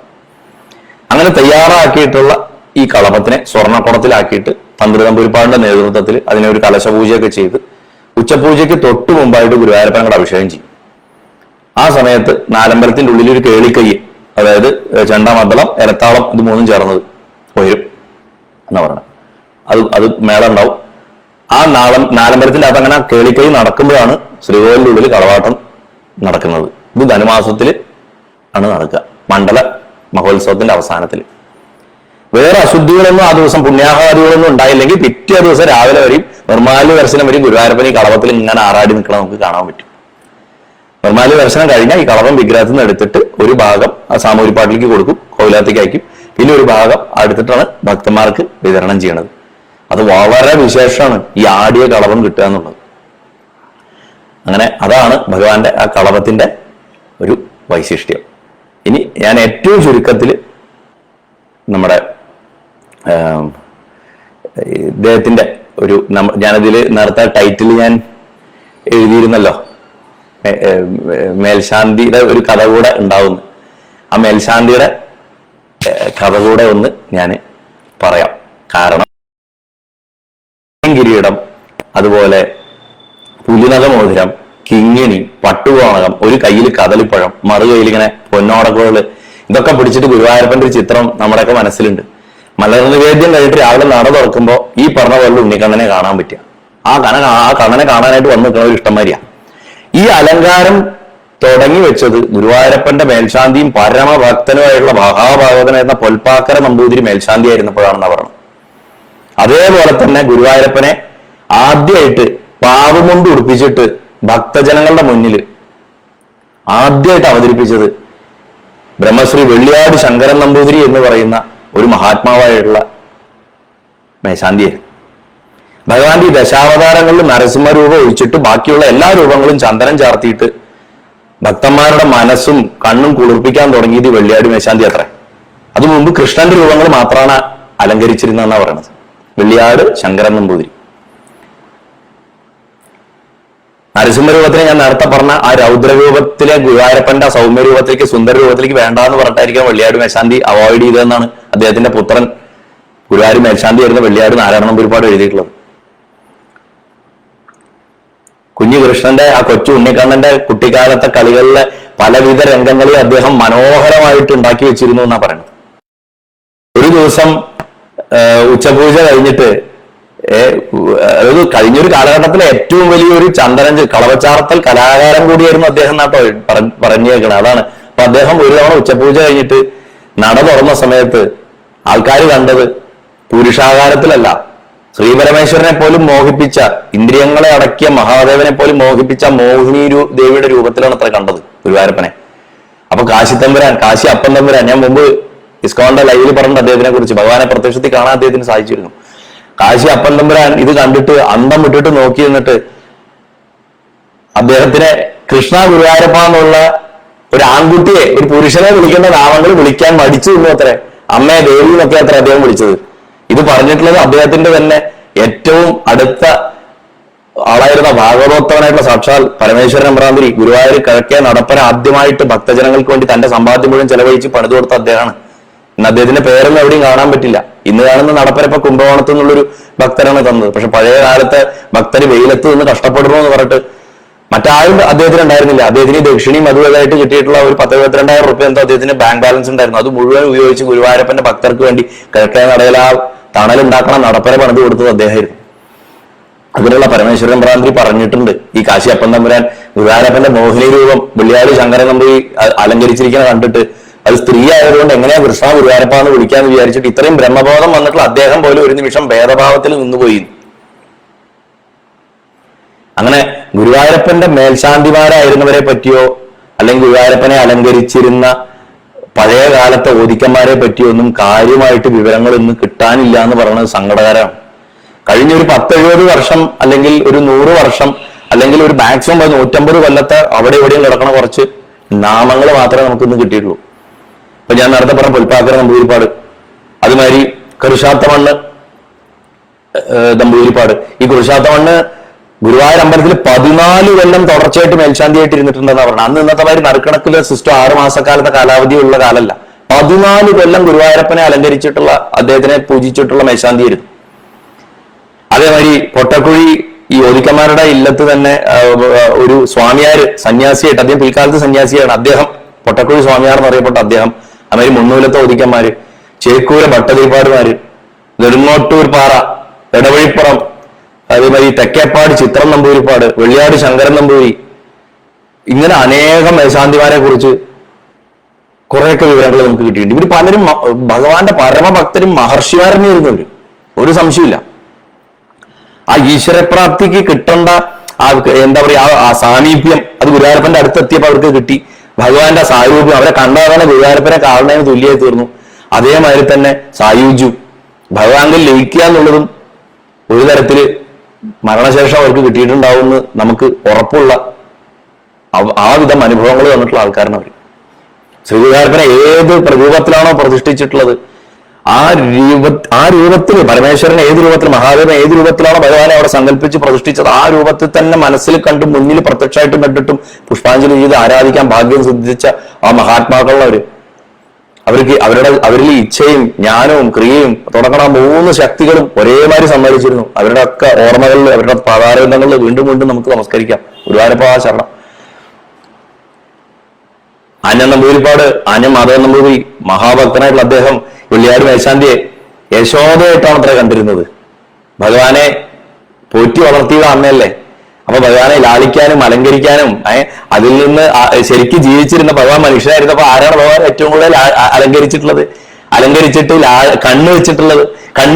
അങ്ങനെ തയ്യാറാക്കിയിട്ടുള്ള ഈ കളഭത്തിനെ സ്വർണ്ണക്കുടത്തിലാക്കിയിട്ട് തന്ത്രി തമ്പുരിപ്പാടിന്റെ നേതൃത്വത്തിൽ അതിനെ ഒരു കലശപൂജയൊക്കെ ചെയ്ത് ഉച്ചപൂജയ്ക്ക് തൊട്ടു മുമ്പായിട്ട് ഗുരുവായൂരപ്പനോട് അഭിഷേകം ചെയ്യും. ആ സമയത്ത് നാലമ്പലത്തിന്റെ ഉള്ളിൽ ഒരു കേളിക്കൈ, അതായത് ചെണ്ടമദ്ദളം, എരത്താളം, ഇത് 3 ചേർന്നത് ഉയരും എന്നാ പറയണത്. അത് മേളം ഉണ്ടാവും. ആ നാലമ്പലത്തിന്റെ അകത്ത് അങ്ങനെ കേളിക്കൈ നടക്കുമ്പോഴാണ് ശ്രീകോവിലിന്റെ ഉള്ളിൽ കളവാട്ടം നടക്കുന്നത്. ഇത് ധനുമാസത്തിൽ ആണ് നടക്കുക, മണ്ഡല മഹോത്സവത്തിന്റെ അവസാനത്തിൽ. വേറെ അശുദ്ധികളൊന്നും ആ ദിവസം, പുണ്യാഹാദികളൊന്നും ഉണ്ടായില്ലെങ്കിൽ പിറ്റേ ദിവസം രാവിലെ വരെയും നിർമ്മാല്യ ദർശനം വരെയും ഗുരുവായൂരപ്പൻ ഈ കളവത്തിൽ ഇങ്ങനെ ആറാടി നിൽക്കണം നമുക്ക് കാണാൻ പറ്റും. നിർമ്മാല്യ ദർശനം കഴിഞ്ഞാൽ ഈ കളവം വിഗ്രഹത്തിൽ നിന്ന് എടുത്തിട്ട് ഒരു ഭാഗം ആ സാമൂഹ്യപ്പാട്ടിലേക്ക് കൊടുക്കും, കോവിലത്തേക്ക് അയക്കും. പിന്നെ ഒരു ഭാഗം എടുത്തിട്ടാണ് ഭക്തന്മാർക്ക് വിതരണം ചെയ്യണത്. അത് വളരെ വിശേഷമാണ് ഈ ആടിയ കളവം കിട്ടുക എന്നുള്ളത്. അങ്ങനെ അതാണ് ഭഗവാന്റെ ആ കളവത്തിന്റെ ഒരു വൈശിഷ്ട്യം. ഇനി ഞാൻ ഏറ്റവും ചുരുക്കത്തിൽ നമ്മുടെ ഇദ്ദേഹത്തിന്റെ ഒരു, ഞാനതിൽ നേരത്തെ ടൈറ്റിൽ ഞാൻ എഴുതിയിരുന്നല്ലോ, മേൽശാന്തിയുടെ ഒരു കഥ കൂടെ ഉണ്ടാവുന്നു. ആ മേൽശാന്തിയുടെ കഥ കൂടെ ഒന്ന് ഞാൻ പറയാം. കാരണം കിരീടം, അതുപോലെ പുലിനഖമോതിരം, കിങ്ങിണി, പട്ടുകോണകം, ഒരു കയ്യിൽ കദളിപ്പഴം, മറു കയ്യിൽ ഇങ്ങനെ പൊന്നോടക്കുകൾ, ഇതൊക്കെ പിടിച്ചിട്ട് ഗുരുവായൂരപ്പന്റെ ഒരു ചിത്രം നമ്മുടെയൊക്കെ മനസ്സിലുണ്ട്. മലർനിവേദ്യം കഴിഞ്ഞിട്ട് രാവിലെ നട തുറക്കുമ്പോൾ ഈ പറഞ്ഞ പോലെ ഉണ്ണിക്കണ്ണനെ കാണാൻ പറ്റുക. ആ കണ്ണനെ കാണാനായിട്ട് വന്നു നിൽക്കുന്ന ഒരു ഇഷ്ടംമാരിയാ. ഈ അലങ്കാരം തുടങ്ങി വെച്ചത് ഗുരുവായൂരപ്പന്റെ മേൽശാന്തിയും പരമഭക്തനുമായിട്ടുള്ള മഹാഭാഗവതനായിരുന്ന പൊൽപ്പാക്കര നമ്പൂതിരി മേൽശാന്തി ആയിരുന്നപ്പോഴാണെന്ന് പറഞ്ഞു. അതേപോലെ തന്നെ ഗുരുവായൂരപ്പനെ ആദ്യമായിട്ട് പാവുമുണ്ട് ഉടുപ്പിച്ചിട്ട് ഭക്തജനങ്ങളുടെ മുന്നിൽ ആദ്യമായിട്ട് അവതരിപ്പിച്ചത് ബ്രഹ്മശ്രീ വെള്ളിയാട് ശങ്കരൻ നമ്പൂതിരി എന്ന് പറയുന്ന ഒരു മഹാത്മാവായിട്ടുള്ള മേൽശാന്തിയായിരുന്നു. ഭഗവാന്റെ ഈ ദശാവതാരങ്ങളിൽ നരസിംഹരൂപം ഒഴിച്ചിട്ട് ബാക്കിയുള്ള എല്ലാ രൂപങ്ങളും ചന്ദനം ചാർത്തിയിട്ട് ഭക്തന്മാരുടെ മനസ്സും കണ്ണും കുളിർപ്പിക്കാൻ തുടങ്ങിയത് വെള്ളിയാട് മേൽശാന്തി അത്ര. അത് മുമ്പ് കൃഷ്ണന്റെ രൂപങ്ങൾ മാത്രമാണ് അലങ്കരിച്ചിരുന്നതെന്നാണ് പറയുന്നത്. വെള്ളിയാട് ശങ്കരൻ നമ്പൂതിരി. നരസിംഹരൂപത്തിനെ ഞാൻ നേരത്തെ പറഞ്ഞ ആ രൗദ്രരൂപത്തിലെ ഗുരുവായൂരപ്പന്റെ സൗമ്യരൂപത്തിലേക്ക്, സുന്ദര രൂപത്തിലേക്ക് വേണ്ടാന്ന് പറഞ്ഞിട്ടായിരിക്കും വെള്ളിയാട് മേൽശാന്തി അവോയ്ഡ് ചെയ്തതെന്നാണ് അദ്ദേഹത്തിന്റെ പുത്രൻ ഗുരുവായൂർ മേൽശാന്തി ആയിരുന്ന വെള്ളിയാട് നാരായണ നമ്പൂതിരിപ്പാട് എഴുതിയിട്ടുള്ളത്. കുഞ്ഞു കൃഷ്ണന്റെ, ആ കൊച്ചു ഉണ്ണിക്കണ്ണന്റെ കുട്ടിക്കാലത്തെ കളികളിലെ പലവിധ രംഗങ്ങളിൽ അദ്ദേഹം മനോഹരമായിട്ട് ഉണ്ടാക്കി വെച്ചിരുന്നു എന്നാ പറയുന്നത്. ഒരു ദിവസം ഉച്ചപൂജ കഴിഞ്ഞിട്ട്, അതായത് കഴിഞ്ഞൊരു കാലഘട്ടത്തിലെ ഏറ്റവും വലിയൊരു കളവച്ചാർത്തൽ കലാകാരൻ കൂടിയായിരുന്നു അദ്ദേഹം എന്നാട്ടോ പറഞ്ഞേക്കണത്. അതാണ്. അപ്പൊ അദ്ദേഹം ഒരു തവണ ഉച്ചപൂജ കഴിഞ്ഞിട്ട് നട തുറന്ന സമയത്ത് ആൾക്കാർ കണ്ടത് പുരുഷാകാരത്തിലല്ല, ശ്രീപരമേശ്വരനെ പോലും മോഹിപ്പിച്ച, ഇന്ദ്രിയങ്ങളെ അടക്കിയ മഹാദേവനെ പോലും മോഹിപ്പിച്ച മോഹിനി ദേവിയുടെ രൂപത്തിലാണ് അത്ര കണ്ടത് ഗുരുവായൂരപ്പനെ. അപ്പൊ കാശി അപ്പൻ തമ്പുരാൻ, ഞാൻ മുമ്പ് ഇസ്കോണിന്റെ ലൈവിൽ പറഞ്ഞിട്ട് അദ്ദേഹത്തിനെ കുറിച്ച്, ഭഗവാനെ പ്രത്യക്ഷത്തിൽ കാണാൻ അദ്ദേഹത്തിന് സാധിച്ചിരുന്നു. കാശി അപ്പൻ തമ്പുരാൻ ഇത് കണ്ടിട്ട് അന്തം വിട്ടിട്ട് നോക്കി നിന്നിട്ട് അദ്ദേഹത്തിനെ കൃഷ്ണ ഗുരുവായൂരപ്പ എന്നുള്ള ഒരു ആൺകുട്ടിയെ, ഒരു പുരുഷനെ വിളിക്കേണ്ട നാമങ്ങൾ വിളിക്കാൻ മടിച്ചു നിന്നു അത്രേ. അമ്മയെ ദേവി എന്നൊക്കെ അത്ര അദ്ദേഹം വിളിച്ചത്. ഇത് പറഞ്ഞിട്ടുള്ളത് അദ്ദേഹത്തിന്റെ തന്നെ ഏറ്റവും അടുത്ത ആളായിരുന്ന ഭാഗവതോത്തവനായിട്ടുള്ള സാക്ഷാൽ പരമേശ്വരൻ നമ്പൂതിരി ഗുരുവായൂർ കിഴക്കേ നടപ്പന ആദ്യമായിട്ട് ഭക്തജനങ്ങൾക്ക് വേണ്ടി തന്റെ സമ്പാദ്യം മുഴുവൻ ചെലവഴിച്ച് പണിതു കൊടുത്ത അദ്ദേഹമാണ്. ഇന്ന് അദ്ദേഹത്തിന്റെ പേരൊന്നും എവിടെയും കാണാൻ പറ്റില്ല. ഇന്ന് കാണുന്ന നടപ്പന ഇപ്പൊ കുംഭകോണത്ത് നിന്നുള്ളൊരു ഭക്തരാണ് തന്നത്. പക്ഷെ പഴയ കാലത്തെ ഭക്തര് വെയിലത്ത് നിന്ന് കഷ്ടപ്പെടുന്നു എന്ന് പറഞ്ഞിട്ട് മറ്റാരും അദ്ദേഹത്തിന് ഉണ്ടായിരുന്നില്ല. അദ്ദേഹത്തിന് ദക്ഷിണയും അതുമായിട്ട് കിട്ടിയിട്ടുള്ള ഒരു 10-22,000 റുപ്യ എന്തോ അദ്ദേഹത്തിന് ബാങ്ക് ബാലൻസ് ഉണ്ടായിരുന്നു. അത് മുഴുവൻ ഉപയോഗിച്ച് ഗുരുവായൂരപ്പന്റെ ഭക്തർക്ക് വേണ്ടി കിഴക്കേ നടയിൽ ആ തണലുണ്ടാക്കണം നടപ്പന പണിത് കൊടുത്തത് അദ്ദേഹമായിരുന്നു. അതിനുള്ള പരമേശ്വരൻ നമ്പൂതിരി പറഞ്ഞിട്ടുണ്ട്, ഈ കാശി അപ്പൻ തമ്പുരാൻ ഗുരുവായൂരപ്പന്റെ മോഹിനി രൂപം വെള്ളിയാട് ശങ്കരൻ നമ്പൂതിരി അലങ്കരിച്ചിരിക്കുന്ന കണ്ടിട്ട് അത് സ്ത്രീ ആയതുകൊണ്ട് എങ്ങനെയാ കൃഷ്ണ ഗുരുവായൂരപ്പ എന്ന് വിളിക്കാന്ന് വിചാരിച്ചിട്ട് ഇത്രയും ബ്രഹ്മബോധം വന്നിട്ടുള്ള അദ്ദേഹം പോലും ഒരു നിമിഷം ഭേദഭാവത്തിൽ നിന്നുപോയി. അങ്ങനെ ഗുരുവായൂരപ്പന്റെ മേൽശാന്തിമാരായിരുന്നവരെ പറ്റിയോ അല്ലെങ്കിൽ ഗുരുവായൂരപ്പനെ അലങ്കരിച്ചിരുന്ന പഴയ കാലത്തെ ഓദിക്കന്മാരെ പറ്റിയോ ഒന്നും കാര്യമായിട്ട് വിവരങ്ങൾ ഇന്ന് കിട്ടാനില്ല എന്ന് പറയുന്നത് സങ്കടകരമാണ്. കഴിഞ്ഞ ഒരു 10-70 വർഷം അല്ലെങ്കിൽ ഒരു 100 വർഷം അല്ലെങ്കിൽ ഒരു മാക്സിമം 150 കൊല്ലത്തെ അവിടെ എവിടെയും കിടക്കണ കുറച്ച് നാമങ്ങൾ മാത്രമേ നമുക്ക് ഇന്ന് കിട്ടിയിട്ടുള്ളൂ. ഇപ്പൊ ഞാൻ നേരത്തെ പറഞ്ഞ പുൽപ്പാക്കര നമ്പൂതിരിപ്പാട്, അതുമാതിരി കുരിശാത്തമണ്ണ് നമ്പൂതിരിപ്പാട്. ഈ കുരിശാത്തമണ്ണ് ഗുരുവായൂർ അമ്പലത്തിൽ 14 കൊല്ലം തുടർച്ചയായിട്ട് മേൽശാന്തിയായിട്ട് ഇരുന്നിട്ടുണ്ടെന്നാ പറഞ്ഞത്. അന്ന് ഇന്നത്തെ മാതിരി നറുക്കണക്കിലെ സിസ്റ്റം 6 മാസക്കാലത്തെ കാലാവധിയുള്ള കാലല്ല. 14 കൊല്ലം ഗുരുവായൂരപ്പനെ അലങ്കരിച്ചിട്ടുള്ള അദ്ദേഹത്തിനെ പൂജിച്ചിട്ടുള്ള മേൽശാന്തിയായിരുന്നു. അതേമാതിരി പൊട്ടക്കുഴി ഈ ഓദിക്കന്മാരുടെ ഇല്ലത്ത് തന്നെ ഒരു സ്വാമിയാര് സന്യാസിയായിട്ട്, അദ്ദേഹം പിൽക്കാലത്ത് സന്യാസിയാണ്, അദ്ദേഹം പൊട്ടക്കുഴി സ്വാമിയാർ എന്നറിയപ്പെട്ട അദ്ദേഹം, അതുമാതിരി മുന്നൂലത്തെ ഓദിക്കന്മാര്, ചേക്കൂര ഭട്ടതിരിപ്പാടുമാര്, നെടുങ്ങോട്ടൂർ പാറ, എടവഴിപ്പുറം, അതേമാതിരി തെക്കേപ്പാട് ചിത്രം നമ്പൂതിരിപ്പാട്, വെള്ളിയാട് ശങ്കരൻ നമ്പൂതിരി, ഇങ്ങനെ അനേകം മേൽശാന്തിമാരെ കുറിച്ച് കുറെയൊക്കെ വിവരങ്ങൾ നമുക്ക് കിട്ടിയിട്ടുണ്ട്. ഇവര് പലരും ഭഗവാന്റെ പരമഭക്തരും മഹർഷിമാരെന്നിരുന്നവര്, ഒരു സംശയമില്ല. ആ ഈശ്വരപ്രാപ്തിക്ക് കിട്ടേണ്ട ആ എന്താ പറയാ ആ സാമീപ്യം അത് ഗുരുവായൂരപ്പന്റെ അടുത്തെത്തിയപ്പോൾ അവർക്ക് കിട്ടി. ഭഗവാന്റെ സാരൂപ്യം അവരെ കണ്ടാൽ ഗുരുവായൂരപ്പനെ കാണുന്നതിന് തുല്യമായി തീർന്നു. അതേമാതിരി തന്നെ സായുജ്യം ഭഗവാനിൽ ലയിക്കുക എന്നുള്ളതും ഒരു തരത്തില് മരണശേഷം അവർക്ക് കിട്ടിയിട്ടുണ്ടാവുമെന്ന് നമുക്ക് ഉറപ്പുള്ള ആ വിധം അനുഭവങ്ങൾ വന്നിട്ടുള്ള ആൾക്കാരാണ് അവർ. ശ്രീ ഗുരുവായൂരപ്പനെ ഏത് പ്രരൂപത്തിലാണോ പ്രതിഷ്ഠിച്ചിട്ടുള്ളത് ആ രൂപത്തിൽ പരമേശ്വരൻ ഏത് രൂപത്തിൽ, മഹാദേവൻ ഏത് രൂപത്തിലാണോ ഭഗവാനെ അവിടെ സങ്കല്പിച്ച് പ്രതിഷ്ഠിച്ചത് ആ രൂപത്തിൽ തന്നെ മനസ്സിൽ കണ്ടും മുന്നിൽ പ്രത്യക്ഷമായിട്ടും കണ്ടിട്ടും പുഷ്പാഞ്ജലി ചെയ്ത് ആരാധിക്കാൻ ഭാഗ്യം സിദ്ധിച്ച ആ മഹാത്മാക്കളുള്ളവര്, അവരിൽ ഇച്ഛയും ജ്ഞാനവും ക്രിയയും തുടങ്ങണ 3 ശക്തികളും ഒരേമാതിരി സമ്മതിച്ചിരുന്നു. അവരുടെ ഒക്കെ ഓർമ്മകളിൽ അവരുടെ പാതാരബന്ധങ്ങളിൽ വീണ്ടും വീണ്ടും നമുക്ക് നമസ്കരിക്കാം. ഗുരുവായൂരപ്പ ശരണം. ആന്യം നമ്പൂതിരിപ്പാട്, ആന്യം മാധവൻ നമ്പൂതിരി മഹാഭക്തനായിട്ടുള്ള അദ്ദേഹം വെള്ളിയാട് മേൽശാന്തിയെ യശോദയായിട്ടാണ് അത്ര കണ്ടിരുന്നത്. ഭഗവാനെ പോറ്റി വളർത്തിയ അമ്മയല്ലേ. അപ്പൊ ഭഗവാനെ ലാളിക്കാനും അലങ്കരിക്കാനും അതിൽ നിന്ന് ശരിക്കും ജീവിച്ചിരുന്ന ഭഗവാൻ മനുഷ്യനായിരുന്നപ്പോ ആരാണ് ഭഗവാൻ ഏറ്റവും കൂടുതൽ അലങ്കരിച്ചിട്ട് കണ്ണ്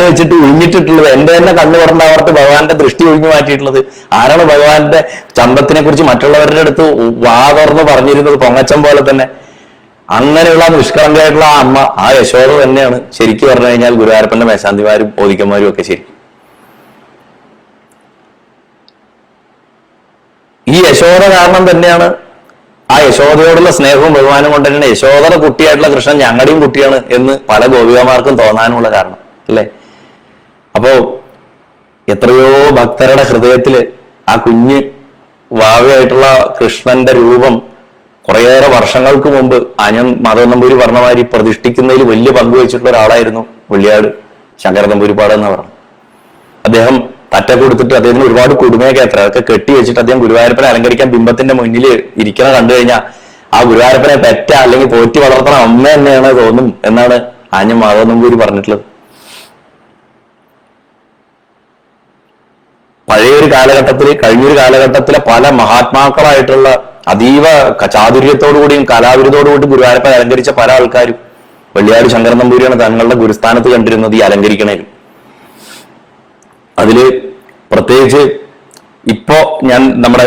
വെച്ചിട്ട് ഒഴിഞ്ഞിട്ടിട്ടുള്ളത്? എന്റെ തന്നെ കണ്ണ് പറഞ്ഞവർക്ക് ഭഗവാന്റെ ദൃഷ്ടി ഒഴിഞ്ഞു മാറ്റിയിട്ടുള്ളത് ആരാണ്? ഭഗവാന്റെ ചന്തത്തിനെ കുറിച്ച് മറ്റുള്ളവരുടെ അടുത്ത് വാ തുറന്ന് പറഞ്ഞിരുന്നത് പൊങ്ങച്ചം പോലെ തന്നെ. അങ്ങനെയുള്ള നിഷ്കളങ്കമായിട്ടുള്ള ആ അമ്മ, ആ യശോദ തന്നെയാണ് ശരിക്കും പറഞ്ഞു കഴിഞ്ഞാൽ ഗുരുവായൂരപ്പന്റെ മേൽശാന്തിമാരും ഓദിക്കന്മാരും ഒക്കെ ശരി. ഈ യശോദ കാരണം തന്നെയാണ്, ആ യശോദയോടുള്ള സ്നേഹവും ബഹുമാനം കൊണ്ട് തന്നെയാണ് യശോദയുടെ കുട്ടിയായിട്ടുള്ള കൃഷ്ണൻ ഞങ്ങളുടെയും കുട്ടിയാണ് എന്ന് പല ഗോപികമാർക്കും തോന്നാനുള്ള കാരണം അല്ലെ. അപ്പോ എത്രയോ ഭക്തരുടെ ഹൃദയത്തില് ആ കുഞ്ഞ് വാവയായിട്ടുള്ള കൃഷ്ണന്റെ രൂപം കുറേയേറെ വർഷങ്ങൾക്ക് മുമ്പ് ആന്യം മാധവൻ നമ്പൂതിരി പറഞ്ഞ മാതിരി പ്രതിഷ്ഠിക്കുന്നതിൽ വലിയ പങ്ക് വെച്ചിട്ടുള്ള ഒരാളായിരുന്നു വെള്ളിയാട് ശങ്കരൻ നമ്പൂതിരിപ്പാട് എന്ന് പറഞ്ഞു. അദ്ദേഹം തറ്റ കൊടുത്തിട്ട് അദ്ദേഹത്തിന് ഒരുപാട് കുടുമയൊക്കെ അതൊക്കെ കെട്ടി വെച്ചിട്ട് അദ്ദേഹം ഗുരുവായൂരപ്പനെ അലങ്കരിക്കാൻ ബിംബത്തിന്റെ മുന്നിൽ ഇരിക്കണ കണ്ടു കഴിഞ്ഞാൽ ആ ഗുരുവായൂരപ്പനെ പെറ്റ അല്ലെങ്കിൽ പോറ്റി വളർത്തണ അമ്മ തന്നെയാണ് തോന്നും എന്നാണ് ആന്യം മാധവൻ നമ്പൂതിരി പറഞ്ഞിട്ടുള്ളത്. പഴയൊരു കാലഘട്ടത്തില് കഴിഞ്ഞൊരു കാലഘട്ടത്തിലെ പല മഹാത്മാക്കളായിട്ടുള്ള അതീവ ചാതുര്യത്തോടുകൂടിയും കലാവിരുദ്ധോടുകൂടി ഗുരുവായൂരപ്പനെ അലങ്കരിച്ച പല ആൾക്കാരും വെള്ളിയാട് ശങ്കരൻ നമ്പൂതിരിയാണ് തങ്ങളുടെ ഗുരുസ്ഥാനത്ത് കണ്ടിരുന്നത് ഈ അലങ്കരിക്കണേലും. അതില് പ്രത്യേകിച്ച് ഇപ്പോ ഞാൻ നമ്മുടെ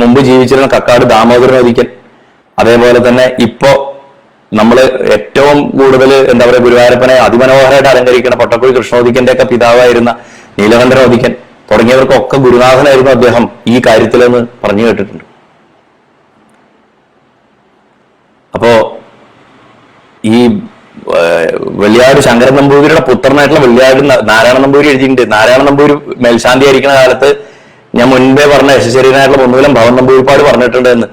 മുമ്പ് ജീവിച്ചിരുന്ന കക്കാട് ദാമോദരൻ ഒരിക്കൽ, അതേപോലെ തന്നെ ഇപ്പോ നമ്മള് ഏറ്റവും കൂടുതൽ എന്താ പറയുക ഗുരുവായൂരപ്പനെ അതിമനോഹരമായിട്ട് അലങ്കരിക്കുന്ന പൊട്ടക്കുഴി കൃഷ്ണോദിക്കന്റെ ഒക്കെ പിതാവായിരുന്ന നീലകണ്ഠൻ ഒദിക്കൻ തുടങ്ങിയവർക്കൊക്കെ ഗുരുനാഥനായിരുന്നു അദ്ദേഹം ഈ കാര്യത്തിലെന്ന് പറഞ്ഞു കേട്ടിട്ടുണ്ട്. അപ്പോ ഈ വെള്ളിയാട് ശങ്കരൻ നമ്പൂതിരിയുടെ പുത്രനായിട്ടുള്ള വെള്ളിയാട് നാരായണ നമ്പൂതിരി എഴുതിയിട്ടുണ്ട്. നാരായണ നമ്പൂതിരി മേൽശാന്തി ആയിരിക്കുന്ന കാലത്ത് ഞാൻ മുൻപേ പറഞ്ഞ യശശരീരനായിട്ടുള്ള ഒന്നുകിലും ഭവൻ നമ്പൂരിപ്പാട് പറഞ്ഞിട്ടുണ്ടെന്ന്.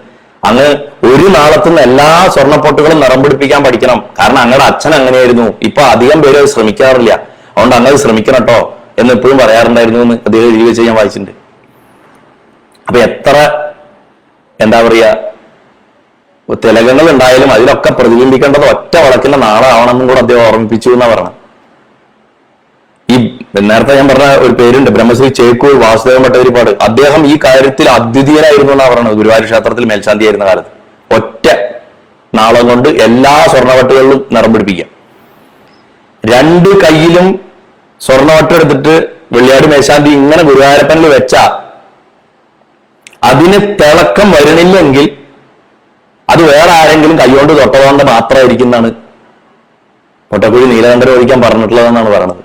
അങ്ങ് ഒരു നാളത്തുനിന്ന് എല്ലാ സ്വർണ്ണപ്പൊട്ടുകളും നിറം പിടിപ്പിക്കാൻ പഠിക്കണം. കാരണം അങ്ങയുടെ അച്ഛൻ അങ്ങനെയായിരുന്നു. ഇപ്പൊ അധികം പേര് അത് ശ്രമിക്കാറില്ല. അതുകൊണ്ട് അങ്ങനെ ശ്രമിക്കണം കേട്ടോ എന്ന് എപ്പോഴും പറയാറുണ്ടായിരുന്നു എന്ന് അദ്ദേഹം എഴുതി വെച്ച് ഞാൻ വായിച്ചിട്ടുണ്ട്. അപ്പൊ എത്ര എന്താ പറയാ തിലകങ്ങൾ ഉണ്ടായാലും അതിലൊക്കെ പ്രതിബിംബിക്കേണ്ടത് ഒറ്റ വളക്കിന്റെ നാളാവണമെന്നും കൂടെ അദ്ദേഹം ഓർമ്മിപ്പിച്ചു എന്നാ പറഞ്ഞത്. ഈ നേരത്തെ ഞാൻ പറഞ്ഞ ഒരു പേരുണ്ട്, ബ്രഹ്മശ്രീ ചേക്കൂർ വാസുദേവൻ ഭട്ടതിരിപ്പാട്. അദ്ദേഹം ഈ കാര്യത്തിൽ അദ്വിതീയനായിരുന്നു എന്നാണ് പറയുന്നത്. ഗുരുവായൂർ ക്ഷേത്രത്തിൽ മേൽശാന്തി ആയിരുന്ന കാലത്ത് ഒറ്റ നാളം കൊണ്ട് എല്ലാ സ്വർണ്ണവട്ടുകളിലും നിറം പിടിപ്പിക്കാം. രണ്ട് കൈയിലും സ്വർണ്ണവട്ടം എടുത്തിട്ട് വെള്ളിയാട് മേൽശാന്തി ഇങ്ങനെ ഗുരുവായൂരപ്പനിൽ വെച്ച അതിന് തിളക്കം വരണില്ലെങ്കിൽ അത് വേറെ ആരെങ്കിലും കൈകൊണ്ട് തൊട്ടതുകൊണ്ട് മാത്രമായിരിക്കുന്നതാണ് പൊട്ടക്കുഴി നീലകണ്ഠൻ ഒഴിക്കാൻ പറഞ്ഞിട്ടുള്ളതെന്നാണ് പറയുന്നത്.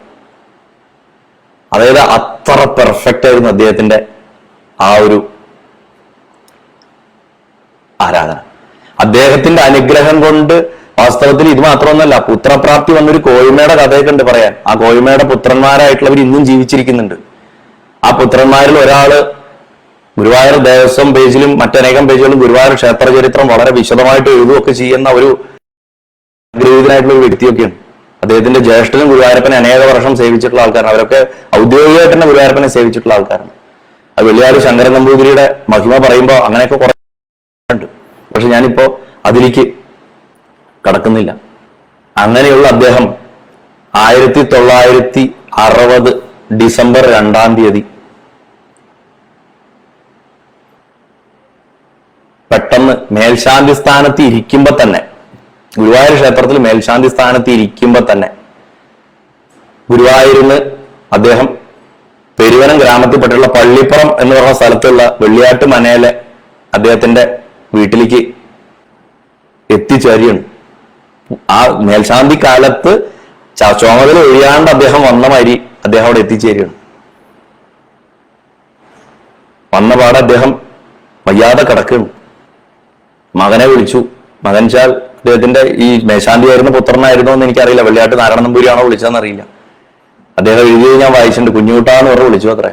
അതായത് അത്ര പെർഫെക്റ്റ് ആയിരുന്നു അദ്ദേഹത്തിന്റെ ആ ഒരു ആരാധന. അദ്ദേഹത്തിന്റെ അനുഗ്രഹം കൊണ്ട് വാസ്തവത്തിൽ ഇത് മാത്രമൊന്നുമല്ല, പുത്രപ്രാപ്തി വന്നൊരു കോഴിമയുടെ കഥയൊക്കെ ഉണ്ട് പറയാൻ. ആ കോഴിമയുടെ പുത്രന്മാരായിട്ടുള്ളവർ ഇന്നും ജീവിച്ചിരിക്കുന്നുണ്ട്. ആ പുത്രന്മാരിൽ ഒരാള് ഗുരുവായൂർ ദേവസ്വം പേജിലും മറ്റനേകം പേജുകളിലും ഗുരുവായൂർ ക്ഷേത്ര ചരിത്രം വളരെ വിശദമായിട്ട് എഴുതുകയൊക്കെ ചെയ്യുന്ന ഒരു ഗ്രഹീതനായിട്ടുള്ള ഒരു വ്യക്തിയൊക്കെയാണ്. അദ്ദേഹത്തിന്റെ ജ്യേഷ്ഠനും ഗുരുവായൂരപ്പനെ അനേക വർഷം സേവിച്ചിട്ടുള്ള ആൾക്കാരാണ്. അവരൊക്കെ ഔദ്യോഗികമായിട്ട് തന്നെ ഗുരുവായൂരപ്പനെ സേവിച്ചിട്ടുള്ള ആൾക്കാരാണ്. അത് വെള്ളിയാട് ശങ്കരൻ നമ്പൂതിരിയുടെ മഹിമ പറയുമ്പോൾ അങ്ങനെയൊക്കെ കുറെ ഉണ്ട്. പക്ഷെ ഞാനിപ്പോ അതിലേക്ക് കടക്കുന്നില്ല. അങ്ങനെയുള്ള അദ്ദേഹം 1960 ഡിസംബർ 2 പെട്ടെന്ന് മേൽശാന്തി സ്ഥാനത്ത് ഇരിക്കുമ്പോ തന്നെ, ഗുരുവായൂർ ക്ഷേത്രത്തിൽ മേൽശാന്തി സ്ഥാനത്ത് ഇരിക്കുമ്പോ തന്നെ ഗുരുവായൂരിന്ന് അദ്ദേഹം പെരുവനം ഗ്രാമത്തിൽപ്പെട്ടുള്ള പള്ളിപ്പുറം എന്ന് പറഞ്ഞ സ്ഥലത്തുള്ള വെള്ളിയാട്ട് മനയിലെ അദ്ദേഹത്തിന്റെ വീട്ടിലേക്ക് എത്തിച്ചേരുകയാണ്. ആ മേൽശാന്തി കാലത്ത് ചുമതല ഒഴിയാണ്ട് അദ്ദേഹം വന്ന മാതിരി അദ്ദേഹം അവിടെ എത്തിച്ചേരുകയാണ്. വന്ന പാടെ അദ്ദേഹം വയ്യാതെ കിടക്കുകയാണ്. മകനെ വിളിച്ചു. മകൻ ചാൽ അദ്ദേഹത്തിന്റെ ഈ മേൽശാന്തി ആയിരുന്ന പുത്രനായിരുന്നോ എന്ന് എനിക്കറിയില്ല. വെള്ളിയാട്ട് നാരായണ നമ്പൂരിയാണോ വിളിച്ചതെന്ന് അറിയില്ല. അദ്ദേഹം എഴുതിയത് ഞാൻ വായിച്ചിട്ടുണ്ട്. കുഞ്ഞൂട്ടാന്ന് പറഞ്ഞ് വിളിച്ചു അത്രേ.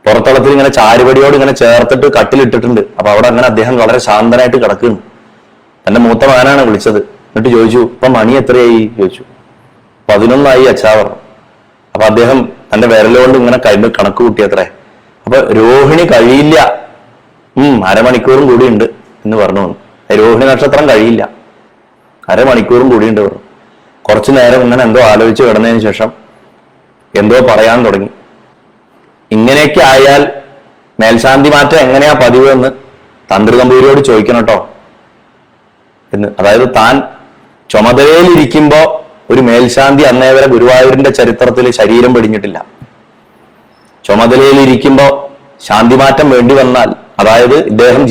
പുറത്തളത്തിൽ ഇങ്ങനെ ചാരുപടിയോട് ഇങ്ങനെ ചേർത്തിട്ട് കട്ടിലിട്ടിട്ടുണ്ട്. അപ്പൊ അവിടെ അങ്ങനെ അദ്ദേഹം വളരെ ശാന്തനായിട്ട് കിടക്കുന്നു. തന്റെ മൂത്ത മകനാണ് വിളിച്ചത്. എന്നിട്ട് ചോദിച്ചു, ഇപ്പൊ മണി എത്രയായി ചോദിച്ചു. 11 അച്ഛാ പറഞ്ഞു. അപ്പൊ അദ്ദേഹം തന്റെ വിരലുകൊണ്ട് ഇങ്ങനെ കണക്ക് കൂട്ടിയത്രേ. അപ്പൊ രോഹിണി കഴിയില്ല, അരമണിക്കൂറും കൂടി ഉണ്ട് എന്ന് പറഞ്ഞു. രോഹിണി നക്ഷത്രം കഴിയില്ല, അരമണിക്കൂറും കൂടിയുണ്ട് പറഞ്ഞു. കുറച്ചു നേരം ഇങ്ങനെ എന്തോ ആലോചിച്ച് കിടന്നതിന് ശേഷം എന്തോ പറയാൻ തുടങ്ങി. ഇങ്ങനെയൊക്കെ ആയാൽ മേൽശാന്തി മാറ്റം എങ്ങനെയാ പതിവ് എന്ന് തന്ത്രി നമ്പൂരിയോട് ചോദിക്കണം കേട്ടോ എന്ന്. അതായത് താൻ ചുമതലയിലിരിക്കുമ്പോ ഒരു മേൽശാന്തി അന്നേ വരെ ഗുരുവായൂരിന്റെ ചരിത്രത്തിൽ ശരീരം വെടിഞ്ഞിട്ടില്ല. ചുമതലയിലിരിക്കുമ്പോ ശാന്തിമാറ്റം വേണ്ടി വന്നാൽ, അതായത് അദ്ദേഹം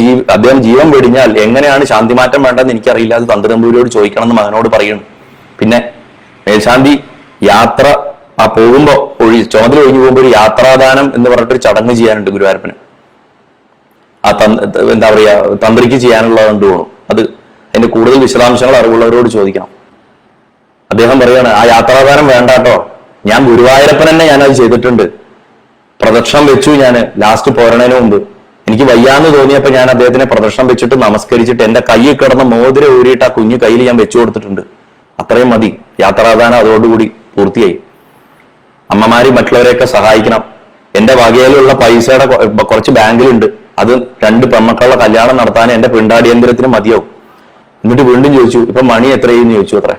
ജീവൻ വെടിഞ്ഞാൽ എങ്ങനെയാണ് ശാന്തിമാറ്റം വേണ്ടതെന്ന് എനിക്കറിയില്ല, അത് തന്ത്രി നമ്പൂരിയോട് ചോദിക്കണം എന്ന് മകനോട് പറയുന്നു. പിന്നെ മേൽശാന്തി യാത്ര പോകുമ്പോ ചുമതല ഒഴിഞ്ഞു പോകുമ്പോൾ ഒരു യാത്രാദാനം എന്ന് പറഞ്ഞിട്ടൊരു ചടങ്ങ് ചെയ്യാനുണ്ട് ഗുരുവായൂരപ്പന്. ആ എന്താ പറയാ തന്ത്രിക്ക് ചെയ്യാനുള്ളതുകൊണ്ട് തോന്നും. അത് അതിന്റെ കൂടുതൽ വിശദാംശങ്ങൾ അറിവുള്ളവരോട് ചോദിക്കണം. അദ്ദേഹം പറയാണ്, ആ യാത്രാദാനം വേണ്ടാട്ടോ, ഞാൻ ഗുരുവായൂരപ്പൻ തന്നെ ഞാനത് ചെയ്തിട്ടുണ്ട്. പ്രദക്ഷിണം വെച്ചു ഞാൻ ലാസ്റ്റ് പോരണതിന് മുമ്പ്. എനിക്ക് വയ്യാന്ന് തോന്നിയപ്പോ ഞാൻ അദ്ദേഹത്തിനെ പ്രദക്ഷിണം വെച്ചിട്ട് നമസ്കരിച്ചിട്ട് എന്റെ കയ്യിൽ കിടന്ന മോതിരം ഊരിയിട്ട് ആ കുഞ്ഞു കയ്യിൽ ഞാൻ വെച്ചു കൊടുത്തിട്ടുണ്ട്. അത്രയും മതി. യാത്രാദാനം അതോടുകൂടി പൂർത്തിയായി. അമ്മമാരി മറ്റുള്ളവരെയൊക്കെ സഹായിക്കണം. എന്റെ വകയിലുള്ള പൈസയുടെ കുറച്ച് ബാങ്കിലുണ്ട്. അത് 2 പെൺമക്കളുടെ കല്യാണം നടത്താൻ എന്റെ പിണ്ടാടിയന്തരത്തിന് മതിയാവും. എന്നിട്ട് വീണ്ടും ചോദിച്ചു, ഇപ്പൊ മണി എത്രയെന്ന് ചോദിച്ചു അത്രേ.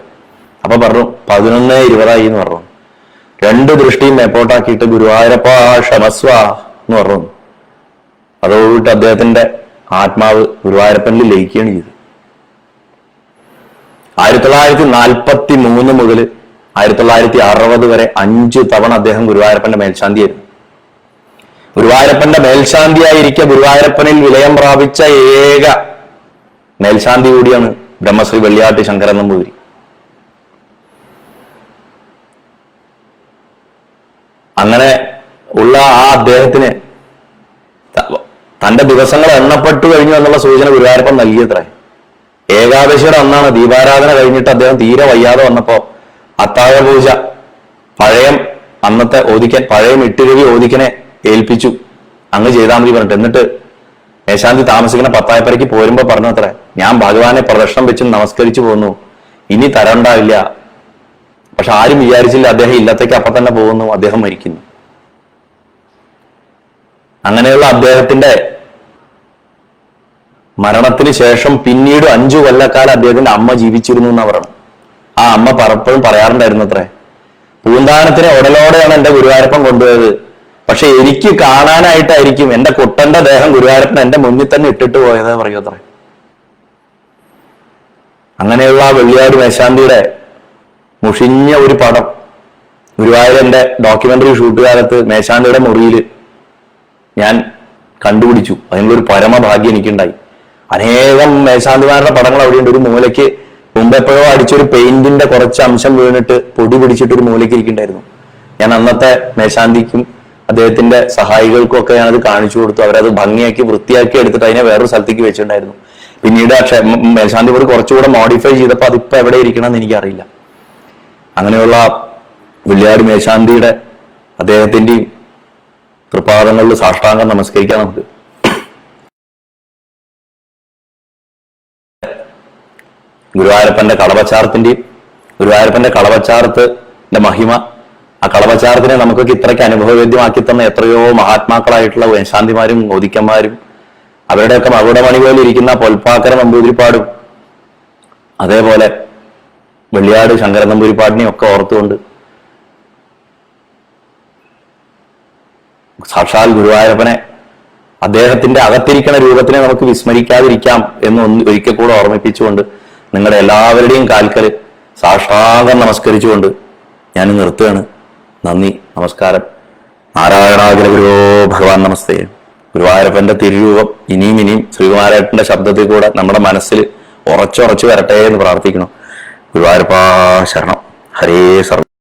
അപ്പൊ പറഞ്ഞു 11:20 എന്ന് പറഞ്ഞു. 2 ദൃഷ്ടിയും മേപ്പോട്ടാക്കിയിട്ട് ഗുരുവായൂരപ്പ ക്ഷമസ്വ എന്ന് പറഞ്ഞു. അതോടുകൂടി അദ്ദേഹത്തിന്റെ ആത്മാവ് ഗുരുവായൂരപ്പനിൽ ലയിക്കുകയാണ് ചെയ്തത്. 1943 മുതൽ 1960 വരെ 5 തവണ അദ്ദേഹം ഗുരുവായൂരപ്പന്റെ മേൽശാന്തിയായിരുന്നു. ഗുരുവായൂരപ്പന്റെ മേൽശാന്തിയായിരിക്കെ ഗുരുവായൂരപ്പനിൽ വിലയം പ്രാപിച്ച ഏക മേൽശാന്തി കൂടിയാണ് ബ്രഹ്മശ്രീ വെള്ളിയാട്ട് ശങ്കരൻ നമ്പൂതിരി. അങ്ങനെ ഉള്ള ആ അദ്ദേഹത്തിന് തന്റെ ദിവസങ്ങൾ എണ്ണപ്പെട്ടു കഴിഞ്ഞു എന്നുള്ള സൂചന ഗുരുവായൂരപ്പൻ നൽകിയത്രേ. ഏകാദശിയുടെ അന്നാണ് ദീപാരാധന കഴിഞ്ഞിട്ട് അദ്ദേഹം തീരെ വയ്യാതെ വന്നപ്പോ അത്താഴ പൂജ അന്നത്തെ ഓദിക്കൻ പഴയ ഇട്ടിരവി ഓദിക്കനെ ഏൽപ്പിച്ചു. അങ്ങ് ചെയ്താൽ മതി പറഞ്ഞിട്ട്. എന്നിട്ട് മേശാന്തി താമസിക്കുന്ന പത്തായപ്പരയ്ക്ക് പോരുമ്പോ പറഞ്ഞു അത്രേ, ഞാൻ ഭഗവാനെ പ്രദക്ഷിണം വെച്ച് നമസ്കരിച്ചു പോന്നു, ഇനി തരണ്ടാവില്ല. പക്ഷെ ആരും വിചാരിച്ചില്ല അദ്ദേഹം ഇല്ലത്തേക്ക് അപ്പൊ തന്നെ പോകുന്നു, അദ്ദേഹം മരിക്കുന്നു. അങ്ങനെയുള്ള അദ്ദേഹത്തിന്റെ മരണത്തിന് ശേഷം പിന്നീട് 5 കൊല്ലക്കാലം അദ്ദേഹത്തിന്റെ അമ്മ ജീവിച്ചിരുന്നു എന്ന് പറയണം. ആ അമ്മ പലപ്പോഴും പറയാറുണ്ടായിരുന്നു അത്രേ, പൂന്താനത്തിനെ ഉടലോടെയാണ് എന്റെ ഗുരുവായൂരപ്പൻ കൊണ്ടുപോയത്, പക്ഷെ എനിക്ക് കാണാനായിട്ടായിരിക്കും എന്റെ കുട്ടന്റെ ദേഹം ഗുരുവായൂരപ്പൻ എന്റെ മുന്നിൽ തന്നെ ഇട്ടിട്ട് പോയത് പറയൂ അത്രേ. അങ്ങനെയുള്ള വെള്ളിയാട് മേശാന്തിയുടെ മുഷിഞ്ഞ ഒരു പടം ഗുരുവായൂരന്റെ ഡോക്യുമെന്ററി ഷൂട്ടുകാലത്ത് മേശാന്തിയുടെ മുറിയിൽ ഞാൻ കണ്ടുപിടിച്ചു. അതിനുള്ളൊരു പരമഭാഗ്യം എനിക്കുണ്ടായി. അനേകം മേശാന്തിമാരുടെ പടങ്ങൾ അവിടെയുണ്ട്. ഒരു മൂലയ്ക്ക് മുമ്പെപ്പോഴോ അടിച്ചൊരു പെയിന്റിന്റെ കുറച്ച് അംശം വീണിട്ട് പൊടി പിടിച്ചിട്ട് ഒരു മൂലയ്ക്ക് ഇരിക്കുന്നുണ്ടായിരുന്നു. ഞാൻ അന്നത്തെ മേശാന്തിക്കും അദ്ദേഹത്തിന്റെ സഹായികൾക്കും ഒക്കെ ഞാനത് കാണിച്ചു കൊടുത്തു. അവരത് ഭംഗിയാക്കി വൃത്തിയാക്കി എടുത്തിട്ട് അതിനെ വേറൊരു സ്ഥലത്തേക്ക് വെച്ചിട്ടുണ്ടായിരുന്നു. പിന്നീട് മേൽശാന്തി കൂടി കുറച്ചുകൂടെ മോഡിഫൈ ചെയ്തപ്പോൾ അതിപ്പോ എവിടെ ഇരിക്കണമെന്ന് എനിക്കറിയില്ല. അങ്ങനെയുള്ള വെള്ളിയാട് മേൽശാന്തിയുടെ അദ്ദേഹത്തിന്റെയും തൃപ്പാദങ്ങളിൽ സാഷ്ടാംഗം നമസ്കരിക്കാൻ നമുക്ക്. ഗുരുവായൂരപ്പന്റെ കളവച്ചാർത്തിന്റെ മഹിമ, ആ കളവച്ചാർത്തിനെ നമുക്കൊക്കെ ഇത്രയ്ക്ക് അനുഭവവേദ്യമാക്കി തന്ന എത്രയോ മഹാത്മാക്കളായിട്ടുള്ള മേൽശാന്തിമാരും ഓദിക്കന്മാരും അവരുടെയൊക്കെ മകുടമണി പോലെ ഇരിക്കുന്ന പൊൽപ്പാക്കര നമ്പൂതിരിപ്പാടും അതേപോലെ വെള്ളിയാട് ശങ്കരൻ നമ്പൂതിരിപ്പാടിനെയും ഒക്കെ ഓർത്തുകൊണ്ട് സാക്ഷാൽ ഗുരുവായൂരപ്പനെ അദ്ദേഹത്തിന്റെ അകത്തിരിക്കുന്ന രൂപത്തിനെ നമുക്ക് വിസ്മരിക്കാതിരിക്കാം എന്ന് ഒരിക്കൽ കൂടെ ഓർമ്മിപ്പിച്ചുകൊണ്ട് നിങ്ങളുടെ എല്ലാവരുടെയും കാൽക്കൽ സാഷ്ടാംഗം നമസ്കരിച്ചുകൊണ്ട് ഞാൻ നിർത്തുകയാണ്. നന്ദി, നമസ്കാരം. നാരായണാഗ്ര ഗുരോ ഭഗവാൻ നമസ്തേ. ഗുരുവായൂരപ്പന്റെ തിരുരൂപം ഇനിയും ശ്രീകുമാരേട്ടന്റെ ശബ്ദത്തിൽ കൂടെ നമ്മുടെ മനസ്സിൽ ഉറച്ചുറച്ചു വരട്ടെ എന്ന് പ്രാർത്ഥിക്കണം. ഗുരുവായൂരപ്പാ ശരണം. ഹരേ സർവ.